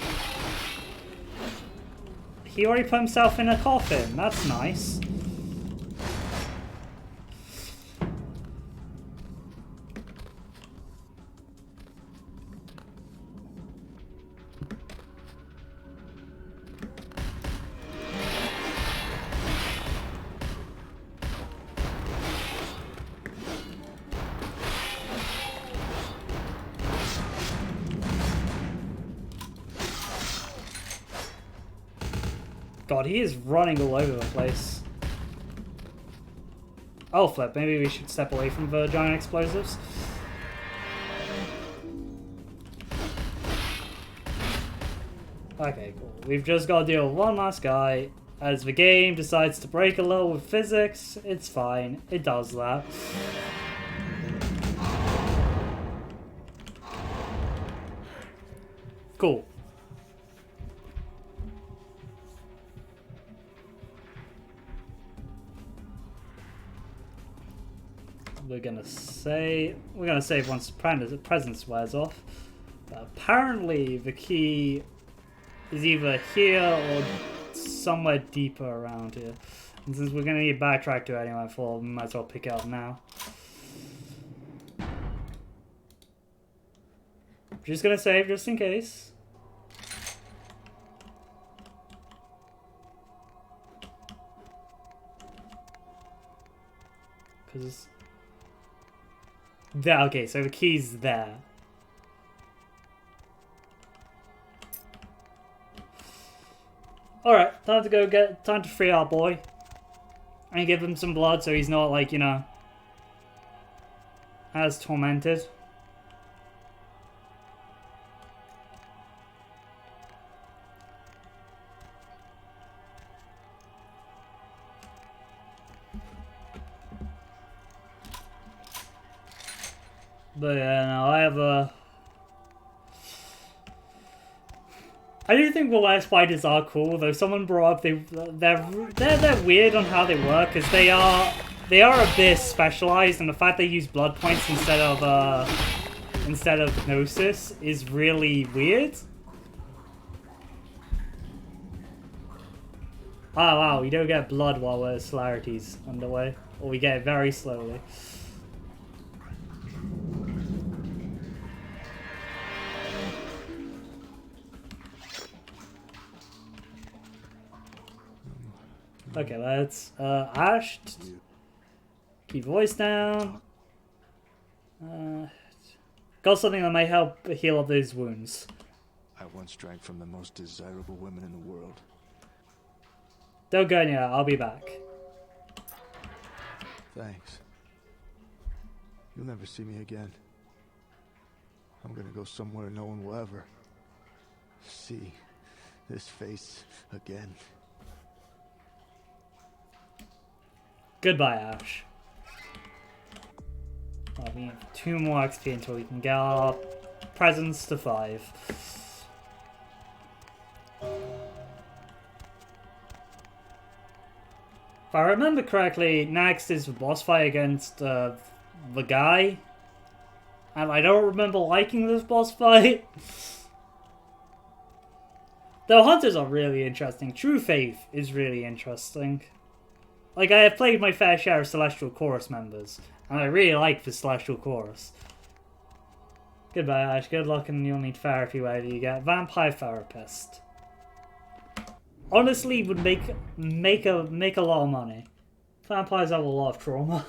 S1: He already put himself in a coffin, that's nice. God, he is running all over the place. Oh, flip. Maybe we should step away from the giant explosives. Okay, cool. We've just got to deal with one last guy. As the game decides to break a little with physics, it's fine. It does that. Cool. We're gonna save once the presence wears off. But apparently the key is either here or somewhere deeper around here. And since we're gonna need to backtrack to it anyway, we might as well pick it up now. Just gonna save just in case. Cause there, okay, so the key's there. Alright, time to free our boy. And give him some blood so he's not, like, you know, as tormented. But yeah, no, I do think the wire spiders are cool, though. Someone brought up they're weird on how they work, because they are a bit specialized, and the fact they use blood points instead of gnosis is really weird. Oh wow, we don't get blood while we're celerity's underway, or we get it very slowly. Okay, let's Ash, keep voice down. Got something that might help heal up those wounds.
S11: I once drank from the most desirable women in the world.
S1: Don't go anywhere, I'll be back.
S11: Thanks. You'll never see me again. I'm gonna go somewhere no one will ever see this face again.
S1: Goodbye, Ash. Oh, we have 2 more XP until we can get our presents to 5. If I remember correctly, next is the boss fight against the guy. And I don't remember liking this boss fight. The hunters are really interesting. True Faith is really interesting. Like, I have played my fair share of Celestial Chorus members, and I really like the Celestial Chorus. Goodbye, Ash. Good luck, and you'll need therapy wherever you get. Vampire Therapist. Honestly, would make a lot of money. Vampires have a lot of trauma.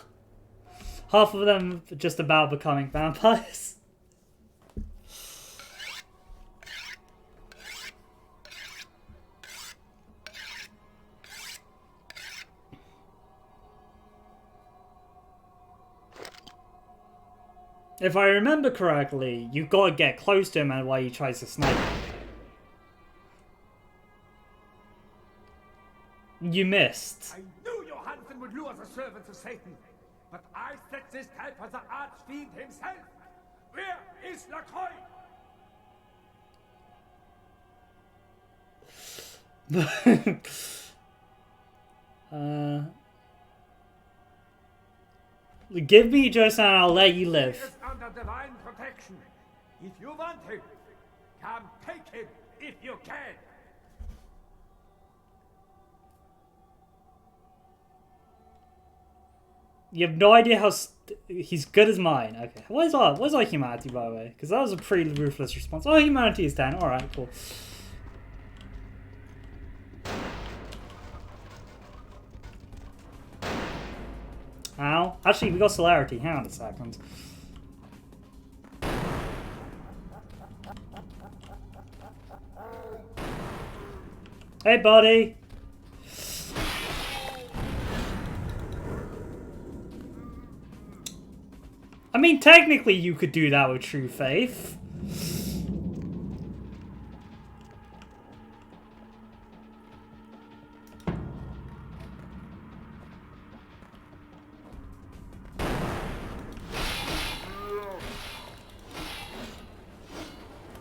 S1: Half of them just about becoming vampires. If I remember correctly, you've got to get close to him and while he tries to snipe you. You missed.
S8: I knew Johansen would lure the servants of Satan, but I set this type for the archfiend himself. Where is Lacroix?
S1: Give me Josan, I'll let you live.
S8: He is under divine protection. If you want him, come take him if you can.
S1: You have no idea how he's good as mine. Okay, what's our humanity, by the way? Because that was a pretty ruthless response. Oh, humanity is 10. All right, cool. Ow. Actually, we got celerity. Hang on a second. Hey, buddy. I mean, technically you could do that with true faith.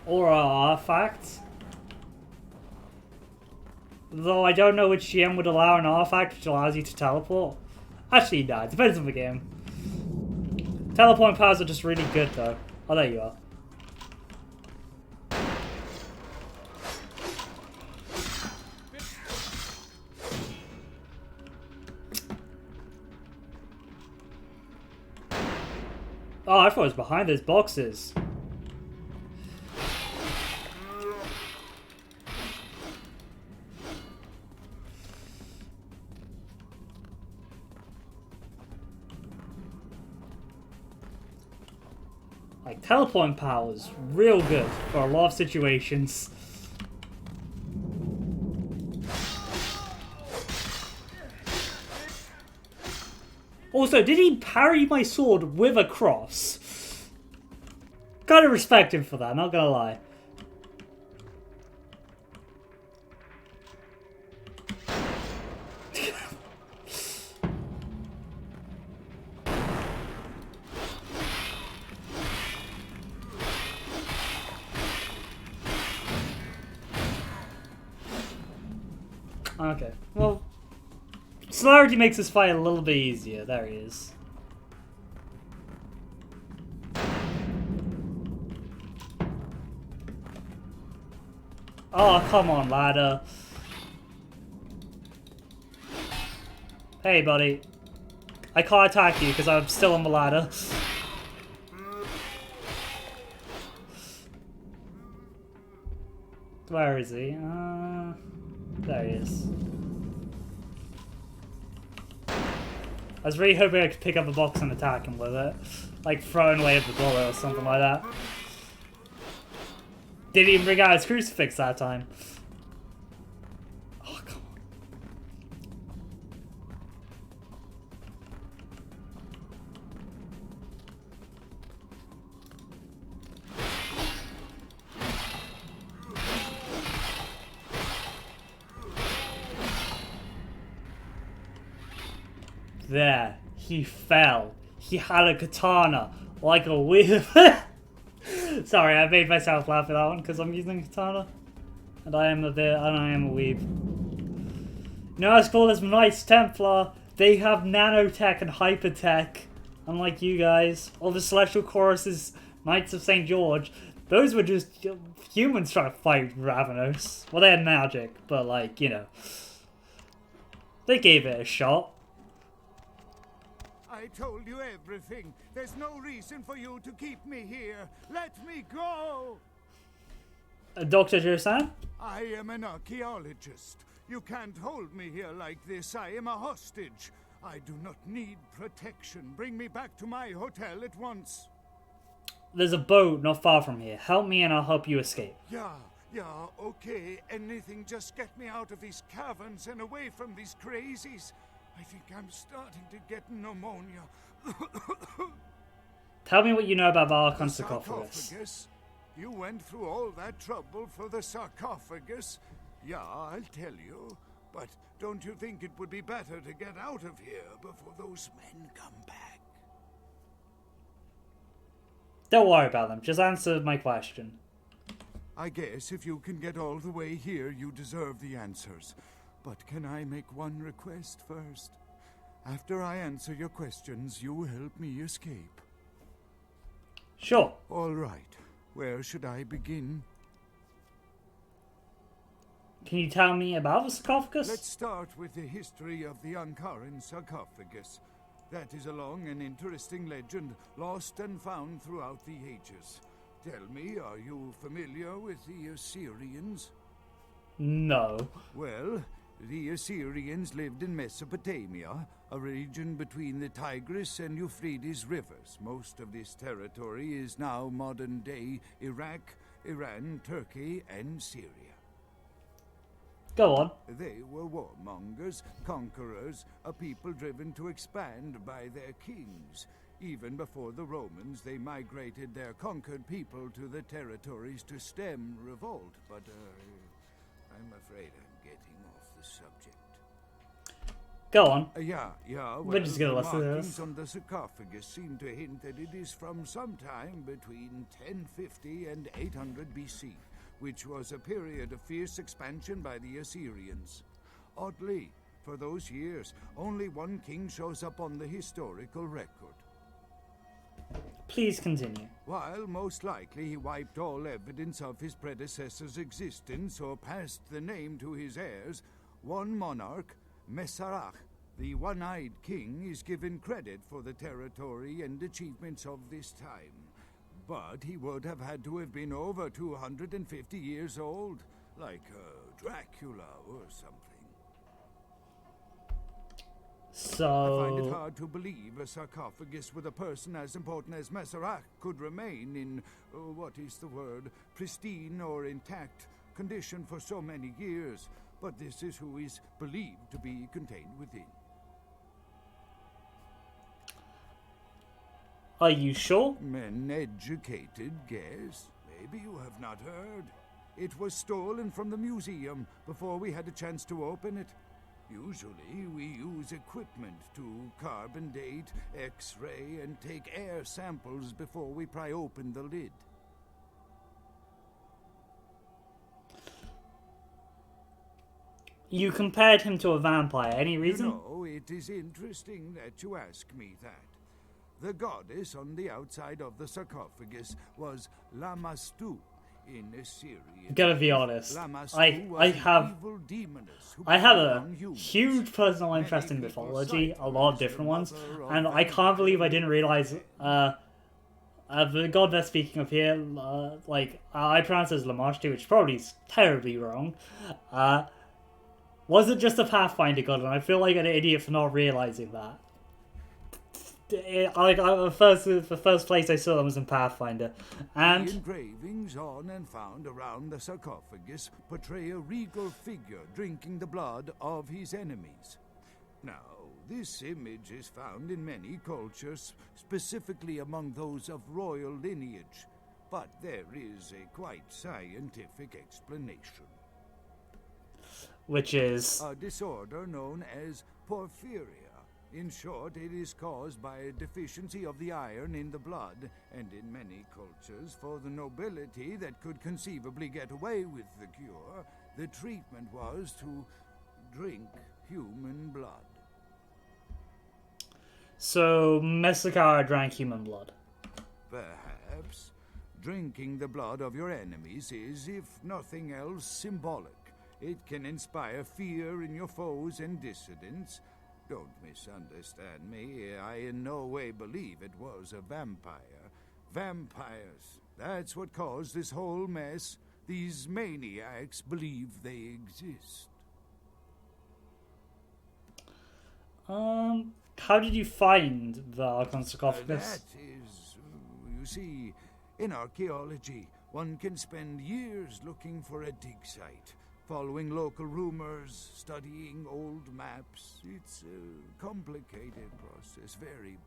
S1: Or artifacts. Though I don't know which GM would allow an artifact which allows you to teleport. Actually, no, it depends on the game. Teleporting powers are just really good, though. Oh, there you are. Oh, I thought it was behind those boxes. Like, teleporting power is real good for a lot of situations. Also, did he parry my sword with a cross? Gotta respect him for that, not gonna lie. Okay, well, celerity makes this fight a little bit easier. There he is. Oh, come on, ladder. Hey, buddy. I can't attack you because I'm still on the ladder. Where is he? There he is. I was really hoping I could pick up a box and attack him with it. Like throwing away the bullet or something like that. Didn't even bring out his crucifix that time. Oh, come on. There, he fell. He had a katana, like a weird. Sorry, I made myself laugh at that one because I'm using a katana, and I am a weeb. You know, as cool as Knights Templar, they have nanotech and hypertech, unlike you guys. All the Celestial Choruses, Knights of St. George, those were just humans trying to fight Ravenous. Well, they had magic, but like, you know, they gave it a shot.
S8: I told you everything. There's no reason for you to keep me here. Let me go!
S1: Dr. Josan?
S8: I am an archaeologist. You can't hold me here like this. I am a hostage. I do not need protection. Bring me back to my hotel at once.
S1: There's a boat not far from here. Help me and I'll help you escape.
S8: Yeah, okay. Anything, just get me out of these caverns and away from these crazies. I think I'm starting to get pneumonia.
S1: Tell me what you know about the Archon sarcophagus.
S8: You went through all that trouble for the sarcophagus? Yeah, I'll tell you. But don't you think it would be better to get out of here before those men come back?
S1: Don't worry about them. Just answer my question.
S8: I guess if you can get all the way here, you deserve the answers. But can I make one request first? After I answer your questions, you help me escape.
S1: Sure.
S8: All right. Where should I begin?
S1: Can you tell me about the sarcophagus?
S8: Let's start with the history of the Ankaran sarcophagus. That is a long and interesting legend, lost and found throughout the ages. Tell me, are you familiar with the Assyrians?
S1: No.
S8: Well, the Assyrians lived in Mesopotamia, a region between the Tigris and Euphrates rivers. Most of this territory is now modern-day Iraq, Iran, Turkey, and Syria.
S1: Go on.
S8: They were warmongers, conquerors, a people driven to expand by their kings. Even before the Romans, they migrated their conquered people to the territories to stem revolt, but I'm afraid I'm getting off the subject.
S1: Go on.
S8: Yeah, well,
S1: We're just gonna
S8: the
S1: listen to
S8: markings
S1: this.
S8: on the sarcophagus seem to hint that it is from sometime between 1050 and 800 BC, which was a period of fierce expansion by the Assyrians. Oddly, for those years, only one king shows up on the historical record.
S1: Please continue.
S8: While most likely he wiped all evidence of his predecessor's existence or passed the name to his heirs, one monarch, Masquerade, the one-eyed king, is given credit for the territory and achievements of this time. But he would have had to have been over 250 years old, like Dracula or something.
S1: So...
S8: I find it hard to believe a sarcophagus with a person as important as Masquerade could remain in, what is the word, pristine or intact condition for so many years. But this is who is believed to be contained within.
S1: Are you sure?
S8: An educated guess. Maybe you have not heard. It was stolen from the museum before we had a chance to open it. Usually we use equipment to carbon date, X-ray, and take air samples before we pry open the lid.
S1: You compared him to a vampire. Any reason?
S8: You know, it is interesting that you ask me that. The goddess on the outside of the sarcophagus was Lamastu in Assyrian.
S1: Gotta be honest. I have a huge personal interest in mythology, a lot of different ones, and I can't believe I didn't realize the god they're speaking of here, I pronounce it as Lamashtu, which probably is terribly wrong. Wasn't just a Pathfinder god, and I feel like an idiot for not realizing that. The first place I saw them was in Pathfinder, and
S8: the engravings on and found around the sarcophagus portray a regal figure drinking the blood of his enemies. Now, this image is found in many cultures, specifically among those of royal lineage, but there is a quite scientific explanation.
S1: Which is
S8: a disorder known as porphyria. In short, it is caused by a deficiency of the iron in the blood, and in many cultures, for the nobility that could conceivably get away with the cure, the treatment was to drink human blood.
S1: So, Masquerade drank human blood.
S8: Perhaps. Drinking the blood of your enemies is, if nothing else, symbolic. It can inspire fear in your foes and dissidents. Don't misunderstand me. I in no way believe it was a vampire. Vampires. That's what caused this whole mess. These maniacs believe they exist.
S1: How did you find the Archon sarcophagus?
S8: That is, you see, in archaeology, one can spend years looking for a dig site. Following local rumors, studying old maps. It's a complicated process, very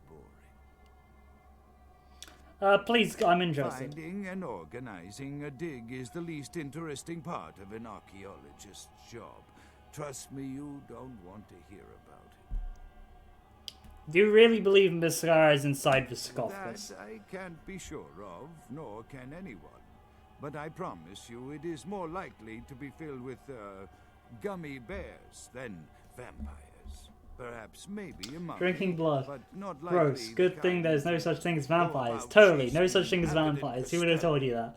S8: boring.
S1: Please, I'm interested.
S8: Finding and organizing a dig is the least interesting part of an archaeologist's job. Trust me, you don't want to hear about it.
S1: Do you really believe Masquerade is inside the sarcophagus?
S8: That I can't be sure of, nor can anyone. But I promise you it is more likely to be filled with, gummy bears than vampires. Perhaps maybe a monkey.
S1: Drinking blood.
S8: But not
S1: gross. Good thing there's no such thing as vampires. Totally, no such thing as vampires. Who would have told you that?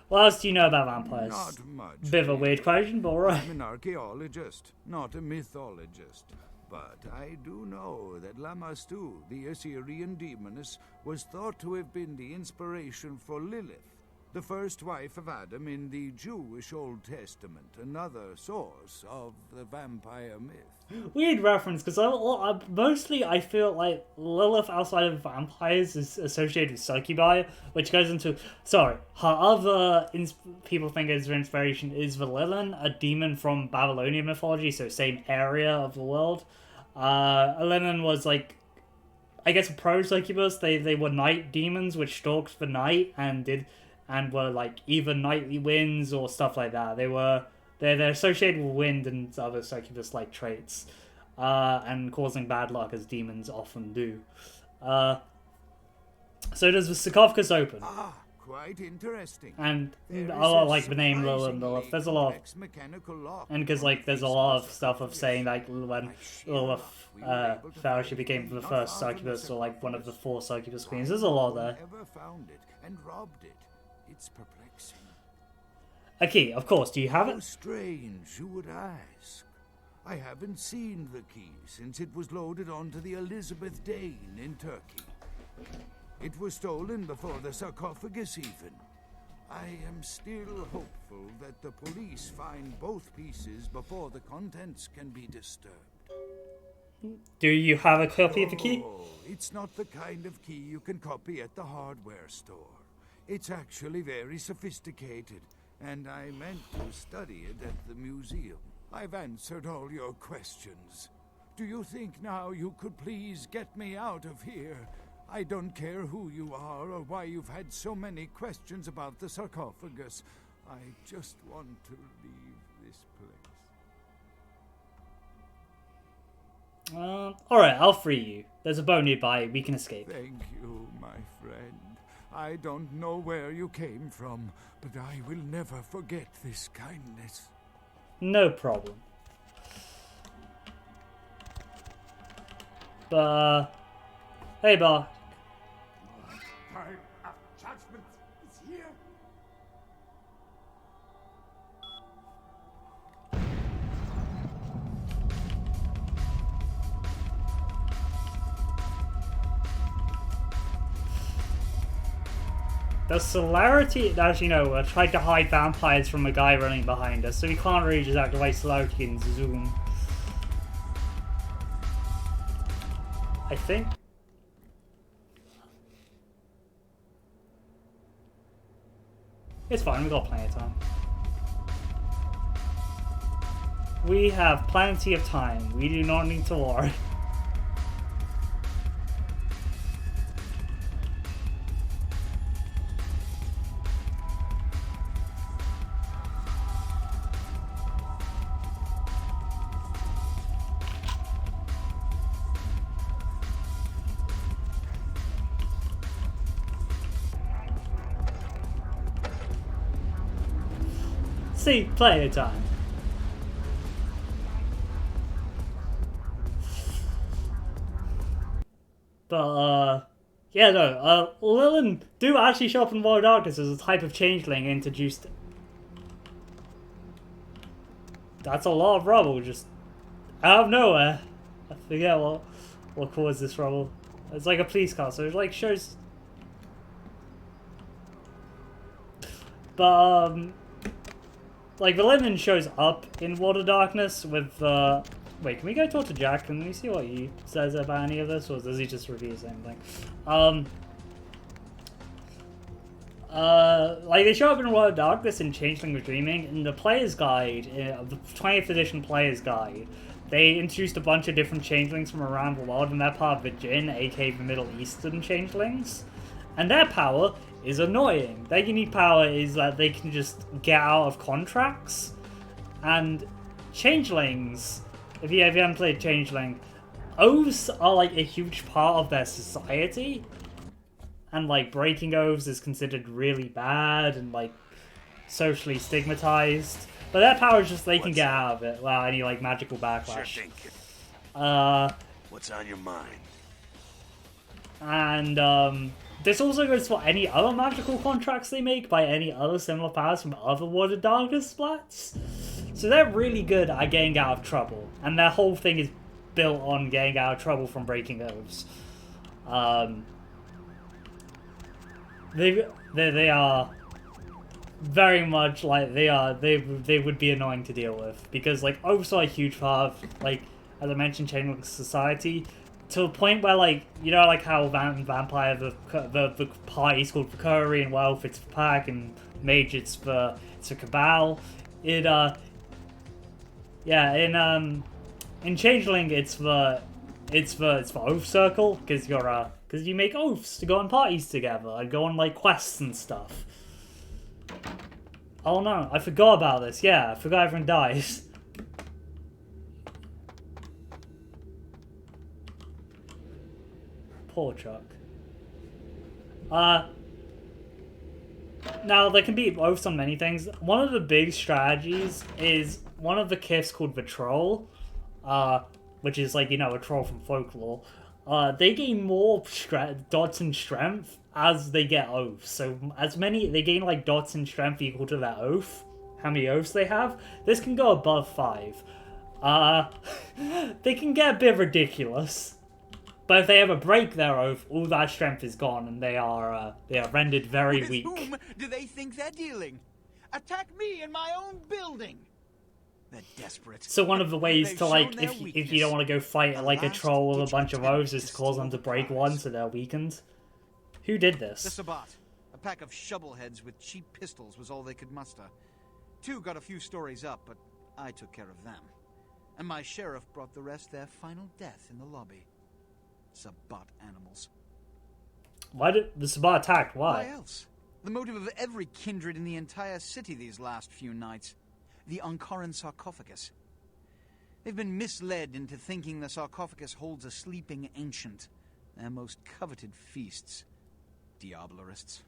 S1: What else do you know about vampires?
S8: Not much.
S1: Bit of a weird question, but alright.
S8: I'm an archaeologist, not a mythologist. But I do know that Lamastu, the Assyrian demoness, was thought to have been the inspiration for Lilith, the first wife of Adam in the Jewish Old Testament, another source of the vampire myth.
S1: Weird reference, because mostly I feel like Lilith outside of vampires is associated with succubi, which goes into... Sorry, her other people think is her inspiration is Valilin, a demon from Babylonian mythology, so same area of the world. Valilin was like I guess, pro succubus. They were night demons which stalked the night and were like either nightly winds or stuff like that. They're associated with wind and other succubus like traits, and causing bad luck as demons often do. So does the sarcophagus open?
S8: Ah, quite interesting.
S1: And I like the name Lilith. There's a lot of, and because like there's a lot of stuff of saying like when Lilith fell, she became the first succubus or like one of the 4 succubus queens. There's a lot there.
S8: Ever found it and robbed it? It's perplexing.
S1: A key, of course. Do you have it?
S8: How strange you would ask. I haven't seen the key since it was loaded onto the Elizabeth Dane in Turkey. It was stolen before the sarcophagus even. I am still hopeful that the police find both pieces before the contents can be disturbed.
S1: Do you have a copy of the key?
S8: Oh, it's not the kind of key you can copy at the hardware store. It's actually very sophisticated, and I meant to study it at the museum. I've answered all your questions. Do you think now you could please get me out of here? I don't care who you are or why you've had so many questions about the sarcophagus. I just want to leave this place.
S1: Alright, I'll free you. There's a boat nearby, we can escape.
S8: Thank you, my friend. I don't know where you came from, but I will never forget this kindness.
S1: No problem. But, hey, Bart.
S16: Time of judgment is here.
S1: The celerity, actually no, I tried to hide vampires from a guy running behind us, so we can't really just activate celerity and zoom. I think. It's fine, we've got plenty of time. We have plenty of time, we do not need to worry. See, play time. But, yeah, no, Lilin do actually show up in World of Darkness as a type of changeling introduced. That's a lot of rubble, just out of nowhere. I forget what caused this rubble. It's like a police car, so it like shows. But, like, the Lilin shows up in World of Darkness with, wait, can we go talk to Jack? Can we see what he says about any of this, or does he just review the same thing? Like, they show up in World of Darkness in Changeling of Dreaming. In the Player's Guide, the 20th edition Player's Guide, they introduced a bunch of different changelings from around the world, and they're part of the Jinn, aka the Middle Eastern changelings. And their power is annoying. Their unique power is that they can just get out of contracts. And changelings, if you haven't played Changeling, oaths are like a huge part of their society. And like breaking oaths is considered really bad and like socially stigmatized. But their power is just they can get out of it without any like magical backlash.
S9: Sure thing, kid. What's on your mind?
S1: And this also goes for any other magical contracts they make by any other similar powers from other World of Darkness splats. So they're really good at getting out of trouble, and their whole thing is built on getting out of trouble from breaking oaths. They are very much like they would be annoying to deal with, because like oaths are a huge part of, like, as I mentioned, Changeling society. To the point where, like, you know, like how Vampire, the party's called the Curry, and Wealth it's the Pack, and Mage it's the Cabal. In Changeling it's the it's for oath circle because you make oaths to go on parties together and go on like quests and stuff. Oh no, I forgot about this. Yeah, I forgot everyone dies. Poor Chuck. Now, there can be oaths on many things. One of the big strategies is one of the kiths called the Troll, which is like, you know, a troll from folklore. They gain more dots and strength as they get oaths. So they gain like dots and strength equal to their oath. How many oaths they have. This can go above 5. They can get a bit ridiculous. But if they ever break their oath, all that strength is gone, and they are rendered very weak.
S17: With whom do they think they're dealing? Attack me in my own building! They're desperate.
S1: So one of the ways to, like, if you don't want to go fight like a troll with a bunch of oaths is to cause them to break one so they're weakened. Who did this?
S17: The Sabbat. A pack of shovelheads with cheap pistols was all they could muster. 2 got a few stories up, but I took care of them. And my sheriff brought the rest their final death in the lobby. Sabbat animals.
S1: Why did the Sabbat attack? Why?
S17: Why else? The motive of every kindred in the entire city these last few nights. The Ankaran sarcophagus. They've been misled into thinking the sarcophagus holds a sleeping ancient. Their most coveted feasts. Diablerists.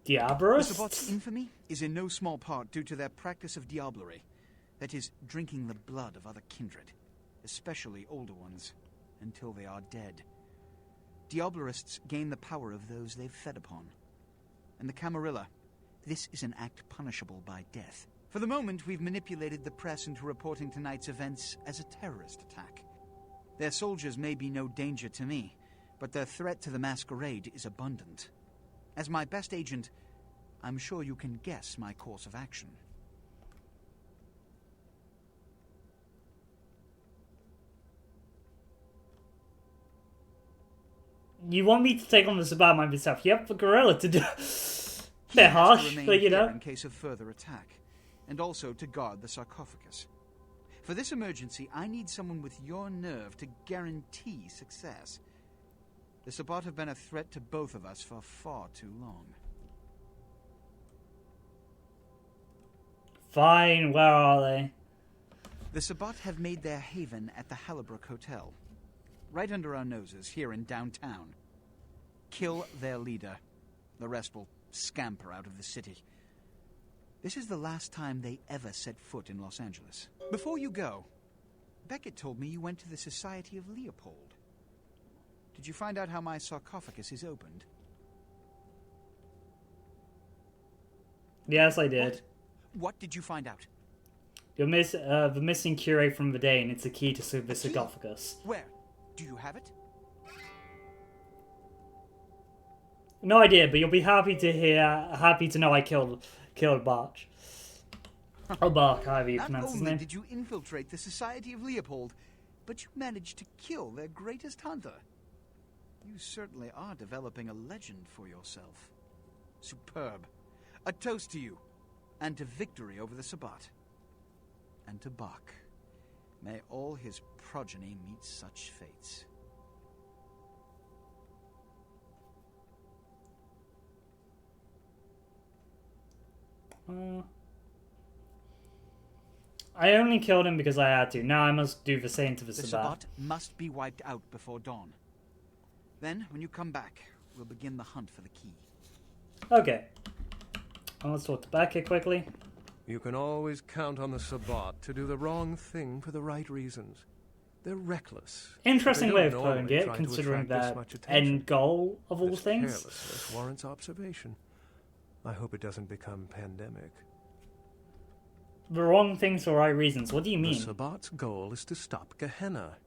S1: Diablerists?
S17: The Sabbat's infamy is in no small part due to their practice of diablerie. That is, drinking the blood of other kindred. Especially older ones, until they are dead. Diablerists gain the power of those they've fed upon. And the Camarilla, this is an act punishable by death. For the moment, we've manipulated the press into reporting tonight's events as a terrorist attack. Their soldiers may be no danger to me, but their threat to the Masquerade is abundant. As my best agent, I'm sure you can guess my course of action.
S1: You want me to take on the Sabbat myself? Yep, the gorilla to do. They're harsh, but you know.
S17: In case of further attack, and also to guard the sarcophagus. For this emergency, I need someone with your nerve to guarantee success. The Sabbat have been a threat to both of us for far too long.
S1: Fine, where are they?
S17: The Sabbat have made their haven at the Hallibrook Hotel. Right under our noses, here in downtown. Kill their leader. The rest will scamper out of the city. This is the last time they ever set foot in Los Angeles. Before you go, Beckett told me you went to the Society of Leopold. Did you find out how my sarcophagus is opened?
S1: Yes, I did.
S17: What did you find out?
S1: The missing curate from the day, and it's a key to the sarcophagus.
S17: Where? Do you have it?
S1: No idea, but you'll be happy to know I killed Barch. Or Bark, however you pronounce his name.
S17: Not only did you infiltrate the Society of Leopold, but you managed to kill their greatest hunter. You certainly are developing a legend for yourself. Superb. A toast to you, and to victory over the Sabbat. And to Bach. May all his progeny meet such fates.
S1: I only killed him because I had to. Now I must do the same to the Sabbat.
S17: The Sabbat must be wiped out before dawn. Then, when you come back, we'll begin the hunt for the key.
S1: Okay. Well, let's talk to Beckett quickly.
S14: You can always count on the Sabbat to do the wrong thing for the right reasons. They're reckless.
S1: Interesting way of putting it, considering that end goal of all things.
S14: Carelessness warrants observation. I hope it doesn't become pandemic.
S1: The wrong things for right reasons. What do you mean?
S14: The Sabbat's goal is to stop Gehenna,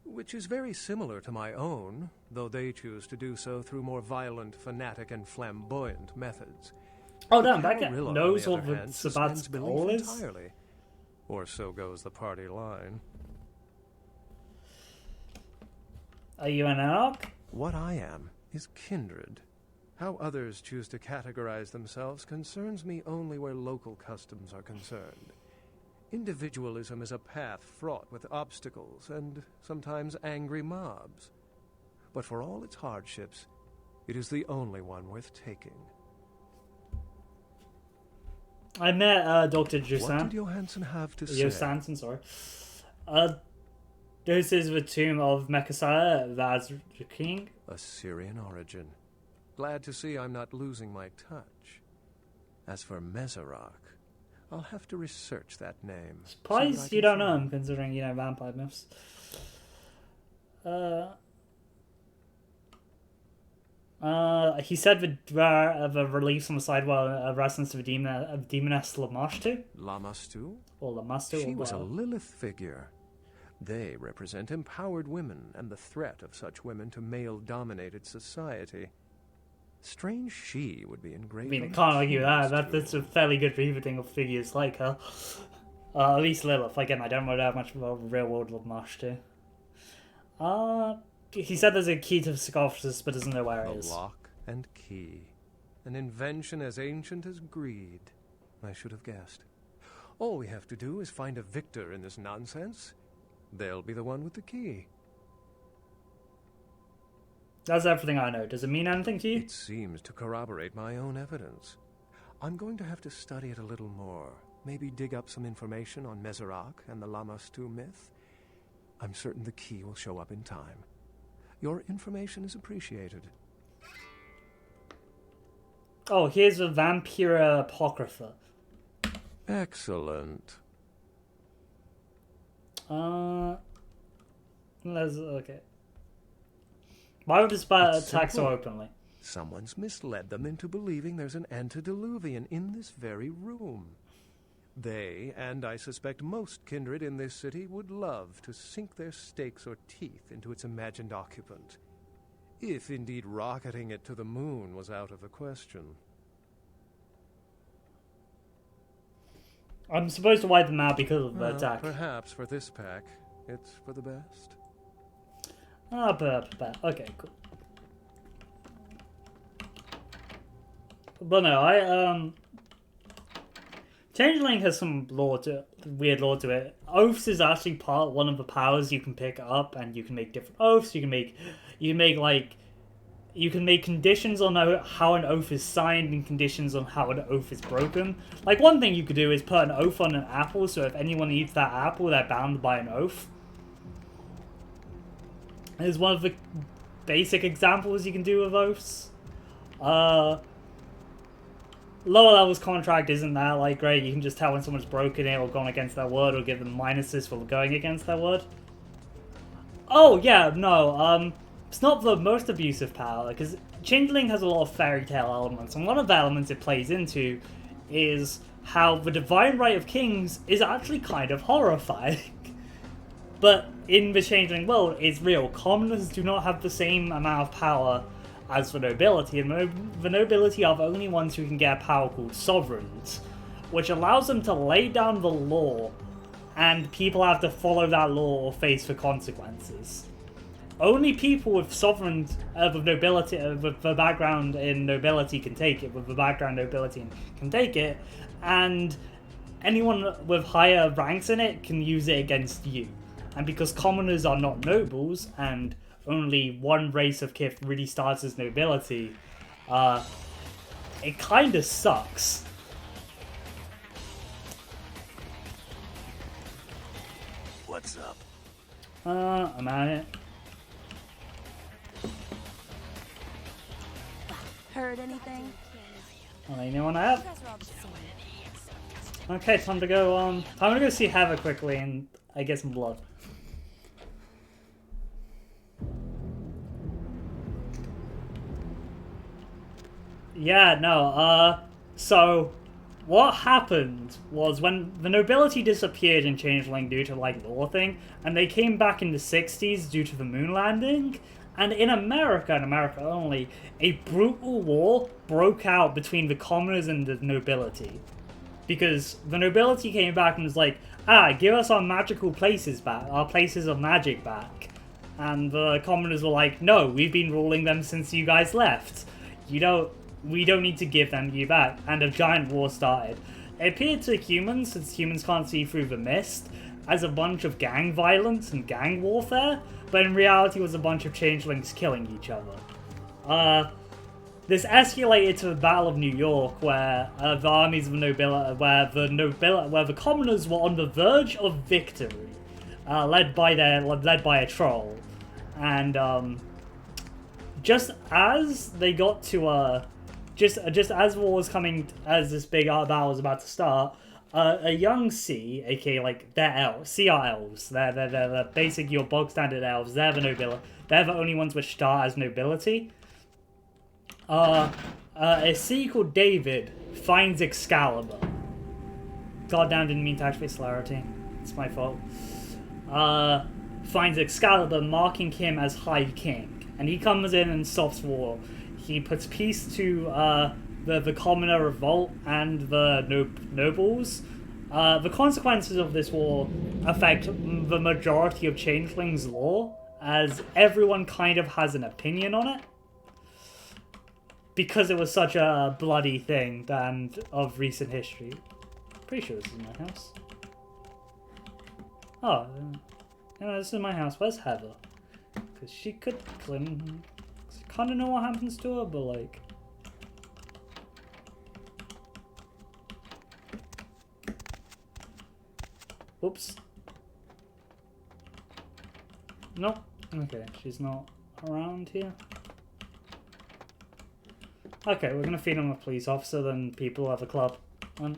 S14: which is very similar to my own, though they choose to do so through more violent, fanatic, and flamboyant methods.
S1: Oh, damn, Beckett knows what the Sabbat's goal is?
S14: Entirely. Or so goes the party line.
S1: Are you an anarch?
S14: What I am is kindred. How others choose to categorize themselves concerns me only where local customs are concerned. Individualism is a path fraught with obstacles and sometimes angry mobs. But for all its hardships, it is the only one worth taking.
S1: I met Dr. Josan.
S14: What did Johansson have to say?
S1: Johansson, sorry. This is the tomb of Mekasaya, that's the king.
S14: Assyrian origin. Glad to see I'm not losing my touch. As for Mezarak, I'll have to research that name.
S1: Surprised you don't know him, considering, you know, vampire myths. He said the release on the side were a reference to the demoness Lamastu.
S14: Lamastu?
S1: Or Lamastu.
S14: She was a Lilith figure. They represent empowered women and the threat of such women to male-dominated society. Strange she would be engraved.
S1: I mean, I can't argue that. That's a fairly good revisiting of figures like her. At least Lilith. Again, I don't know that much about real-world Lamastu. He said there's a key to the sarcophagus, but doesn't know where it is.
S14: A lock and key. An invention as ancient as greed. I should have guessed. All we have to do is find a victor in this nonsense. They'll be the one with the key.
S1: That's everything I know. Does it mean anything to you?
S14: It seems to corroborate my own evidence. I'm going to have to study it a little more. Maybe dig up some information on Mezarak and the Lamastu myth. I'm certain the key will show up in time. Your information is appreciated.
S1: Oh, here's a Vampira Apocrypha.
S14: Excellent.
S1: Okay. Why would this attack so openly?
S14: Someone's misled them into believing there's an antediluvian in this very room. They, and I suspect most kindred in this city, would love to sink their stakes or teeth into its imagined occupant. If indeed rocketing it to the moon was out of the question.
S1: I'm supposed to wipe them out because of the attack.
S14: Perhaps for this pack, it's for the best.
S1: Okay, cool. But no, Changeling has some weird lore to it. Oaths is actually one of the powers you can pick up, and you can make different oaths. You can make conditions on how an oath is signed and conditions on how an oath is broken. Like, one thing you could do is put an oath on an apple, so if anyone eats that apple, they're bound by an oath. Is one of the basic examples you can do of oaths. Lower levels contract isn't that, like, great. You can just tell when someone's broken it or gone against their word, or give them minuses for going against their word. Oh, yeah, no, it's not the most abusive power, because Changeling has a lot of fairy tale elements, and one of the elements it plays into is how the divine right of kings is actually kind of horrifying. But in the Changeling world, it's real. Commoners do not have the same amount of power as the nobility, and the nobility are the only ones who can get a power called sovereigns, which allows them to lay down the law, and people have to follow that law or face the consequences. Only people with sovereigns, with nobility, with the background in nobility can take it, and anyone with higher ranks in it can use it against you. And because commoners are not nobles, and only one race of Kith really starts as nobility, it kinda sucks.
S6: What's up?
S1: I'm at it.
S20: Heard anything?
S1: Anyone I have? Okay, time to go, time to go see Heather quickly and I get some blood. Yeah, no, so what happened was when the nobility disappeared in Changeling due to, like, law thing, and they came back in the 60s due to the moon landing, and in America, and America only, a brutal war broke out between the commoners and the nobility. Because the nobility came back and was like, give us our magical places back, our places of magic back. And the commoners were like, no, we've been ruling them since you guys left. We don't need to give them you back. And a giant war started. it appeared to humans, since humans can't see through the mist, as a bunch of gang violence and gang warfare, but in reality it was a bunch of changelings killing each other. This escalated to the Battle of New York, where the armies of nobility, where the commoners were on the verge of victory, led by a troll, and just as they got to just as war was coming, as this big battle was about to start, a young C, aka like they're elves, C are elves. They're basic your bog standard elves. They're the nobility. They're the only ones which start as nobility. A C called David finds Excalibur. Goddamn, didn't mean to activate celerity. It's my fault. Finds Excalibur, marking him as High King, and he comes in and stops war. He puts peace to the commoner revolt and the nobles. The consequences of this war affect the majority of changelings' lore, as everyone kind of has an opinion on it, because it was such a bloody thing and of recent history. Pretty sure this is my house. Oh, this is my house. Where's Heather? Because she could clean. Kind of know what happens to her, but like. Whoops. Nope. Okay, she's not around here. Okay, we're gonna feed him a police officer, then people have a club. Then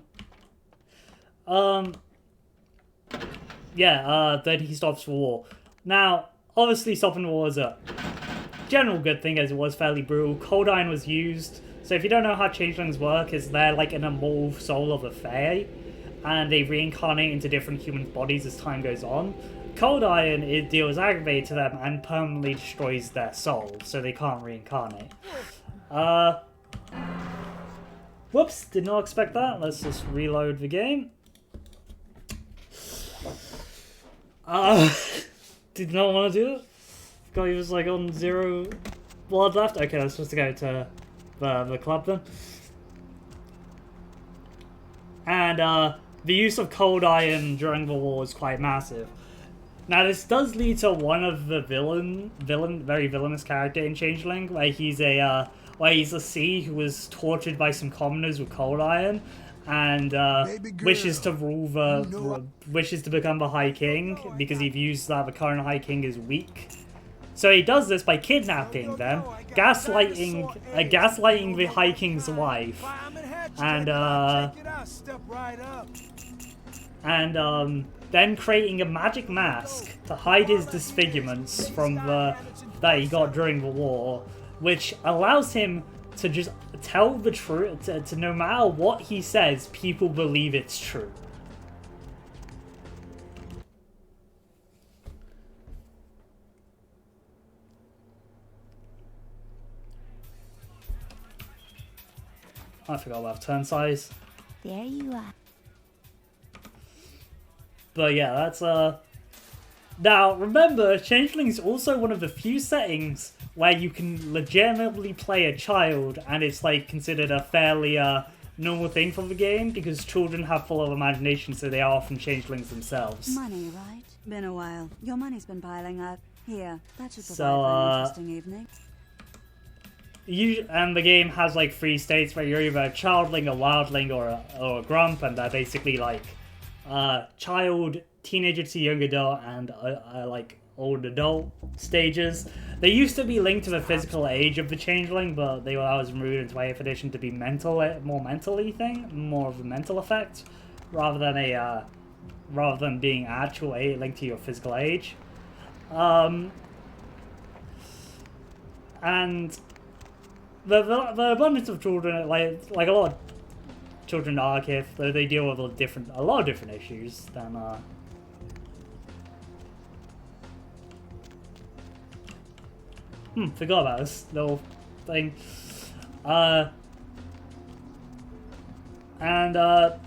S1: he stops for war. Now, obviously stopping war is a general good thing, as it was fairly brutal. Cold Iron was used. So if you don't know how changelings work, is they're like an immortal soul of a Fey, and they reincarnate into different human bodies as time goes on. Cold Iron, it deals aggravate to them and permanently destroys their soul, so they can't reincarnate. Whoops, did not expect that. Let's just reload the game. Did not want to do it. God, he was like on 0 blood left. Okay, let's supposed to go to the club then. And the use of Cold Iron during the war is quite massive. Now this does lead to one of the very villainous character in Changeling, where he's a C who was tortured by some commoners with Cold Iron, and wishes to wishes to become the High King because he views that the current High King is weak. So he does this by kidnapping them, gaslighting the High King's wife, and then creating a magic mask to hide his disfigurements from that he got during the war, which allows him to just tell the truth. To no matter what he says, people believe it's true. I forgot about turn size.
S20: There you are.
S1: But yeah, that's Now remember, Changeling's also one of the few settings where you can legitimately play a child, and it's like considered a fairly normal thing for the game, because children have full of imagination, so they are often changelings themselves.
S3: Money, right? Been a while. Your money's been piling up. Here, that should provide
S1: So,
S3: for an interesting evening.
S1: And the game has like 3 states where you're either a childling, a wildling, or a grump, and they're basically like child, teenager to young adult, and like old adult stages. They used to be linked to the physical age of the changeling, but that was removed into 8th edition to be more of a mental effect, rather than being actual linked to your physical age. And the abundance of children, like a lot of children in Archive, they deal with a lot of different issues than forgot about this little thing. And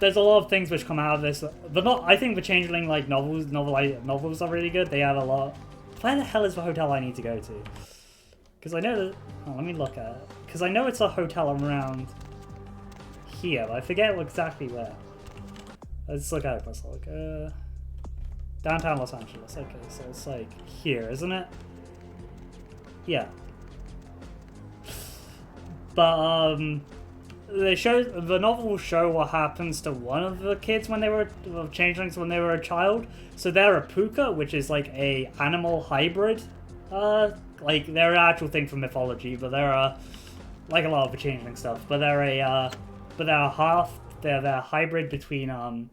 S1: there's a lot of things which come out of this. But I think the Changeling novels are really good. They have a lot. Where the hell is the hotel I need to go to? Because I know that. Oh, let me look at it. Because I know it's a hotel around here, but I forget exactly where. Let's look at it first. Look, downtown Los Angeles. Okay, so it's like here, isn't it? Yeah. But the novel will show what happens to one of the kids when they were changelings when they were a child. So they're a puka, which is like a animal hybrid. Like they're an actual thing from mythology, but they're like a lot of the changeling stuff. But they're a they're a hybrid between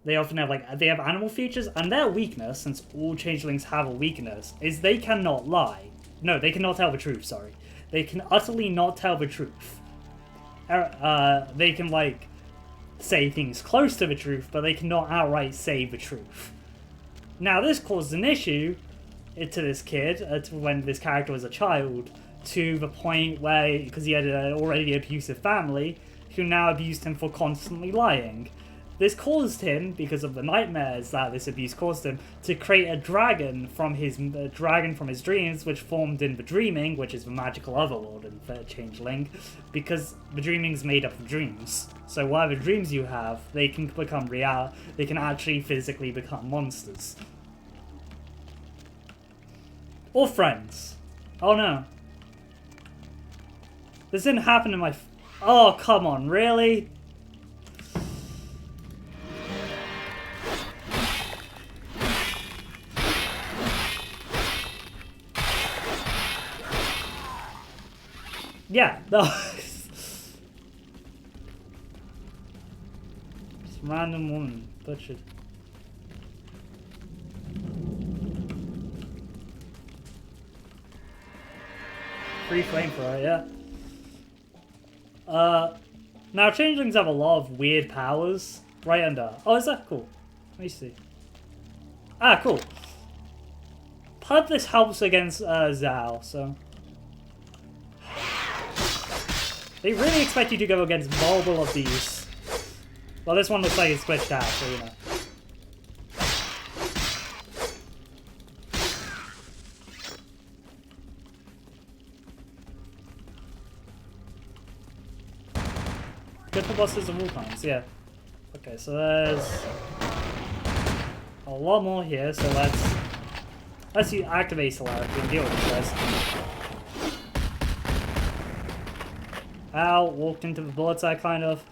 S1: they often have they have animal features, and their weakness, since all changelings have a weakness, is they cannot lie. No, they cannot tell the truth. Sorry, they can utterly not tell the truth. They can say things close to the truth, but they cannot outright say the truth. Now, this caused an issue to this kid when this character was a child, to the point where, because he had an already abusive family, who now abused him for constantly lying. This caused him, because of the nightmares that this abuse caused him, to create a dragon from his dreams, which formed in the dreaming, which is the magical otherworld in the changeling, because the dreaming's made up of dreams. So whatever dreams you have, they can become real. They can actually physically become monsters. Or friends. Oh no. This didn't happen in my... Oh, come on, really? Yeah, no. Just random woman, butchered. Free flamethrower, yeah. Now changelings have a lot of weird powers right under. Oh, is that cool? Let me see. Ah, cool. Part of this helps against Zhao, so. They really expect you to go against multiple of these. Well, this one looks like it's glitched out, so you know. Good for bosses of all kinds, yeah. Okay, so there's a lot more here, so let's activate Celerity and deal with this guys. Ow, walked into the bullseye, kind of.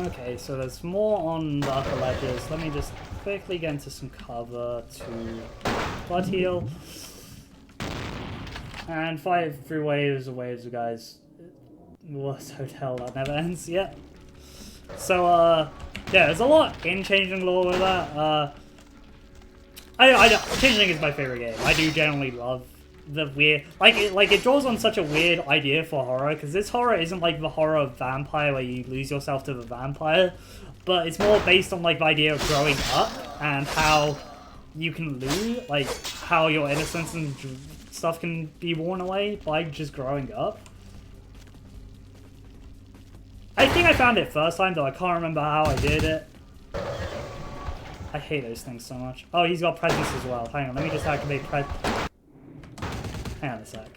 S1: Okay, so there's more on the upper ledges. Let me just quickly get into some cover to blood heal. And fight through waves of guys. What hotel that never ends, yeah. So, yeah, there's a lot in Changeling lore with that. Changeling is my favorite game. I do generally love the weird, it draws on such a weird idea for horror, because this horror isn't like the horror of vampire where you lose yourself to the vampire, but it's more based on the idea of growing up and how you can lose, how your innocence and stuff can be worn away by just growing up. I think I found it first time, though I can't remember how I did it. I hate those things so much. Oh, he's got presence as well. Hang on, let me just activate Hang on a sec.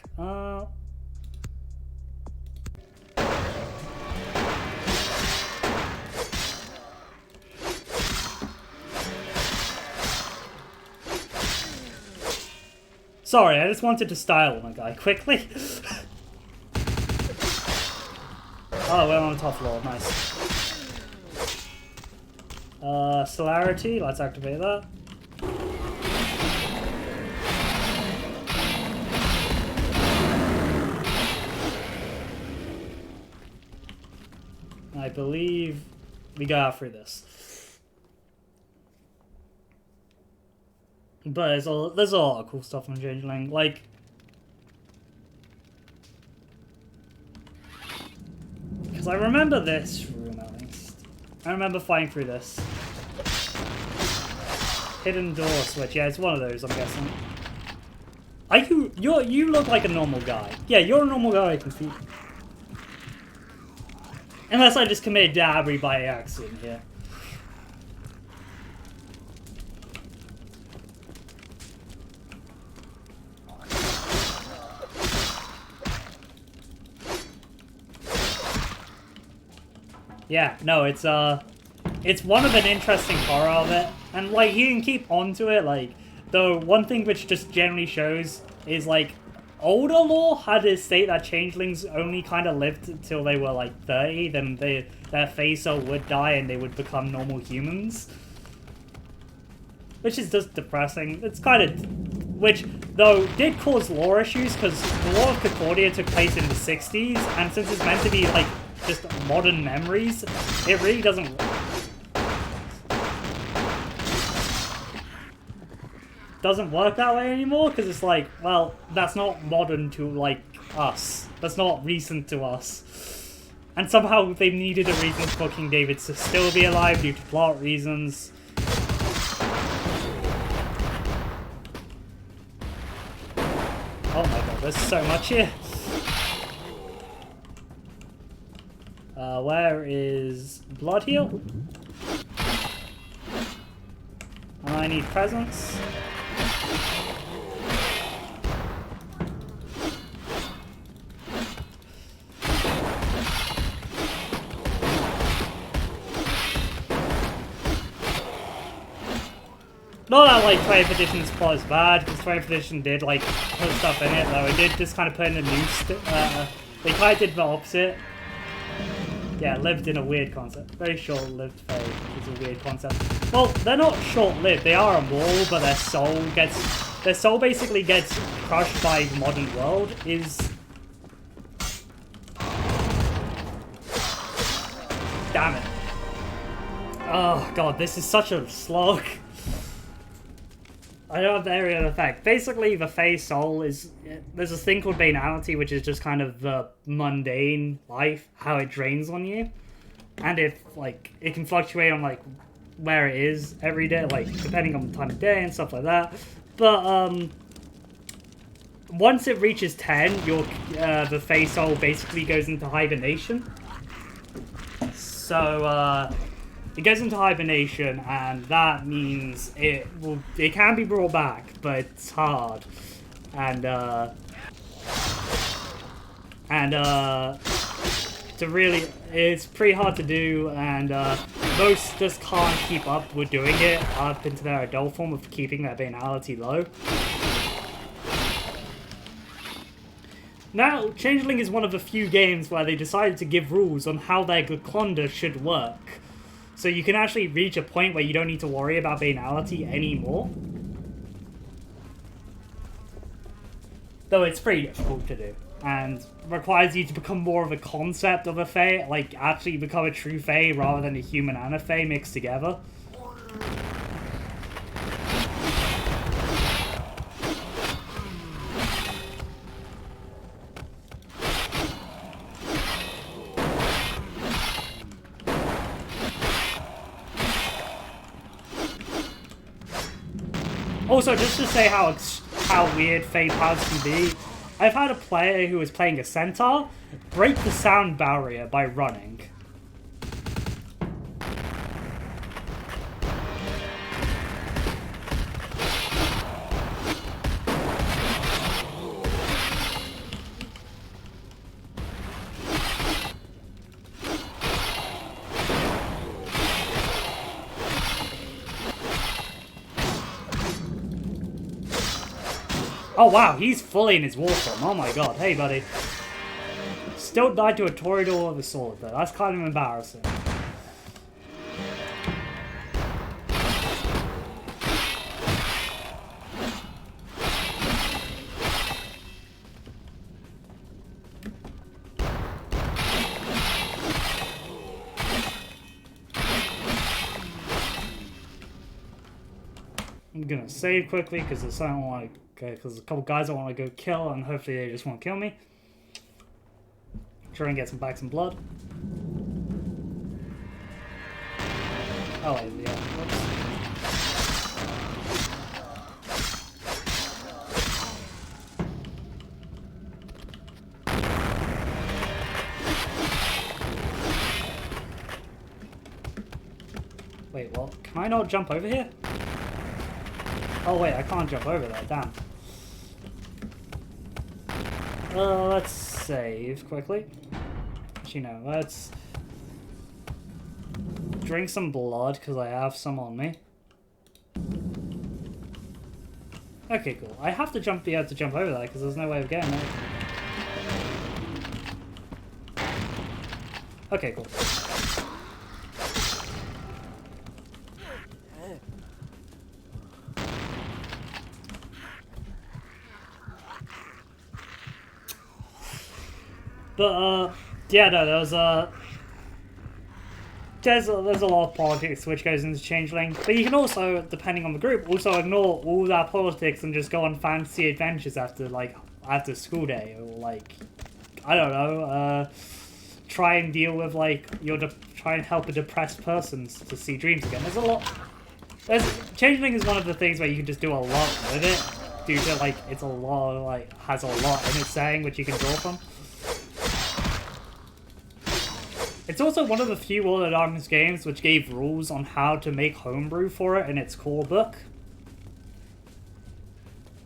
S1: Sorry, I just wanted to style my guy quickly. Oh, we're on the top floor. Nice. Celerity, let's activate that. I believe we got through this. But there's a lot of cool stuff in Changeling. Because I remember this room at least. I remember fighting through this. Hidden door switch. Yeah, it's one of those, I'm guessing. Are you look like a normal guy. Yeah, you're a normal guy, I can see. Unless I just committed dabbery by accident here. Yeah, no, it's one of an interesting horror of it, and like you can keep onto it. Like, the one thing which just generally shows is like older lore had to state that changelings only kind of lived until they were like 30, then their face soul would die and they would become normal humans, which is just depressing. It's kind of, which though did cause lore issues because the War of Concordia took place in the 60s, and since it's meant to be like just modern memories, it really doesn't work that way anymore, because it's like, well, that's not modern to like us, that's not recent to us, and somehow they needed a reason for King David to still be alive due to plot reasons. Oh my god, there's so much here. Where is Blood Heal? I need presents. Not that like 20th edition's plot is bad, because 20th edition did like put stuff in it, though it did just kind of put in a new they kind of did the opposite. Yeah, lived in a weird concept. Very short-lived Fey is a weird concept. Well, they're not short-lived. They are immortal, but their soul basically gets crushed by the modern world. Damn it. Oh god, this is such a slog. I don't have the area of effect. Basically, the Fey soul is... There's a thing called banality, which is just kind of the mundane life, how it drains on you. And if, like, it can fluctuate on, like, where it is every day, like, depending on the time of day and stuff like that. But, once it reaches 10, the Fey soul basically goes into hibernation. So, it goes into hibernation, and that means it can be brought back, but it's hard. And it's pretty hard to do, and most just can't keep up with doing it up into their adult form of keeping their banality low. Now, Changeling is one of the few games where they decided to give rules on how their Gluconda should work. So you can actually reach a point where you don't need to worry about banality anymore. Though it's pretty difficult to do, and requires you to become more of a concept of a Fey, like actually become a true Fey rather than a human and a Fey mixed together. Also, just to say how weird Fey powers can be, I've had a player who was playing a centaur break the sound barrier by running. Oh wow, he's fully in his war form. Oh my god. Hey buddy. Still died to a Toreador with a sword though. That's kind of embarrassing. I'm gonna save quickly because there's something I want to. Okay, because there's a couple guys I want to go kill, and hopefully they just won't kill me. Try and get back some blood. Oh, yeah. Whoops. Can I not jump over here? Oh wait, I can't jump over there, damn. Let's save quickly. Actually no, let's drink some blood because I have some on me. Okay, cool. I have to be able to jump over there because there's no way of getting there. Okay, cool. But, yeah, no, there's a lot of politics which goes into Changeling. But you can also, depending on the group, also ignore all that politics and just go on fancy adventures after school day. Or, like, I don't know, try and deal with, like, try and help a depressed person to see dreams again. There's a lot. Changeling is one of the things where you can just do a lot with it, due to, like, it's a lot, like, has a lot in its saying which you can draw from. It's also one of the few World of Darkness games which gave rules on how to make homebrew for it in its core book.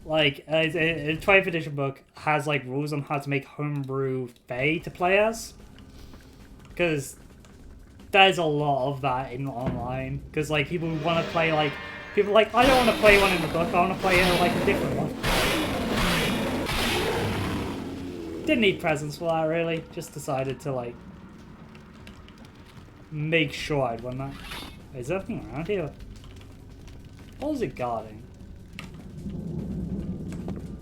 S1: Like, a 12th edition book has, like, rules on how to make homebrew Fey to play as. Because there's a lot of that in online. Because, like, people want to play, like... People are like, I don't want to play one in the book, I want to play like, a different one. Didn't need presents for that, really. Just decided to, like... make sure I'd won that. Is there anything around here? What was it guarding?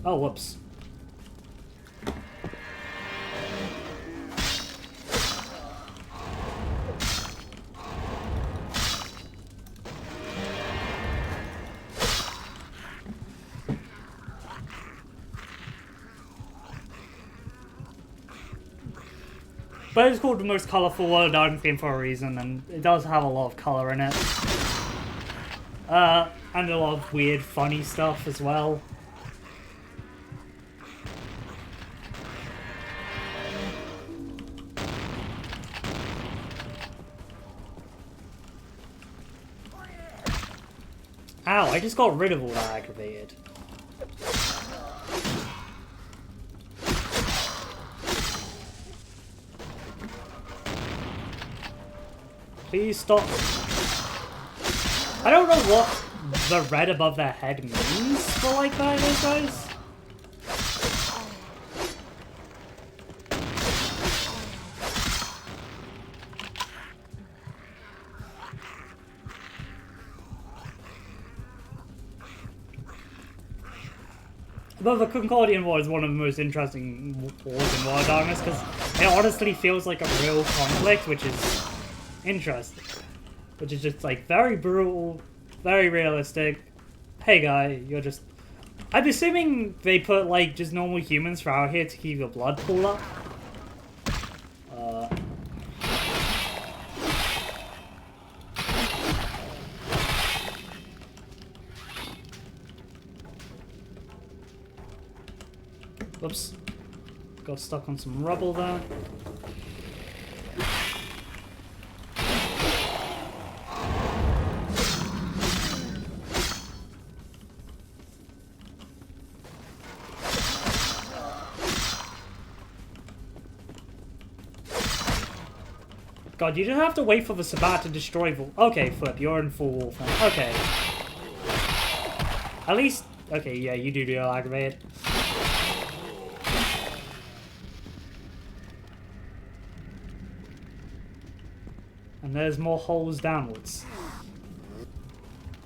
S1: Oh, whoops. But it's called the most colourful World of Darkness game for a reason, and it does have a lot of colour in it. And a lot of weird, funny stuff as well. Ow, I just got rid of all that aggravated. Please stop. I don't know what the red above their head means for like that, those guys. But the Concordian War is one of the most interesting wars in World of Darkness because it honestly feels like a real conflict, which is interesting. Which is just like very brutal, very realistic. Hey guy, you're just... I'm assuming they put like just normal humans for out here to keep your blood pool up. Whoops. Got stuck on some rubble there. God, you just have to wait for the Sabbat to destroy okay, Flip, you're in full wolf now. Okay. At least... Okay, yeah, you do aggravated. And there's more holes downwards.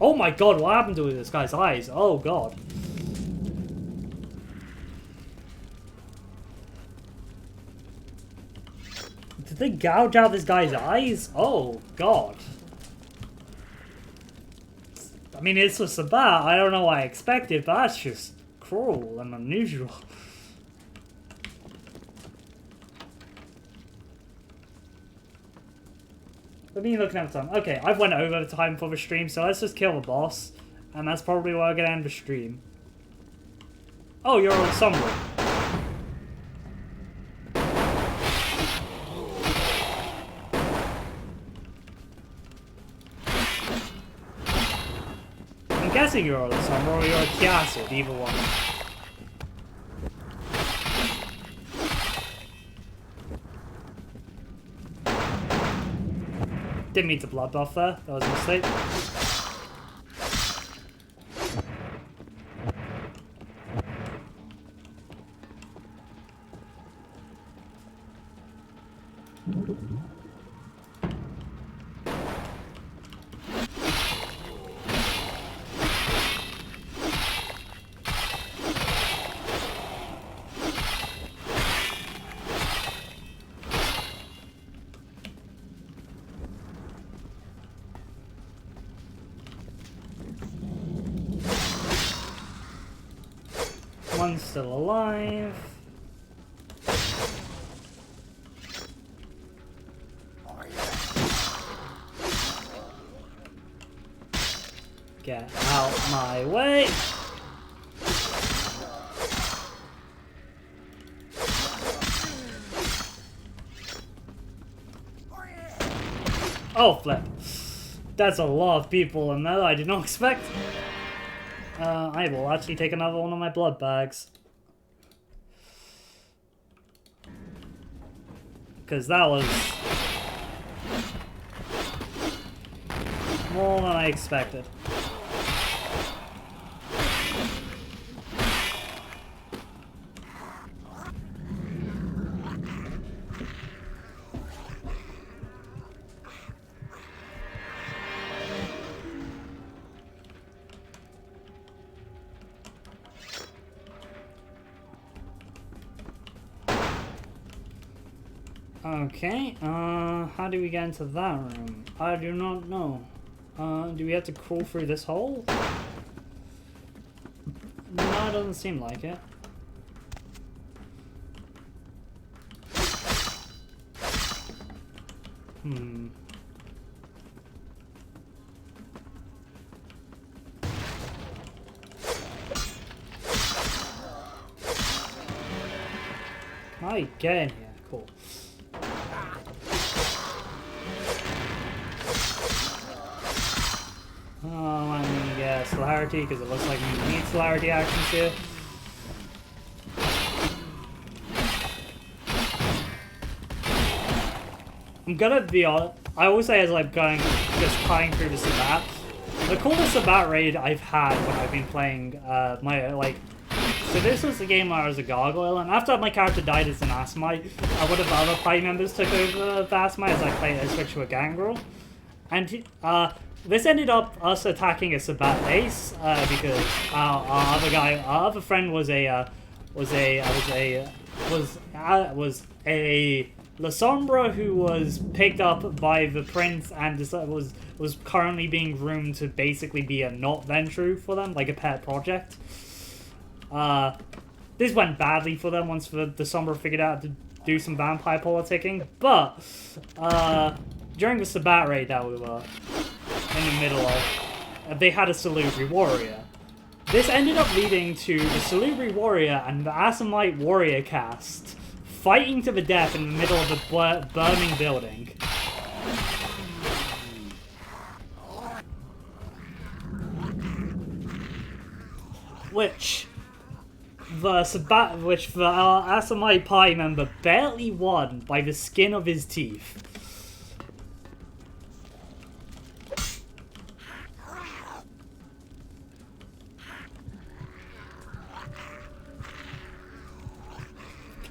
S1: Oh my god, what happened to this guy's eyes? Oh god. Did they gouge out this guy's eyes? Oh god. I mean, it's a Sabbat. I don't know what I expected, but that's just cruel and unusual. Let me look at time. Okay, I've went over the time for the stream, so let's just kill the boss. And that's probably where I'm going to end the stream. Oh, you're on somewhere. guessing you're a Sombra or you're a Chiassid, either one. Didn't mean to blood buff there, that was a mistake. One's still alive. Get out my way. Oh, flip. That's a lot of people in there I did not expect. I will actually take another one of my blood bags. Because that was more than I expected. Okay, how do we get into that room? I do not know. Do we have to crawl through this hole? No, it doesn't seem like it. Can I get in here? Cool. Oh, I need to get celerity because it looks like we need celerity actions here. I'm gonna be honest. I always say as like just cutting through the Sabbat. The coolest Sabbat raid I've had when I've been playing so this was the game where I was a gargoyle, and after my character died as an Asmite, one of the other party members took over the Asmite as I switched to a gangrel. And this ended up us attacking a Sabbat base because our other friend was a La Sombra who was picked up by the prince and was currently being groomed to basically be a not Ventru for them, like a pet project. This went badly for them once the Sombra figured out to do some vampire politicking, but during the Sabbat raid that we were in the middle of, they had a Salubri warrior. This ended up leading to the Salubri warrior and the Asamite warrior cast fighting to the death in the middle of a burning building. Which the Asamite party member barely won by the skin of his teeth.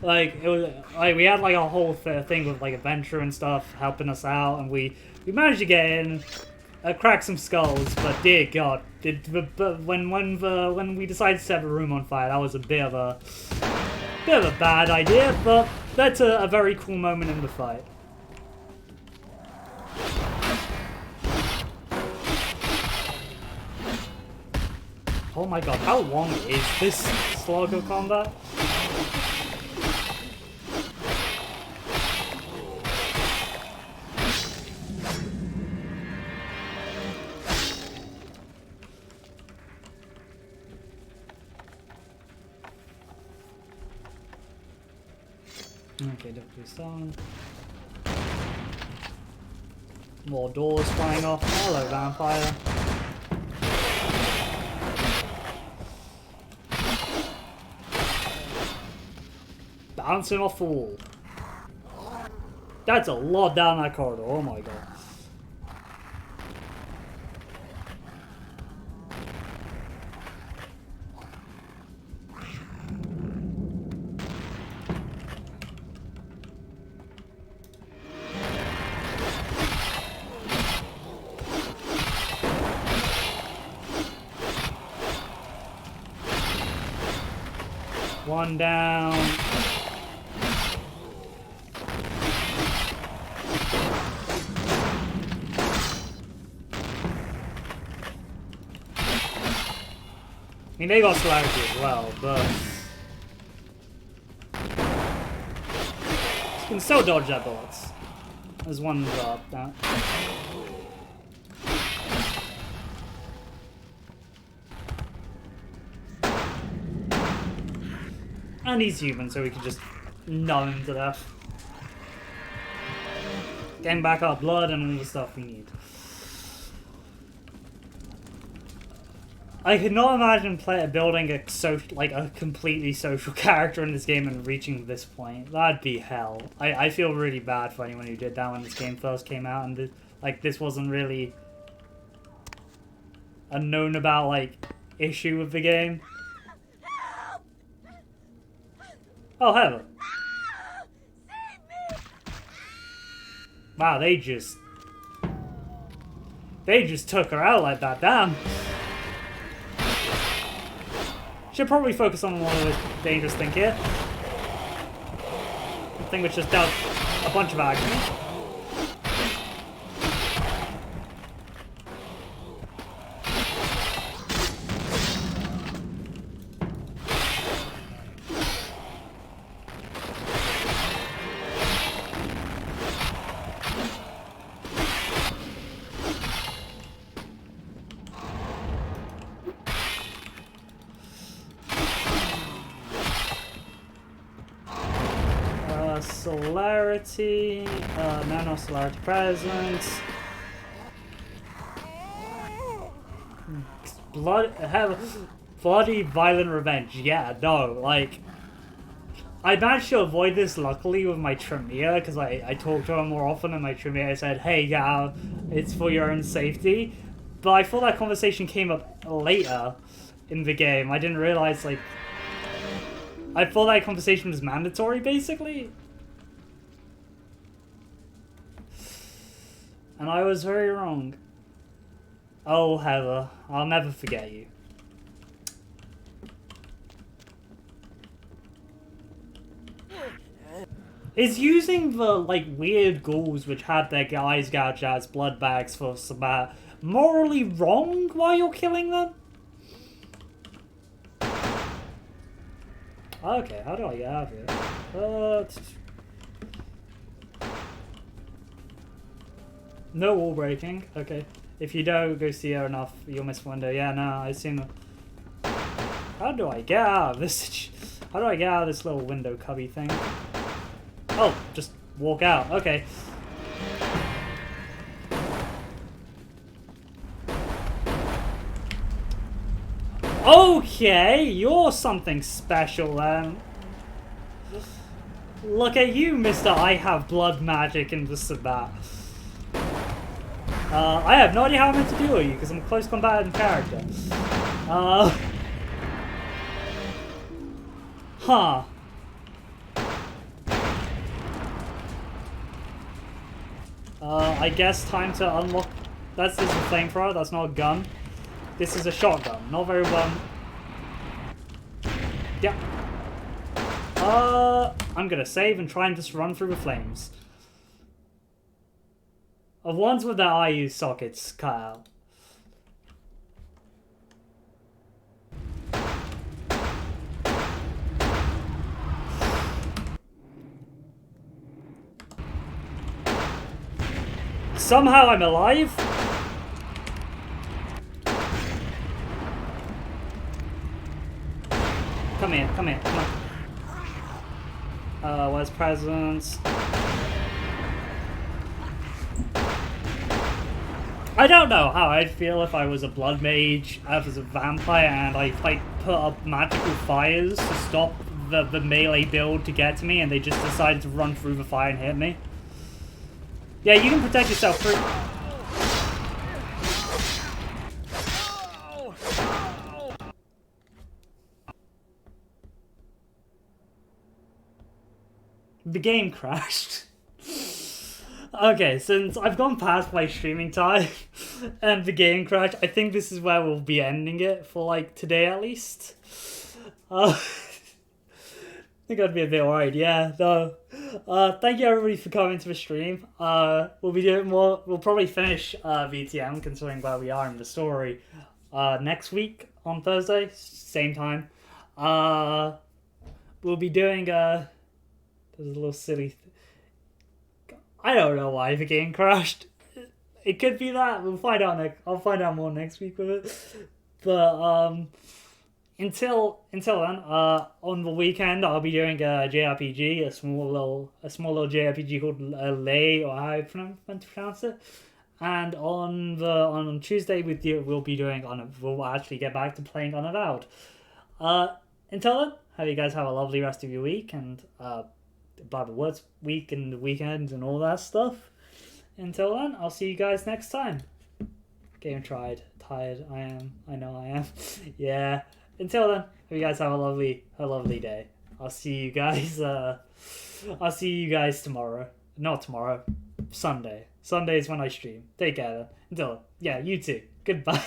S1: Like, it was like we had like a whole thing with like adventure and stuff helping us out, and we managed to get in, crack some skulls, but dear God, when we decided to set the room on fire, that was a bit of a bad idea, but that's a very cool moment in the fight. Oh my God, how long is this slog of combat? Okay, Dr. Stone. More doors flying off. Hello, vampire. bouncing off the wall. That's a lot down that corridor. Oh my god. One down. I mean, they got celerity as well, but you can still dodge that bullets. There's one drop that. And he's human, so we can just numb him to death. Getting back our blood and all the stuff we need. I could not imagine building a completely social character in this game and reaching this point. That'd be hell. I feel really bad for anyone who did that when this game first came out, and this wasn't really a known about issue of the game. Oh, Heather. Wow, they just took her out like that. Damn. Should probably focus on one of the dangerous thing here. The thing which just dealt a bunch of agony. Celerity, nano celerity presence. Bloody violent revenge. Yeah, no, I managed to avoid this luckily with my Tremere, because I talked to her more often, and my Tremere said, hey, yeah, it's for your own safety. But I thought that conversation came up later in the game. I didn't realize, I thought that conversation was mandatory, basically. And I was very wrong. Oh, Heather, I'll never forget you. Is using the, weird ghouls which had their eyes gouged as blood bags for Sabat morally wrong while you're killing them? Okay, how do I get out of here? No wall breaking. Okay. If you don't go see her enough, you'll miss window. Yeah, no, I assume that. How do I get out of this? How do I get out of this little window cubby thing? Oh, just walk out. Okay. Okay, you're something special then. Look at you, Mr. I have blood magic in the Sabat. I have no idea how I'm meant to deal with you, because I'm a close combatant character. Huh. I guess time to unlock... This is a flamethrower, that's not a gun. This is a shotgun, not very well... Yeah. I'm gonna save and try and just run through the flames. Of ones with their IU sockets cut out. Somehow I'm alive? Come here, come on. Where's presents? I don't know how I'd feel if I was a blood mage, as a vampire, and I put up magical fires to stop the melee build to get to me, and they just decided to run through the fire and hit me. Yeah, you can protect yourself through. The game crashed. Okay, since I've gone past my streaming time and the game crashed, I think this is where we'll be ending it for like today at least. I think I'd be a bit worried, yeah. No. Thank you everybody for coming to the stream. We'll be doing more. We'll probably finish VTM considering where we are in the story next week on Thursday, same time. We'll be doing there's a little silly. I don't know why the game crashed. It could be that. We'll find out I'll find out more next week with it. But until then, on the weekend I'll be doing a JRPG, a small little JRPG called Lay, or how I pronounce it. And on Tuesday we'll actually get back to playing Unavowed. Until then, hope you guys have a lovely rest of your week and Bible Words week and the weekends and all that stuff. Until then, I'll see you guys next time. Game tired. I know I am. Yeah. Until then, hope you guys have a lovely day. I'll see you guys tomorrow. Not tomorrow. Sunday. Sunday is when I stream. Take care then. Until then, yeah, you too. Goodbye.